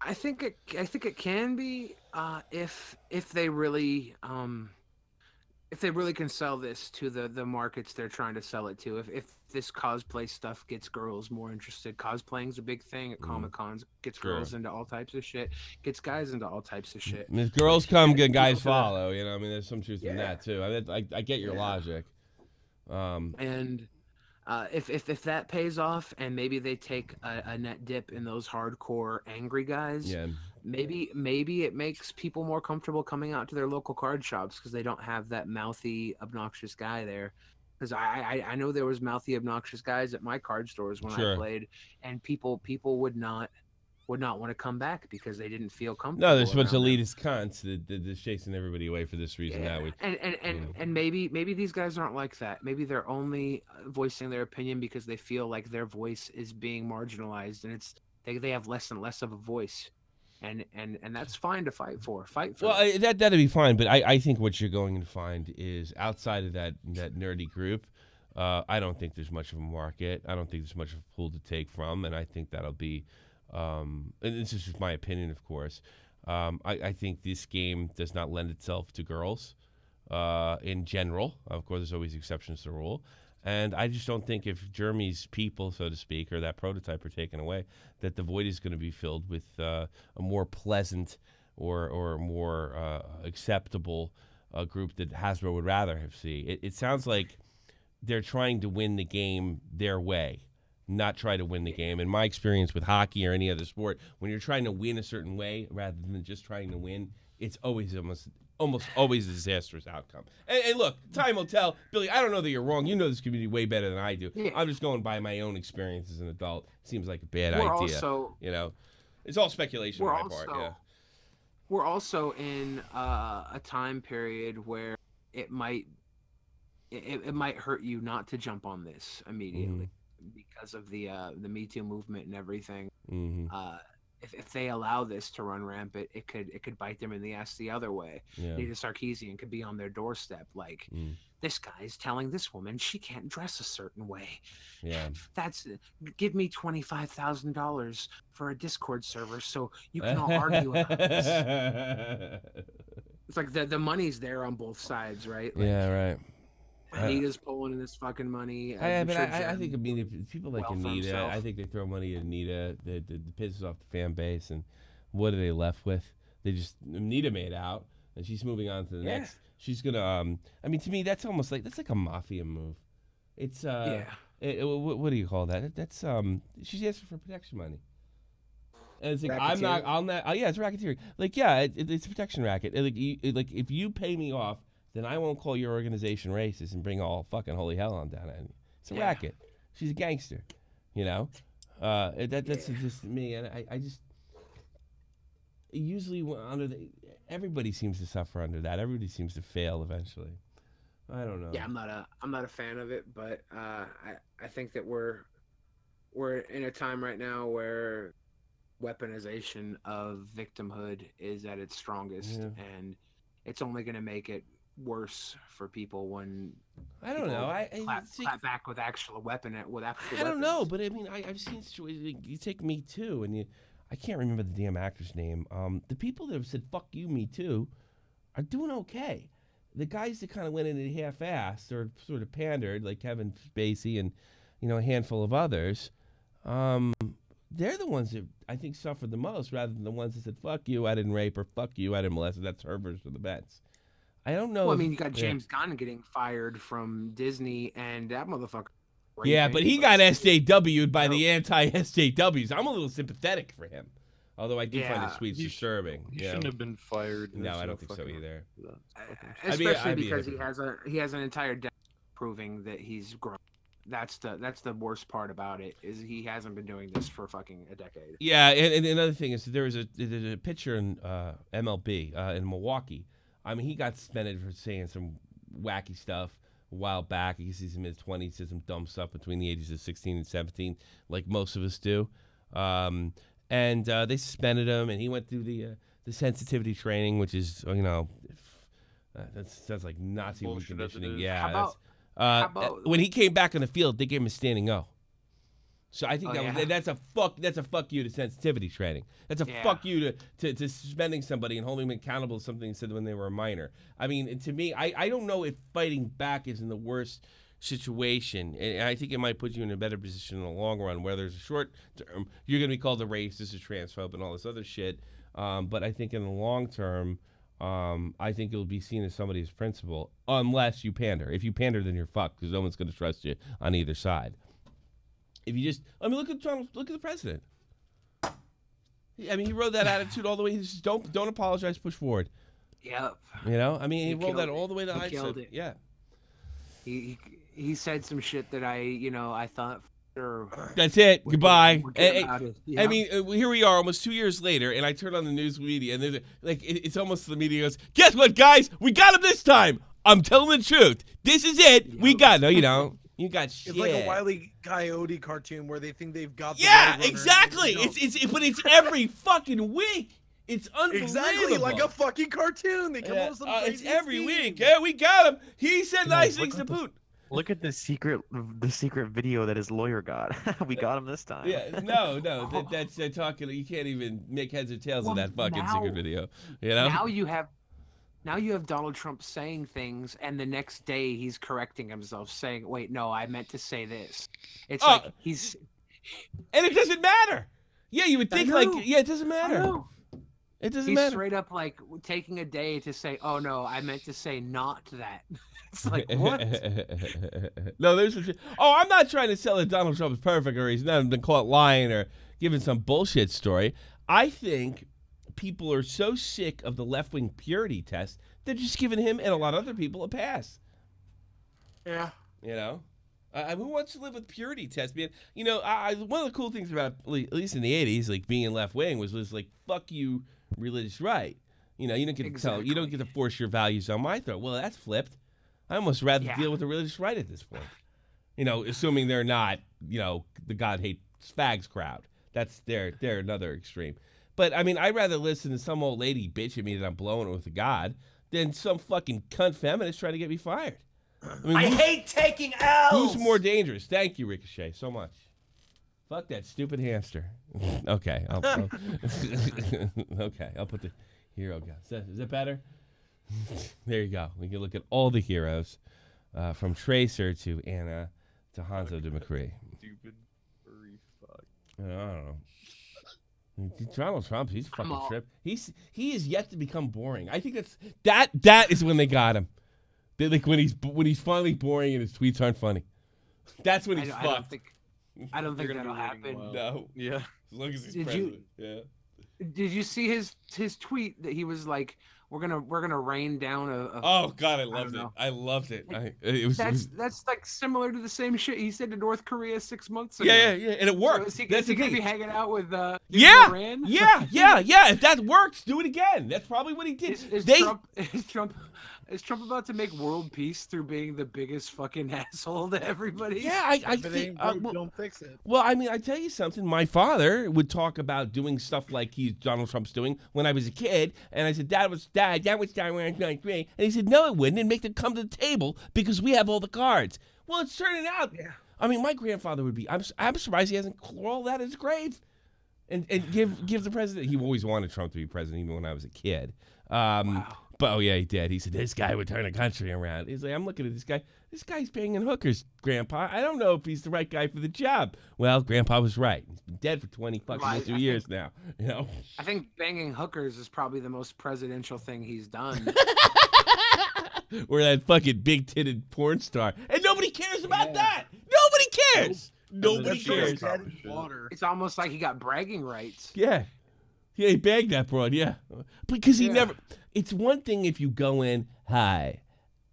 I think it can be if they really can sell this to the markets they're trying to sell it to. If this cosplay stuff gets girls more interested, cosplaying's a big thing at Comic-Cons. Gets girls into all types of shit. Gets guys into all types of shit. If girls come, good guys follow. You know, I mean, there's some truth in that too. I get your logic. And if that pays off, and maybe they take a net dip in those hardcore angry guys, maybe it makes people more comfortable coming out to their local card shops because they don't have that mouthy, obnoxious guy there. Because I know there was mouthy, obnoxious guys at my card stores when I played, and people would not want to come back because they didn't feel comfortable. No, there's a bunch of elitist cunts that chasing everybody away for this reason. And maybe these guys aren't like that. Maybe they're only voicing their opinion because they feel like their voice is being marginalized, and they have less and less of a voice. And that's fine to fight for. Well, that'd be fine, but I think what you're going to find is outside of that nerdy group, I don't think there's much of a market. I don't think there's much of a pool to take from, and I think that'll be. And this is just my opinion, of course. I think this game does not lend itself to girls in general. Of course, there's always exceptions to the rule. And I just don't think if Jeremy's people, so to speak, or that prototype are taken away, that the void is going to be filled with a more pleasant or more acceptable group that Hasbro would rather have see. It sounds like they're trying to win the game their way, not try to win the game. In my experience with hockey or any other sport, when you're trying to win a certain way rather than just trying to win, it's always almost always a disastrous outcome. And look, time will tell. Billy, I don't know that you're wrong. You know this community way better than I do. Yeah. I'm just going by my own experience as an adult. Seems like a bad idea. Also, you know, it's all speculation on my part. Yeah. We're also in a time period where it might hurt you not to jump on this immediately because of the Me Too movement and everything. If they allow this to run rampant, it could bite them in the ass the other way. Nita Sarkeesian could be on their doorstep like, this guy's telling this woman she can't dress a certain way. Yeah, give me $25,000 for a Discord server so you can all argue about this. It's like the money's there on both sides, right? Like, yeah, right. Anita's pulling in this fucking money. I think if people like Anita, I think they throw money at Anita that pisses off the fan base, and what are they left with? They just Anita made out, and she's moving on to the next. She's gonna. I mean, to me, that's like a mafia move. It's what do you call that? That's she's asking for protection money. And it's like I'm not. Yeah, it's racketeering. Like, yeah, it's a protection racket. Like if you pay me off, then I won't call your organization racist and bring all fucking holy hell on down at me. It's a racket. She's a gangster. You know, that's just me, and I just usually everybody seems to suffer under that. Everybody seems to fail eventually. I don't know. Yeah, I'm not a fan of it, but I think that we're in a time right now where weaponization of victimhood is at its strongest, and it's only going to make it worse for people when I don't know. I clap back with actual weapon with actual. I don't know, but I mean, I've seen situations. You take Me Too, and I can't remember the damn actor's name. The people that have said "fuck you, Me Too" are doing okay. The guys that kind of went in it half-assed or sort of pandered, like Kevin Spacey and a handful of others, they're the ones that I think suffered the most, rather than the ones that said "fuck you, I didn't rape" or "fuck you, I didn't molest." That's her version of the bets. I don't know. Well, I mean, you got James Gunn getting fired from Disney, and that motherfucker. Yeah, but he got SJW'd by the anti-SJWs. I'm a little sympathetic for him. Although I do find his tweets disturbing. He shouldn't have been fired. No, I don't think so either. Especially because he has an entire decade proving that he's grown. That's the worst part about it, is he hasn't been doing this for fucking a decade. Yeah, and another thing is there's a pitcher in MLB in Milwaukee. I mean, he got suspended for saying some wacky stuff a while back. He's in his 20s, says some dumb stuff between the ages of 16 and 17, like most of us do. And they suspended him, and he went through the sensitivity training, which is that's like Nazi reconditioning. Yeah. How about when he came back on the field, they gave him a standing O. So I think that's a fuck you to sensitivity training. That's a fuck you to suspending somebody and holding them accountable to something they said when they were a minor. I mean, to me, I don't know if fighting back is in the worst situation, and I think it might put you in a better position in the long run, where there's a short term you're going to be called a racist, a transphobe, and all this other shit, but I think in the long term, I think it'll be seen as somebody's principle, unless you pander. If you pander, then you're fucked, because no one's going to trust you on either side. If you just, I mean, look at the president. I mean, he rode that attitude all the way. He just don't apologize, push forward. Yep. You know, I mean, he rolled that all the way to ISIS. Yeah. He said some shit that I thought. That's it. Goodbye. I mean, here we are, almost 2 years later, and I turn on the news media, and there's it's almost the media goes, "Guess what, guys? We got him this time. I'm telling the truth. This is it. Yep. We got." No, you don't. You got shit. It's like a Wile E. Coyote cartoon where they think they've got. Yeah, exactly. But it's every fucking week. It's unbelievable. Exactly, like a fucking cartoon. They come up with some crazy it's every week. Yeah, we got him. He said nice things to Putin. Look at the secret video that his lawyer got. We got him this time. Yeah, no, that's talking. You can't even make heads or tails of that fucking secret video. You know. Now you have Donald Trump saying things, and the next day he's correcting himself, saying, "Wait, no, I meant to say this." It's like he's, and it doesn't matter. Yeah, you would think it doesn't matter. It doesn't matter. He's straight up like taking a day to say, "Oh no, I meant to say not that." It's like, what? No, there's some shit. Oh, I'm not trying to sell that Donald Trump is perfect or he's not been caught lying or giving some bullshit story. I think people are so sick of the left-wing purity test, they're just giving him and a lot of other people a pass. Yeah. You know? Who wants to live with purity test, man? You know, one of the cool things about, at least in the 80s, like being left-wing was like, fuck you, religious right. You know, you don't get to tell, you don't get to force your values on my throat. Well, that's flipped. I almost rather deal with the religious right at this point. You know, assuming they're not, the God hates fags crowd. That's they're another extreme. But I mean, I'd rather listen to some old lady bitch at me that I'm blowing it with a God than some fucking cunt feminist trying to get me fired. I mean, I hate taking L's. Who's more dangerous? Thank you, Ricochet, so much. Fuck that stupid hamster. Okay, I'll okay, I'll put the hero gun. Is that better? There you go. We can look at all the heroes, from Tracer to Anna to Hanzo de McCree. Stupid furry fuck. I don't know. Donald Trump, he's a fucking trip. He is yet to become boring. I think that is when they got him. They, like when he's finally boring and his tweets aren't funny. That's when he's fucked. I don't think that'll happen. No. Yeah. As long as he's Did president. Yeah. Did you see his tweet that he was like, we're gonna rain down a Oh God, I loved it. I loved it. It was that's like similar to the same shit he said to North Korea 6 months ago. yeah, and it worked. So That's he the gonna be thing. hanging out with Iran? Yeah. If that works, do it again. That's probably what he did. Is Trump about to make world peace through being the biggest fucking asshole to everybody? Yeah, I think. Don't fix it. Well, I mean, I tell you something. My father would talk about doing stuff like Donald Trump's doing when I was a kid, and I said, That was done when I was 93. And he said, no, it wouldn't. It'd make them come to the table because we have all the cards. Well, it's turning out. Yeah. I mean, my grandfather would be. I'm surprised he hasn't crawled out of his grave, and give the president. He always wanted Trump to be president, even when I was a kid. Wow. But oh yeah, he did. He said this guy would turn the country around. He's like, I'm looking at this guy. This guy's banging hookers, Grandpa. I don't know if he's the right guy for the job. Well, Grandpa was right. He's been dead for 22 years now. You know. I think banging hookers is probably the most presidential thing he's done. Or that fucking big-titted porn star, and nobody cares about that. Nobody cares. Nobody cares. It's almost like he got bragging rights. Yeah. Yeah, he bagged that broad, yeah. Because he never... It's one thing if you go in, hi.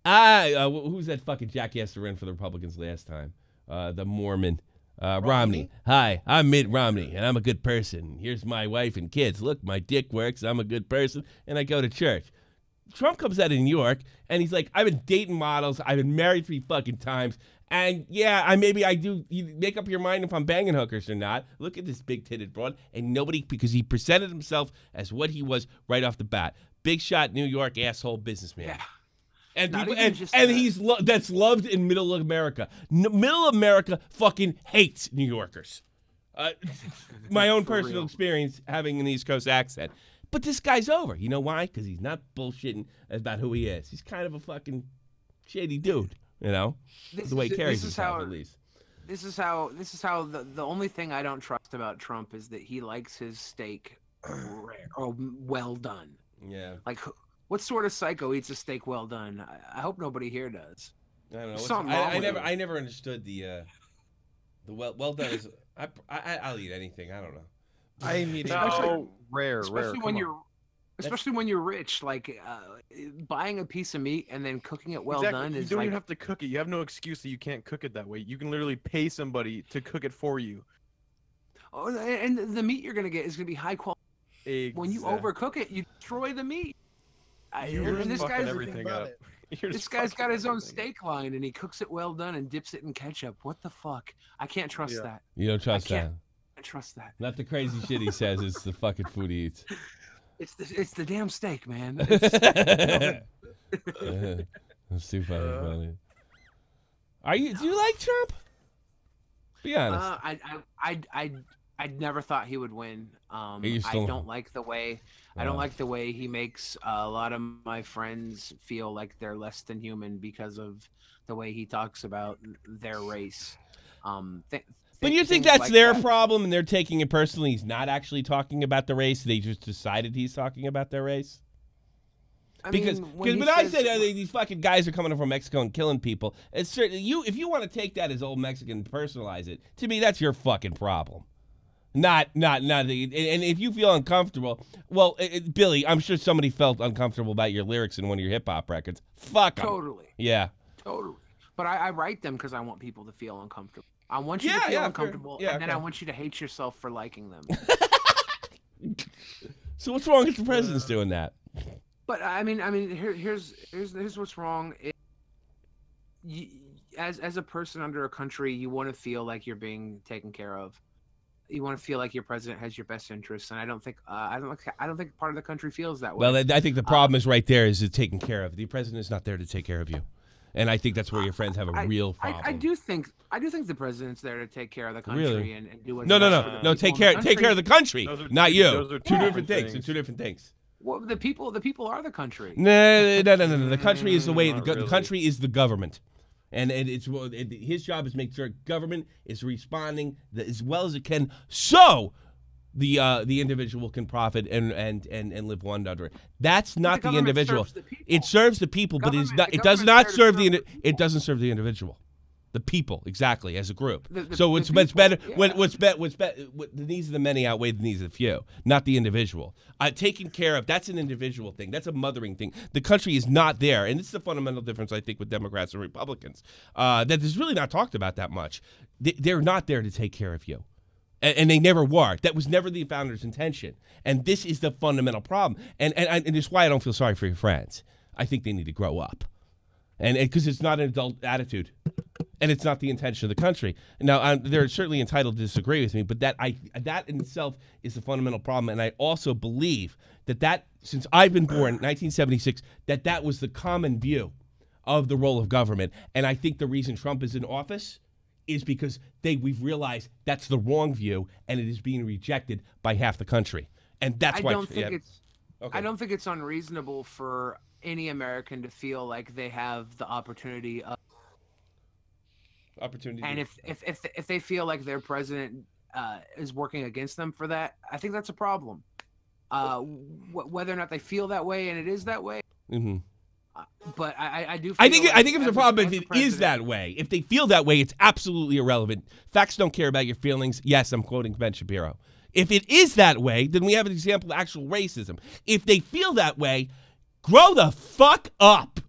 Who's that fucking jackass that ran for the Republicans last time? The Mormon. Romney. Hi, I'm Mitt Romney, and I'm a good person. Here's my wife and kids. Look, my dick works. I'm a good person, and I go to church. Trump comes out of New York, and he's like, I've been dating models. I've been married 3 fucking times. And yeah, I do. You make up your mind if I'm banging hookers or not. Look at this big-titted broad, and nobody, because he presented himself as what he was right off the bat. Big shot, New York asshole businessman. Yeah. And people, and he's that's loved in Middle America. Middle America fucking hates New Yorkers. My own personal experience having an East Coast accent. But this guy's over. You know why? Because he's not bullshitting about who he is. He's kind of a fucking shady dude. You know, the way he carries himself, at least. This is how the only thing I don't trust about Trump is that he likes his steak rare or well done. Yeah. Like, what sort of psycho eats a steak well done? I hope nobody here does. I don't know. I never understood the well done is. I'll eat anything. I don't know. I mean, rare. Especially when you're rich, like buying a piece of meat and then cooking it well done is you don't like... even have to cook it. You have no excuse that you can't cook it that way. You can literally pay somebody to cook it for you. Oh, and the meat you're gonna get is gonna be high quality. Exactly. When you overcook it, you destroy the meat. This guy's got his own steak line, and he cooks it well done and dips it in ketchup. What the fuck? I can't trust that. You don't trust that? I trust that. Not the crazy shit he says. It's the fucking food he eats. It's the damn steak, man. That's too funny. Do you like Trump? Be honest. I never thought he would win. I don't like the way he makes a lot of my friends feel like they're less than human because of the way he talks about their race. But you think that's their problem and they're taking it personally? He's not actually talking about the race. They just decided he's talking about their race? Because when I said these fucking guys are coming from Mexico and killing people, it's certainly if you want to take that as old Mexican and personalize it, to me that's your fucking problem. Not. And if you feel uncomfortable, well, Billy, I'm sure somebody felt uncomfortable about your lyrics in one of your hip hop records. Fuck 'em. Totally. Yeah. Totally. But I write them because I want people to feel uncomfortable. I want you to feel uncomfortable, and then I want you to hate yourself for liking them. So what's wrong if the president's doing that? But I mean, here's what's wrong. As a person under a country, you want to feel like you're being taken care of. You want to feel like your president has your best interests, and I don't think part of the country feels that way. Well, I think the problem is right there is taking care of. The president is not there to take care of you. And I think that's where your friends have a real problem. I do think the president's there to take care of the country and do what's No. Take care of the country, not you. Those are two different things. They're two different things. Well, the people are the country. No. The country is the way. The country is the government, and his job is to make sure government is responding as well as it can, so the individual can profit and live one under it. That's not the individual. It serves the people, but it does not serve the individual. The people, exactly, as a group. So it's better. The needs of the many outweigh the needs of the few, not the individual. Taking care of, that's an individual thing. That's a mothering thing. The country is not there, and this is a fundamental difference, I think, with Democrats and Republicans, that is really not talked about that much. They're not there to take care of you, and they never were. That was never the founders' intention, and this is the fundamental problem. And it's why I don't feel sorry for your friends. I think they need to grow up, and because it's not an adult attitude. And it's not the intention of the country. Now, they're certainly entitled to disagree with me, but that in itself is the fundamental problem. And I also believe that since I've been born, 1976, that was the common view of the role of government. And I think the reason Trump is in office is because we've realized that's the wrong view, and it is being rejected by half the country. And that's why. I don't think it's unreasonable for any American to feel like they have the opportunity of. And if they feel like their president is working against them for that, I think that's a problem. Whether or not they feel that way, and it is that way. Mm-hmm. But I do. I think it's a problem if it is that way. If they feel that way, it's absolutely irrelevant. Facts don't care about your feelings. Yes, I'm quoting Ben Shapiro. If it is that way, then we have an example of actual racism. If they feel that way, grow the fuck up.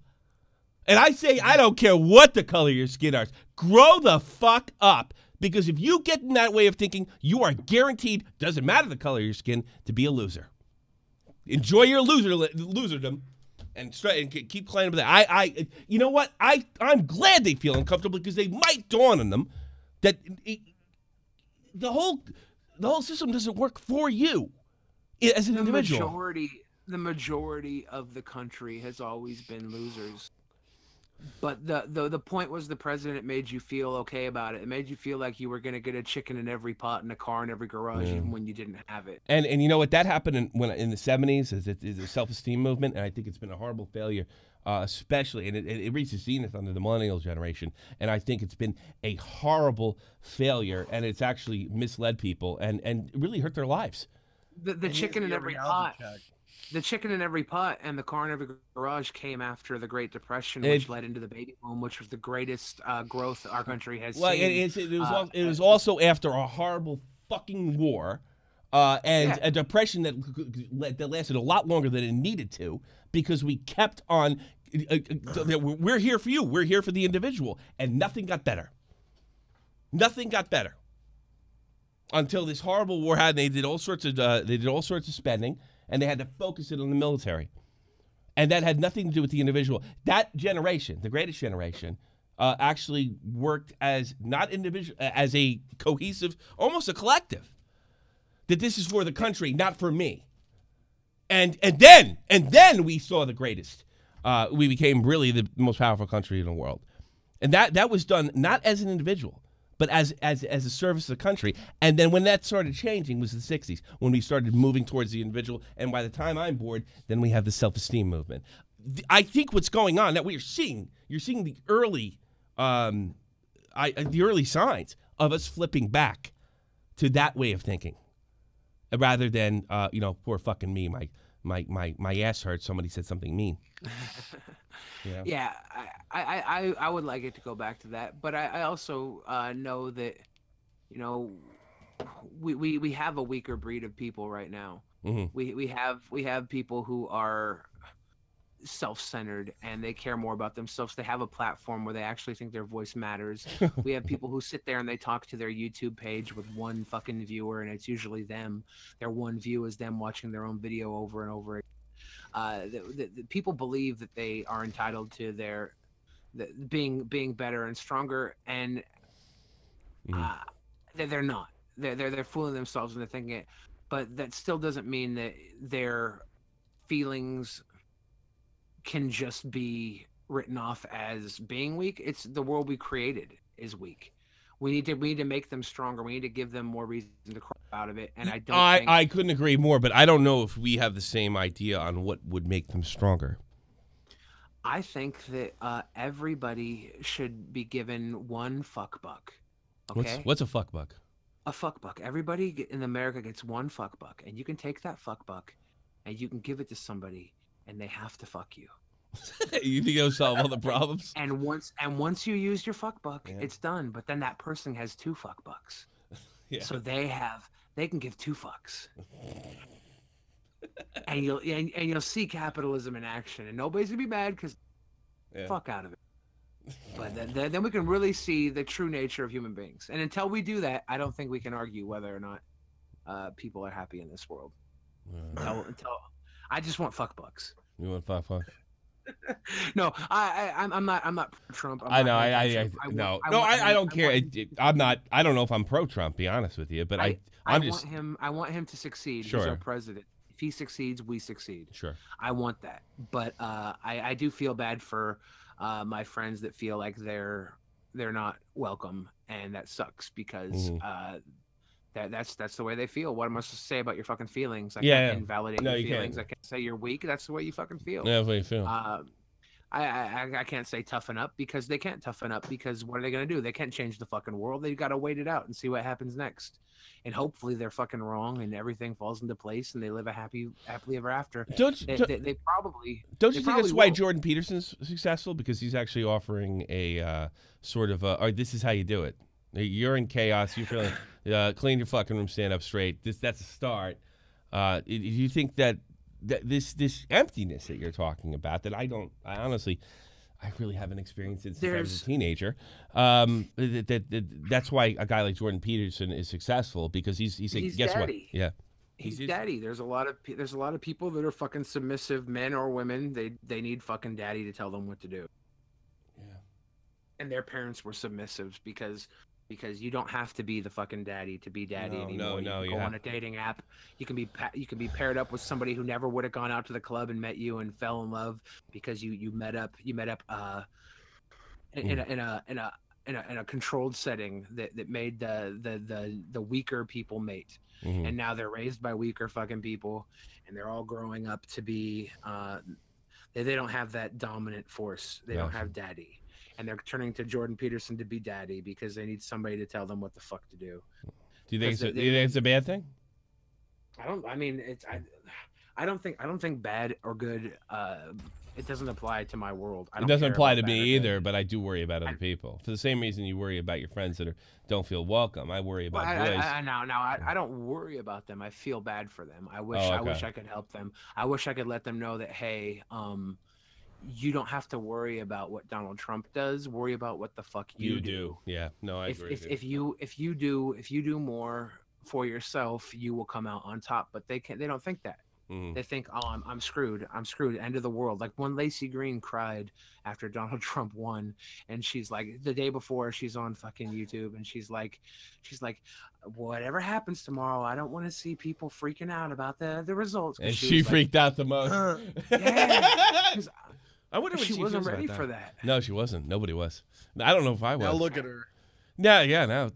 And I say, I don't care what the color of your skin is. Grow the fuck up. Because if you get in that way of thinking, you are guaranteed, doesn't matter the color of your skin, to be a loser. Enjoy your loserdom and keep playing with that. You know what? I'm glad they feel uncomfortable because they might dawn on them that the whole system doesn't work for you as an individual. The majority of the country has always been losers. But the point was the president made you feel okay about it. It made you feel like you were going to get a chicken in every pot and a car in every garage, even when you didn't have it. And you know what? That happened in the 70s is a self-esteem movement, and I think it's been a horrible failure, especially, and it reached its zenith under the millennial generation. And I think it's been a horrible failure, and it's actually misled people and really hurt their lives. The chicken in every pot. The chicken in every pot and the car in every garage came after the Great Depression, which led into the baby boom, which was the greatest growth our country has seen. It was also after a horrible fucking war and a depression that lasted a lot longer than it needed to because we kept on. We're here for you. We're here for the individual, and nothing got better. Nothing got better until this horrible war happened. They did all sorts of spending. And they had to focus it on the military. And that had nothing to do with the individual. That generation, the greatest generation, actually worked as not individual, as a cohesive, almost a collective. That this is for the country, not for me. And then we saw the greatest. We became really the most powerful country in the world. And that was done not as an individual, but as a service to the country. And then when that started changing was the 60s, when we started moving towards the individual. And by the time I'm bored, then we have the self-esteem movement. I think what's going on, that you're seeing the early signs of us flipping back to that way of thinking, rather than poor fucking me, my ass hurts, somebody said something mean. Yeah, I would like it to go back to that, but I also know that, we have a weaker breed of people right now. Mm-hmm. We have people who are self-centered and they care more about themselves. They have a platform where they actually think their voice matters. We have people who sit there and they talk to their YouTube page with one fucking viewer, and it's usually them. Their one view is them watching their own video over and over again. The people believe that they are entitled to their being better and stronger, and they're not. They're fooling themselves into thinking it, but that still doesn't mean that their feelings can just be written off as being weak. It's the world we created is weak. We need to make them stronger. We need to give them more reason to cry out of it. And I couldn't agree more, but I don't know if we have the same idea on what would make them stronger. I think that everybody should be given one fuck buck. Okay. What's a fuck buck? A fuck buck. Everybody in America gets one fuck buck, and you can take that fuck buck and you can give it to somebody, and they have to fuck you. You think it'll solve all the problems? And once you use your fuck buck, it's done. But then that person has 2 fuck bucks. So they can give 2 fucks. And you'll see capitalism in action, and nobody's gonna be mad because fuck out of it. But then we can really see the true nature of human beings. And until we do that, I don't think we can argue whether or not people are happy in this world. Until I just want fuck bucks. You want fuck? No, I'm not pro Trump. I know. I don't care. I'm not. I don't know if I'm pro Trump. Be honest with you, but I want him to succeed. Sure. He's our president. If he succeeds, we succeed. Sure. I want that, but I do feel bad for my friends that feel like they're not welcome, and that sucks because that's the way they feel. What am I supposed to say about your fucking feelings? I can't invalidate your feelings. I can't say you're weak. That's the way you fucking feel. Yeah, that's the way you feel. I can't say toughen up because they can't toughen up because what are they gonna do? They can't change the fucking world. They gotta wait it out and see what happens next. And hopefully they're fucking wrong and everything falls into place and they live a happily ever after. Don't you think that's why Jordan Peterson's successful? Because he's actually offering a sort of or this is how you do it. You're in chaos. You're feeling clean your fucking room, stand up straight. That's a start. Do you think that this emptiness that you're talking about that I honestly really haven't experienced it since I was a teenager. That's why a guy like Jordan Peterson is successful because he's guess daddy. What? Yeah. He's daddy. There's a lot of people that are fucking submissive, men or women. They need fucking daddy to tell them what to do. Yeah. And their parents were submissives because you don't have to be the fucking daddy to be daddy anymore. No, you can go on a dating app. You can be paired up with somebody who never would have gone out to the club and met you and fell in love because you met up in a controlled setting that made the weaker people mate. And now they're raised by weaker fucking people and they're all growing up to be they don't have that dominant force. They don't have daddy. And they're turning to Jordan Peterson to be daddy because they need somebody to tell them what the fuck to do. Do you think it's a bad thing? I don't think bad or good. It doesn't apply to my world. It doesn't apply to me either, but I do worry about other people. For the same reason you worry about your friends that don't feel welcome, I worry about boys. I don't worry about them. I feel bad for them. I wish I could help them. I wish I could let them know that, hey, you don't have to worry about what Donald Trump does. Worry about what the fuck you do. Yeah, no, I agree. If you do more for yourself, you will come out on top. But they don't think that. They think, oh, I'm screwed. I'm screwed. End of the world. Like when Lacey Green cried after Donald Trump won, and she's like, the day before, she's on fucking YouTube, and she's like, whatever happens tomorrow, I don't want to see people freaking out about the results. And she freaked out the most. Yeah. I wonder if she wasn't ready for that. No, she wasn't. Nobody was. I don't know if I was. Now look at her. Yeah. Now,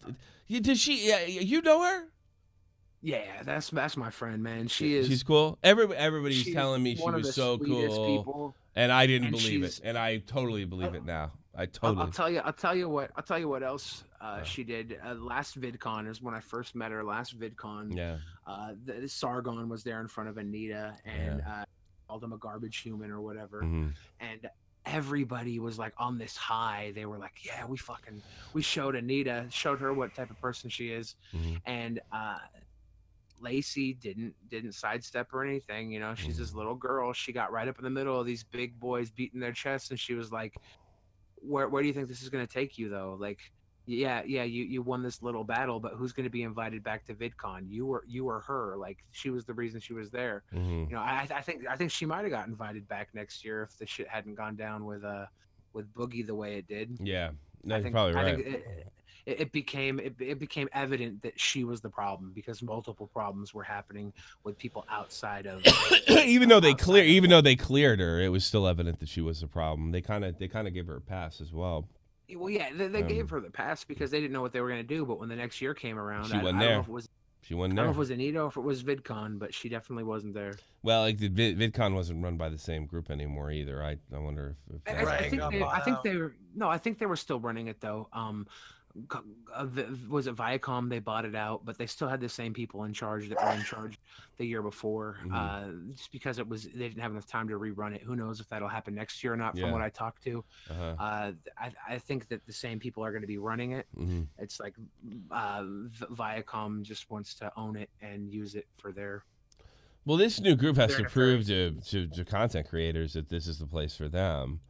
did she? You know her? Yeah, that's my friend, man. She's cool. Everybody's telling me she was so cool, people, and I didn't believe it, and I totally believe it now. I'll tell you what else she did. Last VidCon is when I first met her. Last VidCon. Yeah. The Sargon was there in front of Anita, and called him a garbage human or whatever, and everybody was like on this high. They were like, yeah, we showed her what type of person she is, and Lacey didn't sidestep or anything. You know, she's this little girl. She got right up in the middle of these big boys beating their chests, and she was like, where do you think this is going to take you though? Like, yeah, you won this little battle, but who's going to be invited back to VidCon? You were her. Like, she was the reason she was there. You know, I think she might have got invited back next year if the shit hadn't gone down with Boogie the way it did. Yeah, that's probably right. I think it became evident that she was the problem because multiple problems were happening with people outside of. even though they cleared her, it was still evident that she was the problem. They kind of gave her a pass as well. Well, yeah, they gave her the pass because they didn't know what they were going to do. But when the next year came around, she wasn't there. She wasn't there. I don't know if it was Anita or if it was VidCon, but she definitely wasn't there. Well, like VidCon wasn't run by the same group anymore either. I wonder if I think they were still running it though. was it Viacom? They bought it out, but they still had the same people in charge that were in charge the year before. Just because they didn't have enough time to rerun it. Who knows if that'll happen next year or not? From what I talked to, I think that the same people are going to be running it. It's like Viacom just wants to own it and use it for their. Well, this new group has to prove to content creators that this is the place for them.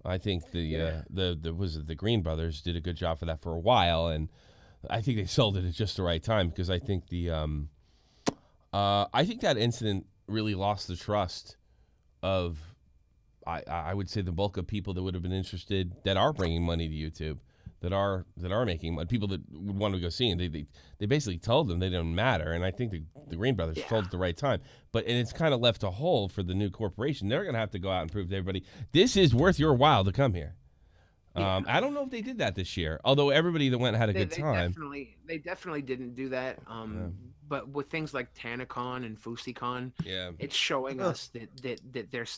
I think the Green Brothers did a good job for that for a while, and I think they sold it at just the right time because I think I think that incident really lost the trust of I would say the bulk of people that would have been interested that are bringing money to YouTube, that are making money, people that would want to go see, and they basically told them they didn't matter, and I think the Green Brothers told at the right time, and it's kind of left a hole for the new corporation. They're going to have to go out and prove to everybody this is worth your while to come here. I don't know if they did that this year, although everybody that went had a good time. They definitely didn't do that. But with things like TanaCon and FouseyCon, it's showing us that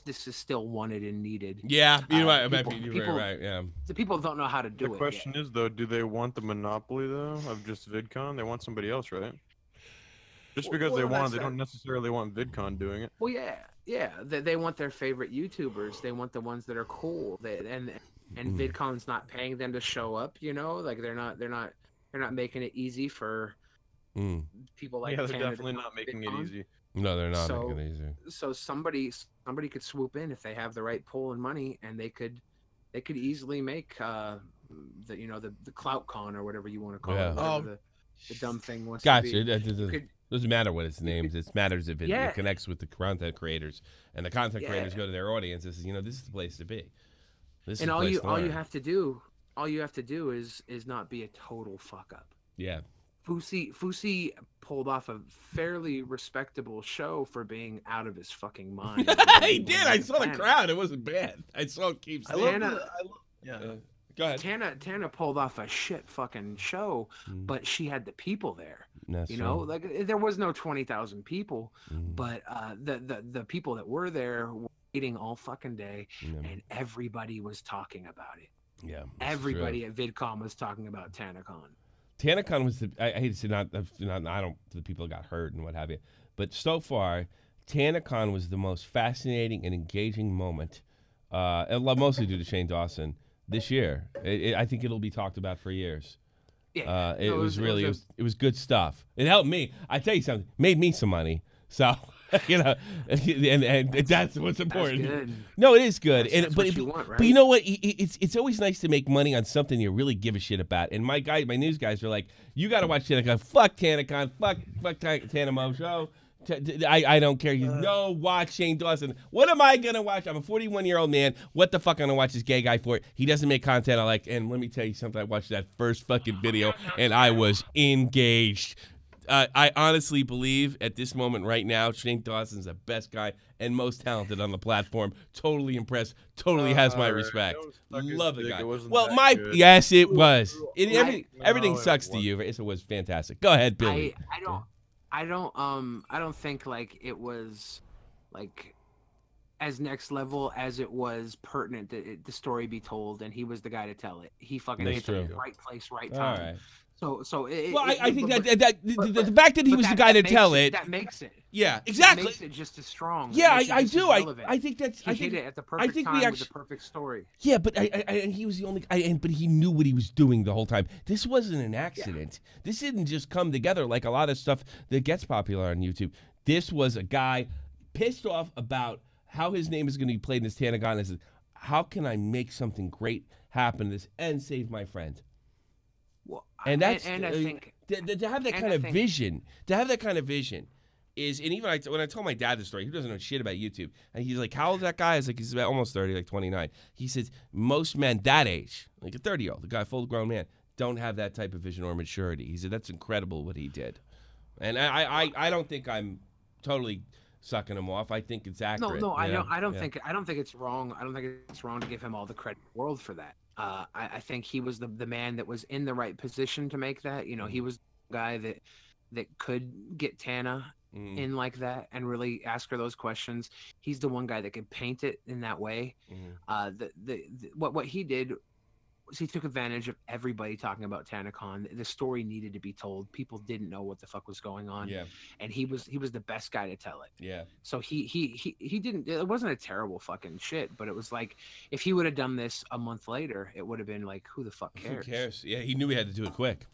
this is still wanted and needed. Yeah, you're right. Yeah, the people don't know how to do it. The question is though, do they want the monopoly though of just VidCon? They want somebody else, right? Just because they want it, they don't necessarily want VidCon doing it. Well, yeah. They want their favorite YouTubers. They want the ones that are cool. And VidCon's not paying them to show up. You know, like they're not making it easy for people like. Yeah, they're definitely not making it easy. No, they're not making it easy. So somebody could swoop in if they have the right pull and money, and they could easily make the Clout Con or whatever you want to call it. The dumb thing wants to be. Gotcha. Doesn't matter what it's named. It matters if it connects with the content creators, and the content creators go to their audiences. This is the place to be. And all you have to do is not be a total fuck up. Yeah. Fousey pulled off a fairly respectable show for being out of his fucking mind. He did. I saw the crowd. It wasn't bad. I saw it keep. Go ahead. Tana pulled off a shit fucking show, but she had the people there. That's like there was no 20,000 people, but the people that were there were waiting all fucking day, and everybody was talking about it. Yeah, everybody at VidCon was talking about TanaCon. TanaCon was I hate to say not I don't the people that got hurt and what have you, but so far TanaCon was the most fascinating and engaging moment, mostly due to Shane Dawson this year. I think it'll be talked about for years. Yeah, it was good stuff. It helped me. I tell you something, made me some money. So and that's what's important. That's good. No, it is good. That's what you want, right? But you know what? It's always nice to make money on something you really give a shit about. And my news guys are like, you got to watch TanaCon. Fuck TanaCon. Fuck Tanamo show. I don't care. Watch Shane Dawson. What am I gonna watch? I'm a 41-year-old man. What the fuck I'm gonna watch this gay guy for? He doesn't make content I like. And let me tell you something. I watched that first fucking video and I was engaged. I honestly believe at this moment right now, Shane Dawson's the best guy and most talented on the platform. Totally impressed. Totally has my respect. Love the guy. Well, yes, it was. Everything sucks to you. It was fantastic. Go ahead, Billy. I don't think like it was like as next level as it was pertinent that the story be told, and he was the guy to tell it. He fucking hit the right place, right time. All right. I think the fact that he was the guy to tell it, that makes it. Yeah, exactly. That makes it just as strong. Yeah, I do. I think that's. He hit it at the perfect time with the perfect story. Yeah, but he was the only. But he knew what he was doing the whole time. This wasn't an accident. Yeah. This didn't just come together like a lot of stuff that gets popular on YouTube. This was a guy pissed off about how his name is going to be played in this TanaCon. And says, how can I make something great happen to this and save my friend? Well, and that's I think to have that kind of vision. To have that kind of vision is, and even when I told my dad the story, he doesn't know shit about YouTube, and he's like, "How old is that guy?" I was like, "He's about almost 30, like 29." He says, "Most men that age, like a 30-year-old, the guy, full-grown man, don't have that type of vision or maturity." He said, "That's incredible what he did," and I don't think I'm totally sucking him off. I think it's accurate. No, I don't think it's wrong. I don't think it's wrong to give him all the credit in the world for that. I think he was the man that was in the right position to make that. He was the guy that could get Tana in like that and really ask her those questions. He's the one guy that could paint it in that way. What he did he took advantage of everybody talking about TanaCon. The story needed to be told. People didn't know what the fuck was going on. Yeah. And he was the best guy to tell it. Yeah. So he didn't. It wasn't a terrible fucking shit, but it was like if he would have done this a month later, it would have been like, who the fuck cares? Who cares? Yeah, he knew he had to do it quick.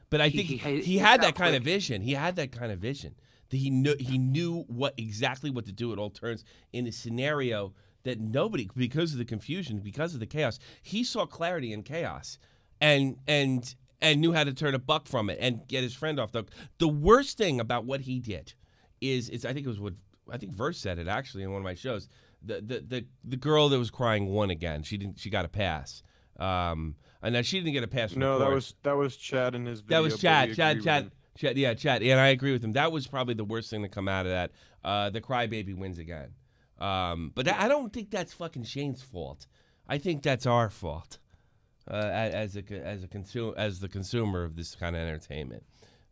But I think he had had that kind of vision. He had that kind of vision. That he knew exactly what to do at all turns in a scenario that nobody, because of the confusion, because of the chaos, he saw clarity in chaos, and knew how to turn a buck from it and get his friend off the hook. The worst thing about what he did is I think it was what Verse said it actually in one of my shows. The girl that was crying won again. She got a pass. And now she didn't get a pass. From No, the court. that was Chad in his video. That was Chad. Yeah, Chad. And I agree with him. That was probably the worst thing to come out of that. The crybaby wins again. But I don't think that's fucking Shane's fault. I think that's our fault as the consumer of this kind of entertainment.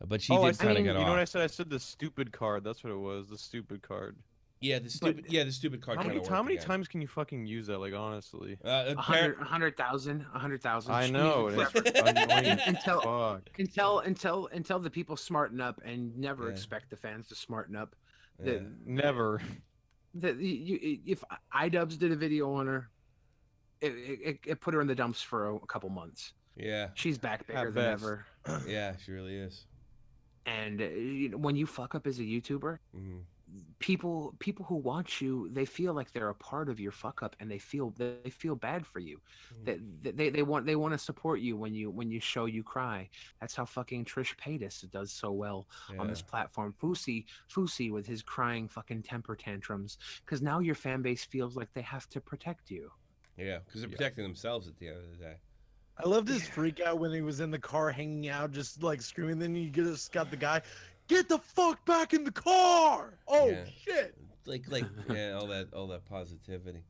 But she did kind of get off. You know what I said? I said the stupid card. That's what it was. The stupid card. Yeah, the stupid card. How many times can you fucking use that? Like honestly, 100,000. I know. Until the people smarten up, and never expect the fans to smarten up. Never. If iDubbbz did a video on her, it put her in the dumps for a couple months. Yeah, she's back bigger than ever. Yeah, she really is. And when you fuck up as a YouTuber, people who watch you, they feel like they're a part of your fuck up, and they feel bad for you. They want to support you when you show you cry. That's how fucking Trish Paytas does so well on this platform. Fousey with his crying fucking temper tantrums, because now your fan base feels like they have to protect you. Yeah, because they're protecting themselves at the end of the day. I loved his freak out when he was in the car hanging out, just like screaming. Then you just got the guy, get the fuck back in the car! Oh shit! Like yeah, all that positivity.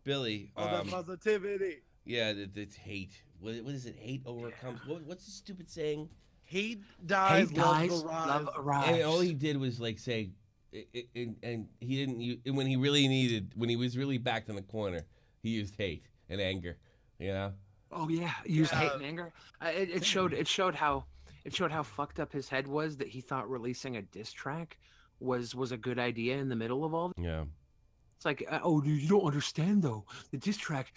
Billy, all that positivity. Yeah, it's hate. What is it? Hate overcomes. What's the stupid saying? Hate dies, love arrives. And all he did was like say, and he didn't. When he was really backed in the corner, he used hate and anger. You know. Oh yeah, used hate and anger. It showed how fucked up his head was, that he thought releasing a diss track was a good idea in the middle of all. Yeah. It's like, oh, dude, you don't understand though. The diss track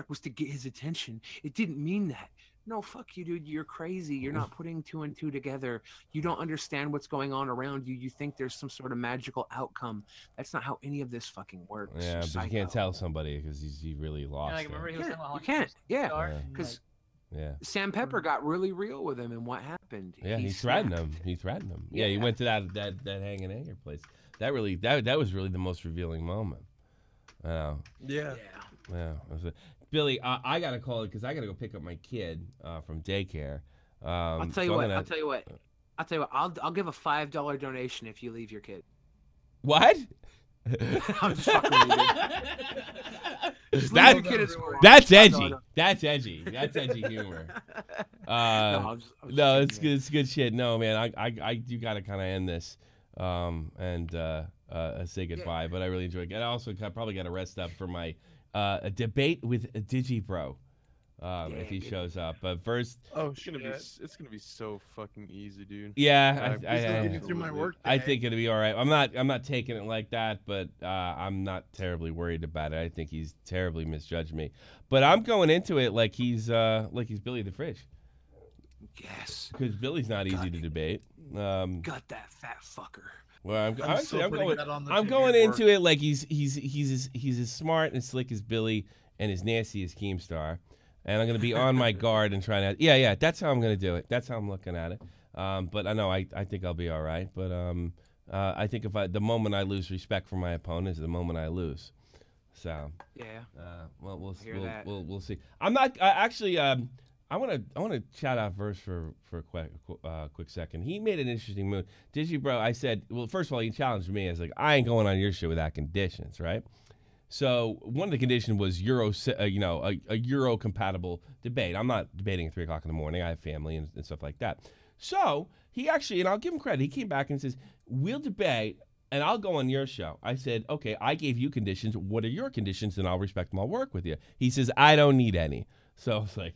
was to get his attention. It didn't mean that. No, fuck you, dude. You're crazy. You're not putting two and two together. You don't understand what's going on around you. You think there's some sort of magical outcome. That's not how any of this fucking works. Yeah, but you can't tell somebody because he really lost. Like, remember he was you can't. Yeah, because Sam Pepper got really real with him, and what happened? Yeah, he threatened him. Yeah, he went to that hang and anger place. That was really the most revealing moment. Yeah. Billy, I gotta call it because I gotta go pick up my kid from daycare. I'll tell you what. I'll give a $5 donation if you leave your kid. What? I'm just fucking with you. That's edgy. That's edgy. That's edgy humor. No, it's good. It's good shit. No, man, you gotta kind of end this and say goodbye. But I really enjoyed it. I also probably got to rest up for my a debate with Digibro if he shows up. But first, it's gonna be so fucking easy, dude. Yeah, I think it'll be all right. I'm not taking it like that, but I'm not terribly worried about it. I think he's terribly misjudged me, but I'm going into it like he's Billy the Fridge. Yes, because Billy's not easy to debate. Got that fat fucker. Well, I'm going into it like he's as smart and slick as Billy and as nasty as Keemstar, and I'm going to be on my guard and trying to. Yeah, that's how I'm going to do it. That's how I'm looking at it. But I know I think I'll be all right. But I think the moment I lose respect for my opponent is the moment I lose. So well, we'll see. I'm not actually. I want to shout out Verse for a quick second. He made an interesting move. Digibro, I said, well, first of all, he challenged me. I was like, I ain't going on your show without conditions, right? So one of the conditions was a Euro compatible debate. I'm not debating at 3 o'clock in the morning. I have family and stuff like that. So he actually, and I'll give him credit, he came back and says, we'll debate and I'll go on your show. I said, okay, I gave you conditions. What are your conditions? And I'll respect them. I'll work with you. He says, I don't need any. So I was like,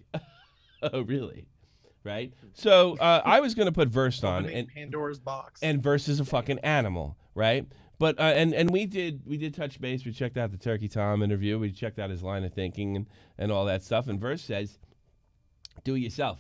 Oh, really? Right? So I was going to put Verse on, and Pandora's box. And Verse is a fucking animal, right? But and we did touch base. We checked out the Turkey Tom interview. We checked out his line of thinking and all that stuff. And Verse says, do it yourself.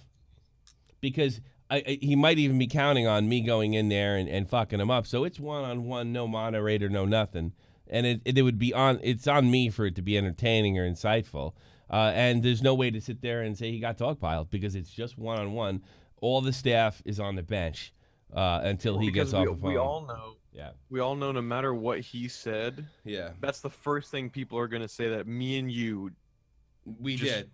Because he might even be counting on me going in there and fucking him up. So it's one-on-one, no moderator, no nothing. And it would be it's on me for it to be entertaining or insightful. And there's no way to sit there and say he got dogpiled because it's just one-on-one. All the staff is on the bench until he gets off the phone. We all know. Yeah. We all know no matter what he said. Yeah. That's the first thing people are gonna say that me and you. We did.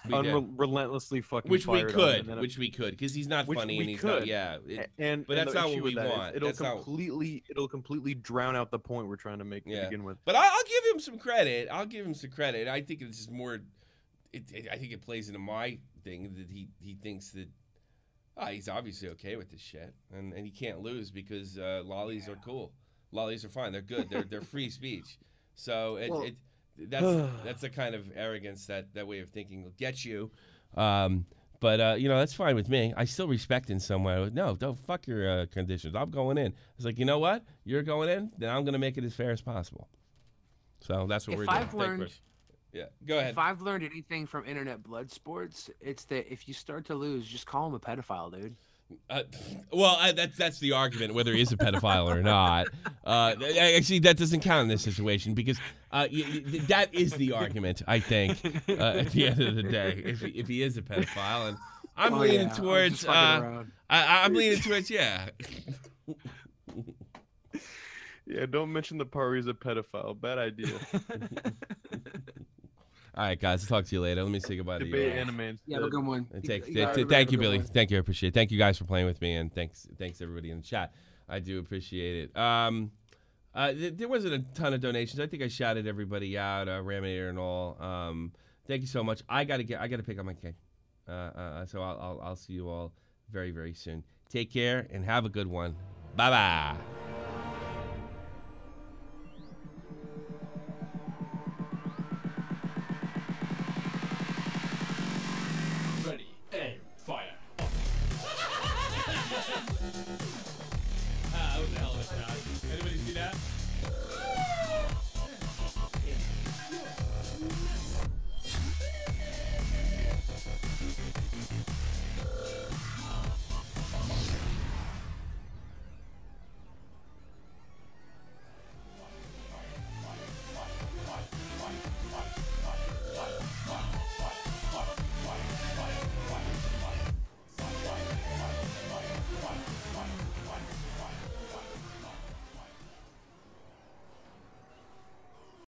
Relentlessly fucking. Which we fired could. on, which we could, because he's not funny and he's not. Yeah. But that's the not issue what we with that is want. It'll completely drown out the point we're trying to make to begin with. But I'll give him some credit. I think it's just more. I think it plays into my thing that he thinks that he's obviously okay with this shit, and he can't lose because lollies are cool. Lollies are fine. They're good. They're free speech. So that's the kind of arrogance that way of thinking will get you. But that's fine with me. I still respect in some way. No, don't fuck your conditions. I'm going in. It's like, you know what? You're going in, then I'm going to make it as fair as possible. So that's what we're doing. Yeah, go ahead. If I've learned anything from internet blood sports, it's that if you start to lose, just call him a pedophile, dude. That's the argument, whether he is a pedophile or not. Actually, that doesn't count in this situation because that is the argument, I think, at the end of the day, if he is a pedophile. And I'm leaning towards, I'm leaning towards, yeah. Yeah, don't mention the part where he's a pedophile. Bad idea. All right, guys. I'll talk to you later. Let me say goodbye to you. Yeah, have a good one. Thank you, Billy. Thank you. I appreciate it. Thank you guys for playing with me, and thanks everybody in the chat. I do appreciate it. There wasn't a ton of donations. I think I shouted everybody out, Raminator and all. Thank you so much. I gotta pick up my kid. So I'll see you all very, very soon. Take care and have a good one. Bye bye.